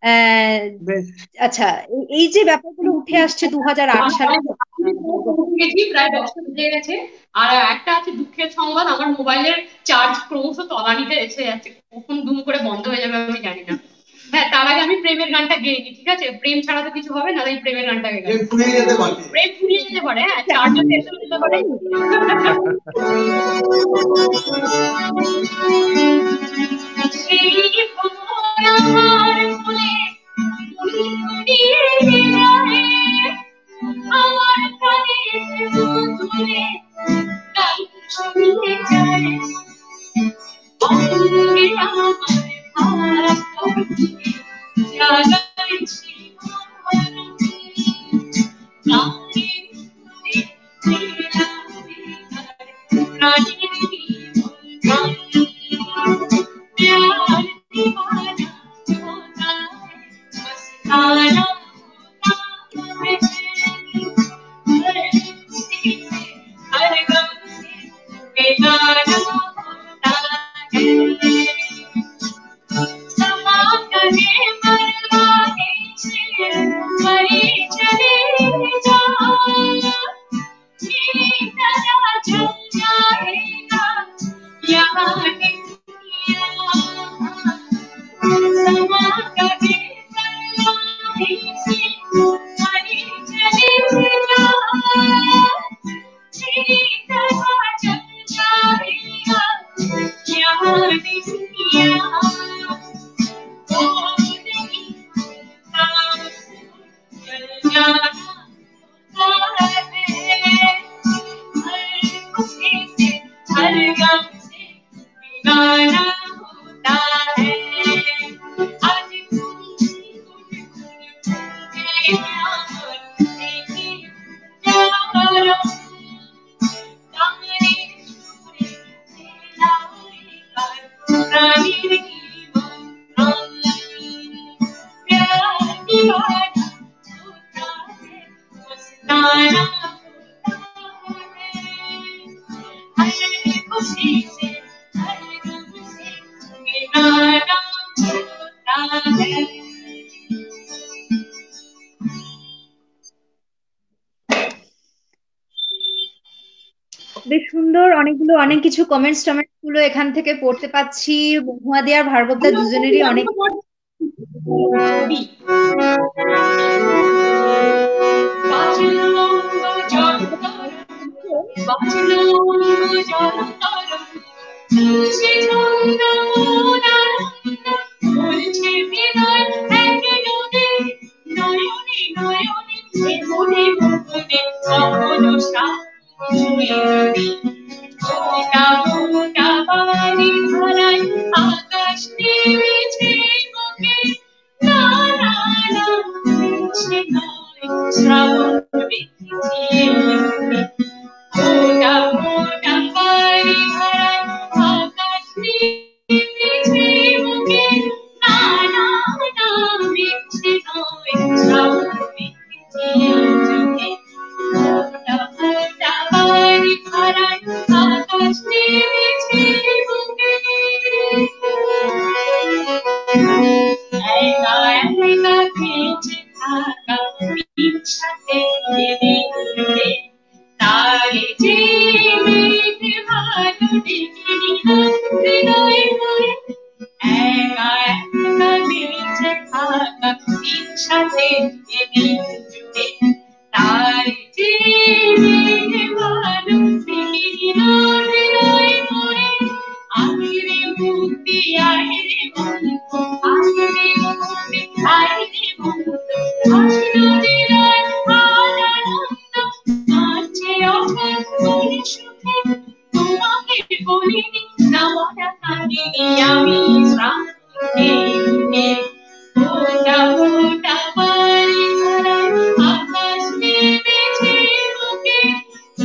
আহ বেশ। আচ্ছা, এই যে ব্যাপারগুলো উঠে আসছে 2008 সালে, গেছি, প্রায় 10টা বেজে গেছে। আর একটা আছে দুঃখের সংবাদ, আমার মোবাইলের চার্জ ক্রমশ তলানিতে এসে যাচ্ছে, কখন দুম করে বন্ধ হয়ে যাবে আমি জানি না। হ্যাঁ, তার আগে আমি প্রেমের গানটা গেয়ে নিই, ঠিক আছে? প্রেম ছাড়া তো কিছু হবে না, তাই প্রেমের গানটা গেয়ে প্রেম নিই। ফুরিয়ে যেতে পারে। প্রেম ফুরিয়ে যেতে পারে, হ্যাঁ, চার্জও শেষ হয়ে যেতে পারে। সেই ভোর ফুলে ফুল ফুটিয়ে যায়, আমার কানে মধুরে গান শুনিয়ে যায়, অঙ্গে আমার ভালোবাসি জাগাইছি মরণ, গানে সুরে ছিলাম প্রাণের জীবন प्यार दीवाना होता है, मस्ताना होता है, हर खुशी से हर गम से बेगाना होता है, समा करे मरवाने से मरी चले जा, मेरी तरह जल जाएगा यहाँ समा करे मरवाने से मरी चले जा, मेरी तरह जल जाएगा यहाँ दुनिया, ओ नहीं जल जाना होता है, हर खुशी से हर गम से बेगाना होता है, आज तुम गए और देखी जाओ, गाने सुरे लाए प्राणीर जीवन प्यार दीवाना होता है, मस्ताना होता है, हर खुशी से हर गम से बेगाना होता है। বেশ সুন্দর, অনেক কিছু কমেন্টস টমেন্টস গুলো এখান থেকে পড়তে পাচ্ছি, মহুয়াদি আর ভার্গবদা দুজনেরই অনেক ছবি বাজলো জলতরণ, বাজলো জলতরণ, তুলছে ছন্দ মন আনন্দ, বলছে হৃদয় এক নদী, নয়নে নয়নে মনে মনে কখনো সাজুয়ে নদী, মোটা মোটা বাড়ি ধারায় আকাশ নেমেছে বুকে, না না না সে নয় শ্রাবণ দেখেছি মোটা মোটা বাড়ি ধারায় মুক্তি আইরে বন্ধু আইরে মুক্তি আইরে বন্ধু আসলো দিদার আনন্দ আছে অপর মনে সুখে তোমাকে বলিনি না মরা কাঁদিনি আমি শ্রান্তি ফোটা ফোটা বাড়ি ধরা আকাশ নেমেছে বুকে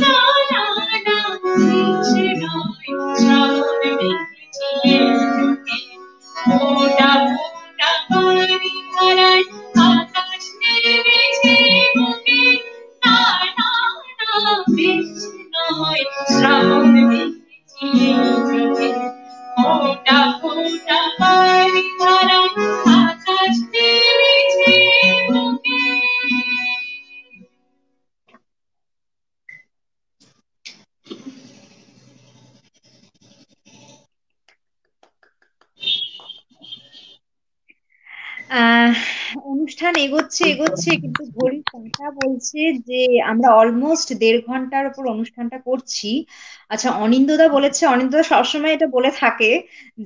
না না না মিছে নয় শ্রাবণ মিছিয়ে ঢুকে ফোটা ফোটা বাড়ি ধরায় আকাশ নেমেছে বুকে না না না মিছে নয় শ্রাবণ মিছিয়ে ঢুকে ফোটা ফোটা বাড়ি ধরায় আকাশ নেমেছে বুকে। আহ অনুষ্ঠান এগোচ্ছে এগোচ্ছে, কিন্তু ঘড়ির কাঁটা বলছে যে আমরা অলমোস্ট 1.5 ঘন্টার উপর অনুষ্ঠানটা করছি। আচ্ছা, অনিন্দদা বলেছে, অনিন্দদা সবসময় এটা বলে থাকে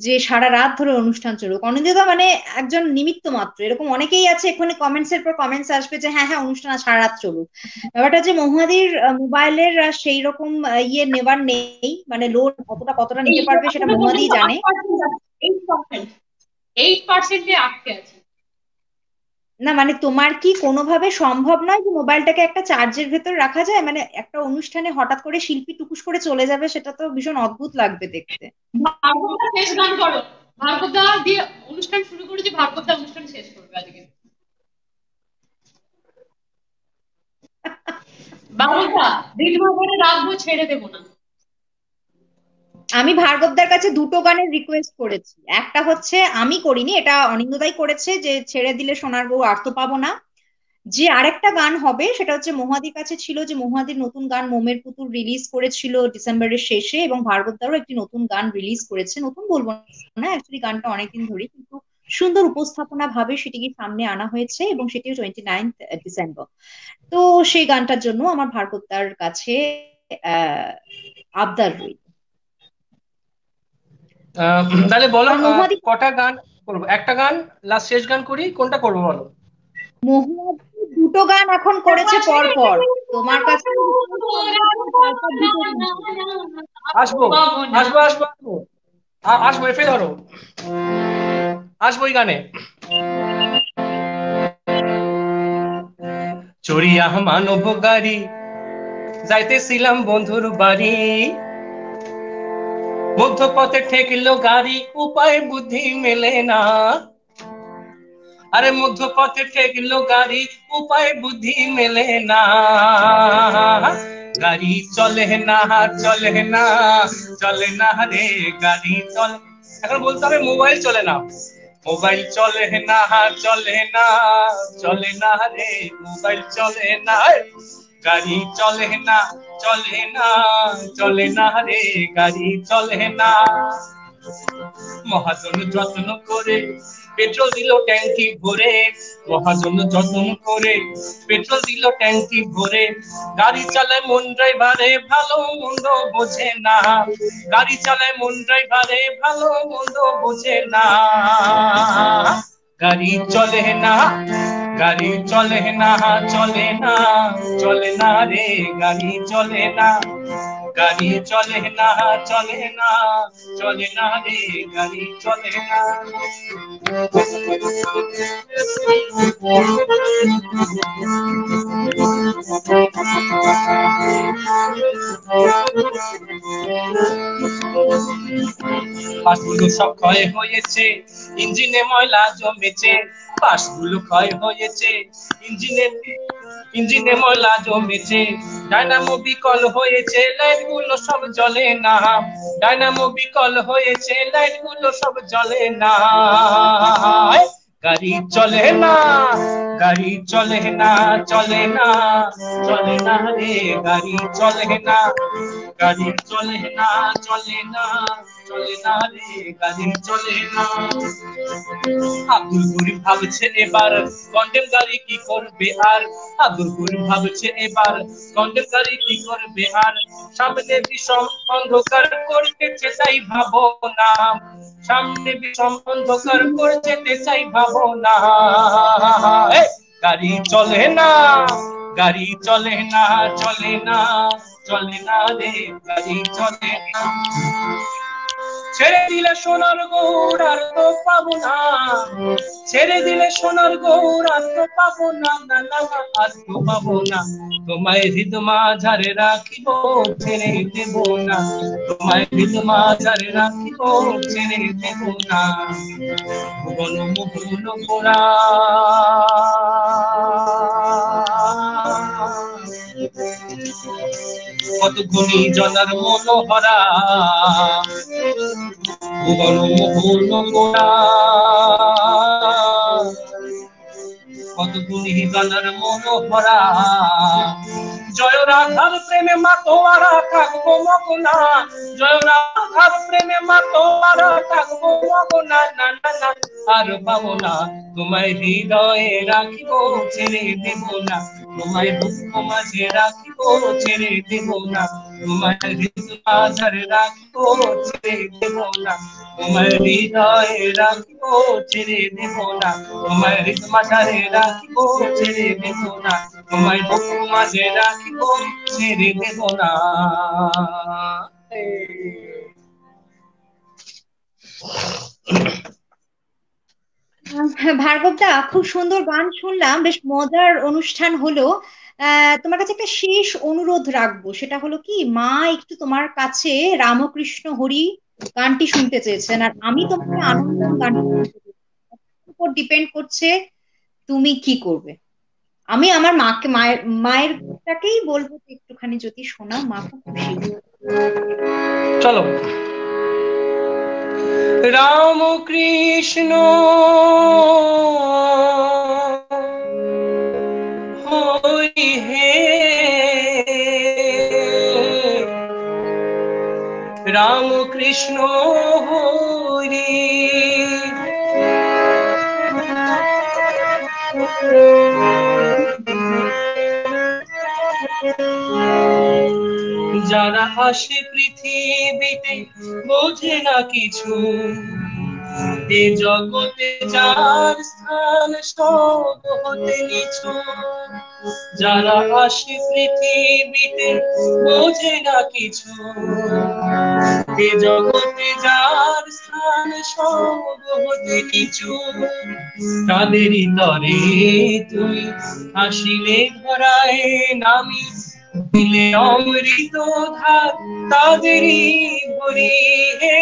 যে সারা রাত ধরে অনুষ্ঠান চলুক। অনিন্দদা মানে একজন নিমিত্ত মাত্র, এরকম অনেকেই আছে এখানে কমেন্টস এর পর কমেন্টস আসবে যে হ্যাঁ হ্যাঁ অনুষ্ঠান আজ সারা রাত চলুক। ব্যাপারটা যে মহুয়াদির মোবাইলের সেই রকম ইয়ে নেবার নেই, মানে লোড কতটা কতটা নিতে পারবে সেটা মহুয়াদিই জানে। 8% আটকে আছে। না মানে তোমার কি কোনোভাবে সম্ভব নয় যে মোবাইলটাকে একটা চার্জের ভেতর রাখা যায়? মানে একটা অনুষ্ঠানে হঠাৎ করে শিল্পী টুকুস করে চলে যাবে, সেটা তো ভীষণ অদ্ভুত লাগবে দেখতে। ভার্গবদা শেষ গান করো, ভার্গবদা দিয়ে অনুষ্ঠান শুরু করেছি, ভার্গবদা অনুষ্ঠান শেষ করবে আজকে। ভার্গবদা দীর্ঘ করে রাখবো, ছেড়ে দেবো না। আমি ভার্গবদার কাছে দুটো গানের রিকোয়েস্ট করেছি, একটা হচ্ছে আমি করিনি, এটা অনিন্দদাই করেছে, যে ছেড়ে দিলে সোনার বউ আর তো পাবো না। যে আরেকটা গান হবে সেটা হচ্ছে মহুয়াদির কাছে ছিল, যে মহুয়াদির নতুন গান মোমের পুতুল রিলিজ করেছিল ডিসেম্বরের শেষে, এবং ভার্গবদারও একটি নতুন গান রিলিজ করেছে, নতুন বলবো না অ্যাকচুয়ালি গানটা অনেকদিন ধরে, কিন্তু সুন্দর উপস্থাপনা ভাবে সেটিকে সামনে আনা হয়েছে, এবং সেটিও 29 ডিসেম্বর। তো সেই গানটার জন্য আমার ভার্গবদার কাছে আবদার রইল। তাহলে বলো আর মহুয়াদি কটা গান করবো? একটা গান লাস্ট শেষ গান করি, কোনটা করবো বলো? মহুয়াদি দুটো গান এখন করেছে পর পর, তোমার কাছে পরপর দুটো গান করবে। আসবো আসবো আসবো আসবো আসবো, এফে ধরো, আসবো এই গানে। চড়িয়া মানব গাড়ি যাইতেছিলাম বন্ধুর বাড়ি, মধ্যপথে ঠেকলো গাড়ি উপায় বুদ্ধি মেলে না, আরে মধ্যপথে ঠেকলো গাড়ি উপায় বুদ্ধি মেলে না, গাড়ি চলে না চলে না চলে না রে গাড়ি চলে। এখন বলতে হবে মোবাইল চলে না, মোবাইল চলে না চলে না চলে না রে মোবাইল চলে না, গাড়ি চলে না চলে না চলে না রে গাড়ি চলে না। মহাজন যত্ন করে পেট্রোল দিল ট্যাঙ্কি ভরে, মহাজন যত্ন করে পেট্রোল দিল ট্যাঙ্কি ভরে, গাড়ি চালায় মন ড্রাইভারে ভালো মন্দ বোঝে না, গাড়ি চালায় মন ড্রাইভারে ভালো মন্দ বোঝে না, গাড়ি চলে না গাড়ি চলে না চলে না চলে না রে গাড়ি চলে না, গাড়ি চলে না চলে না চলে না রে গাড়ি চলে না। পাশগুলো সব ক্ষয় হয়েছে, ইঞ্জিনে ময়লা জমেছে, পাশগুলো ক্ষয় হয়েছে, ইঞ্জিনে ময়লা জমেছে, ডায়নামো বিকল হয়েছে, লাইট গুলো সব জ্বলে না, ডায়নামো বিকল হয়েছে, লাইট গুলো সব জ্বলে না, গাড়ি চলে না গাড়ি চলে না চলে না চলে না রে গাড়ি চলে না গাড়ি চলে না চলে না চলে না রে গাড়ি চলে না আব্দুল করিম ভাবছে এবার কন্ডেম গাড়ি কি করবে আর আব্দুল করিম ভাবছে এবার কন্ডেম গাড়ি কি করবে আর সামনে বিষম অন্ধকার করতেছে তাই ভাবো না সামনে বিষম অন্ধকার করতে চাই ভাবো না গাড়ি চলে না গাড়ি চলে না চলে না চলে না রে গাড়ি চলে না ছেড়ে দিলে সোনার গৌর আর তো পাবো না ছেড়ে দিলে সোনার গৌর আর তো পাবো না না না আর তো পাবো না তোমায় হৃদ মাঝারে রাখিব ছেড়ে দেব না তোমায় হৃদ মাঝারে রাখিব ছেড়ে দেব না ভুবন মোহন গোরা কত গুণী জনার মনোহরা ভুবন মোহন গোরা কত গুণী জনার মনোহরা জয় রাধার প্রেমে মাতোয়ারা থাকবো মগনা জয় রাধার প্রেমে মাতোয়ারা থাকবো মগনা না না না আর পাবো না তোমায় হৃদয়ে রাখিব ছেড়ে দেব না তোমায় দুঃখ মাঝে রাখিব ছেড়ে দেব না তোমায় হৃদ মাঝারে রাখিব ছেড়ে দেব না তোমায় হৃদয়ে রাখিব ছেড়ে দেব না তোমায় হৃদ মাঝারে রাখিব ছেড়ে দেব না তোমায় দুঃখ মাঝে রাখিব ছেড়ে দেব না ভার্গবদা, খুব সুন্দর গান শুনলাম, বেশ মজার অনুষ্ঠান হলো। তোমার কাছে একটা শেষ অনুরোধ রাখবো, সেটা হলো কি, মা একটু তোমার কাছে রামকৃষ্ণ হরি গানটি শুনতে চেয়েছেন, আর আমি তোমাকে আনন্দম গানটি শুনতে চেয়েছি। উপর ডিপেন্ড করছে তুমি কি করবে। আমি আমার মায়েরটাকেই বলবো যে একটুখানি যদি শোনাও, মা খুব খুশি হবে। চলো। রাম কৃষ্ণ হরি হে রাম কৃষ্ণ হরি যারা আসে পৃথিবীতে বোঝে না কিছু, এ জগতে যার স্থান সব হতে নিচু। যারা আসে পৃথিবীতে বোঝে না কিছু, এ জগতে যার স্থান সব হতে নিচু। তাদেরই তরে তুই আসিলে ধরায় নামি, দিলে অমৃত ধার তাদেরই ভরি হে।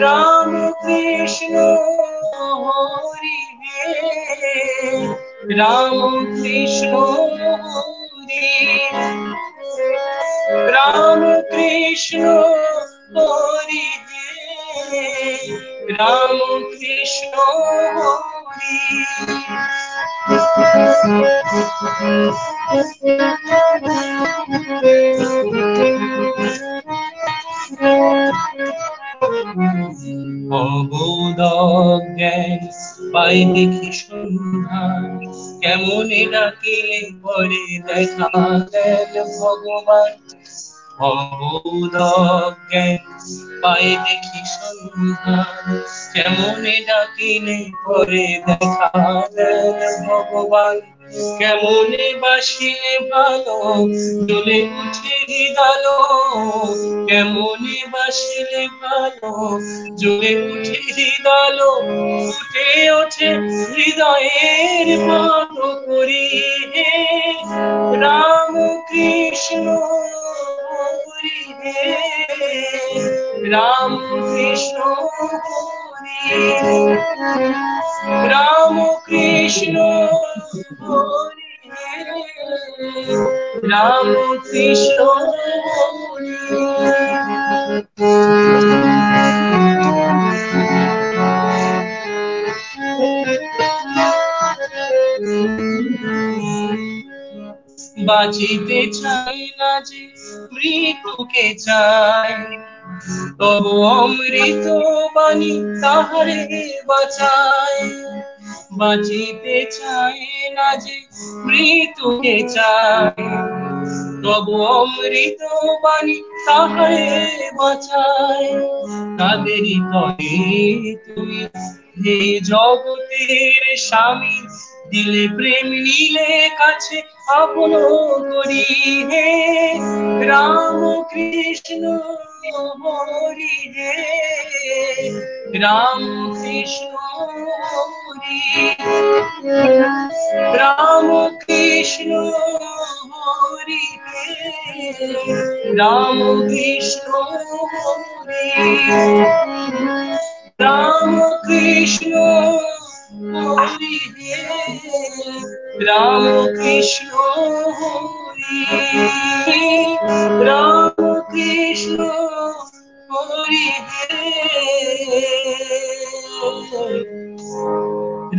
রাম কৃষ্ণ হরি হে রাম কৃষ্ণ হরি রাম কৃষ্ণ হরি হে রাম কৃষ্ণ হরি। অবোধ জ্ঞান পাই দেখি সন্ধান, কেমনে ডাকিলে পরে দেখা দেন ভগবান। অবোধ জ্ঞান পাই দেখি সন্ধান, কেমনে ডাকিলে পরে দেখা দেন ভগবান। কেমনে বাসিলে ভালো জ্বলে উঠে হৃদয়, কেমনে বাসিলে ভালো জ্বলে উঠে হৃদয়। ফুটে ওঠে হৃদয়ের পান করি হে। রাম কৃষ্ণ হরি হে রাম কৃষ্ণ হরি রাম কৃষ্ণ হরি হে রাম কৃষ্ণ হরি। বাঁচিতে চাই না যে মৃত্যুকে চাই, তবু অমৃত বাণী তাহারে বাঁচায়। বাঁচিতে চাই না যে মৃত্যুকে চাই, তবু অমৃত বাণী তাহারে বাঁচায়। তাদেরই তরে তুমি হে জগতের স্বামী, দিলে প্রেম নিলে কাছে আপন করি। হে রাম কৃষ্ণ হরি, হে রাম কৃষ্ণ হরি, রাম কৃষ্ণ হরি, হে রাম কৃষ্ণ হরি, রাম কৃষ্ণ হরি, হে রাম কৃষ্ণ হরি, রাম কৃষ্ণ হরি, হে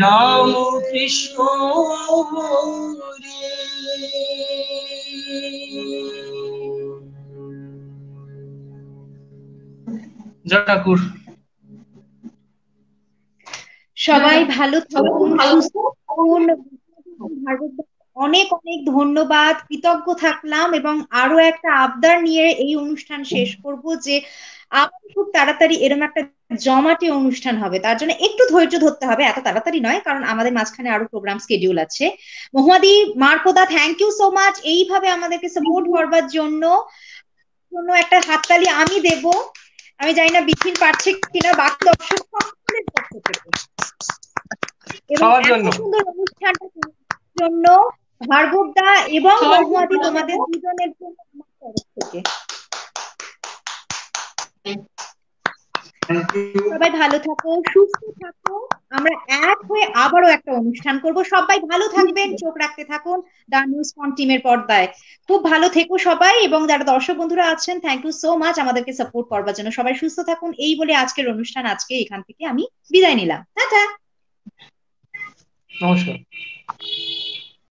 রাম কৃষ্ণ হরি। জয় ঠাকুর। সবাই ভালো থাকুন, সুস্থ থাকুন। অনেক অনেক ধন্যবাদ, কৃতজ্ঞ থাকলাম এবং আরো একটা আবদার নিয়ে এই অনুষ্ঠান শেষ করব যে আবার খুব তাড়াতাড়ি এরকম একটা জমাটি অনুষ্ঠান হবে, তার জন্য একটু ধৈর্য ধরতে হবে, এত তাড়াতাড়ি নয় কারণ আমাদের মাঝখানে আরো প্রোগ্রাম শিডিউল আছে। মহুয়াদি, মার্কোদা, থ্যাংক ইউ সো মাচ এইভাবে আমাদেরকে সাপোর্ট করবার জন্য। একটা হাততালি আমি দেব, আমি জানি না বিপিন পারছে কিনা, বাকি দর্শক সকলের পক্ষ থেকে এবং এত সুন্দর অনুষ্ঠানটা জন্য ভার্গব দা এবং মহুয়াদি তোমাদের দুজনের জন্য আমার তরফ থেকে সবাই ভালো থাকো, সুস্থ থাকো। আমরা এক হয়ে আবারও একটা অনুষ্ঠান করব। সবাই ভালো থাকবেন, চোখ রাখতে থাকুন দা নিউজ ফন টিমের পর্দায়। খুব ভালো থেকো সবাই, এবং যারা দর্শক বন্ধুরা আছেন থ্যাংক ইউ সো মাচ আমাদেরকে সাপোর্ট করবার জন্য। সবাই সুস্থ থাকুন এই বলে আজকের অনুষ্ঠান আজকে এখান থেকে আমি বিদায় নিলাম। টাটা, নমস্কার।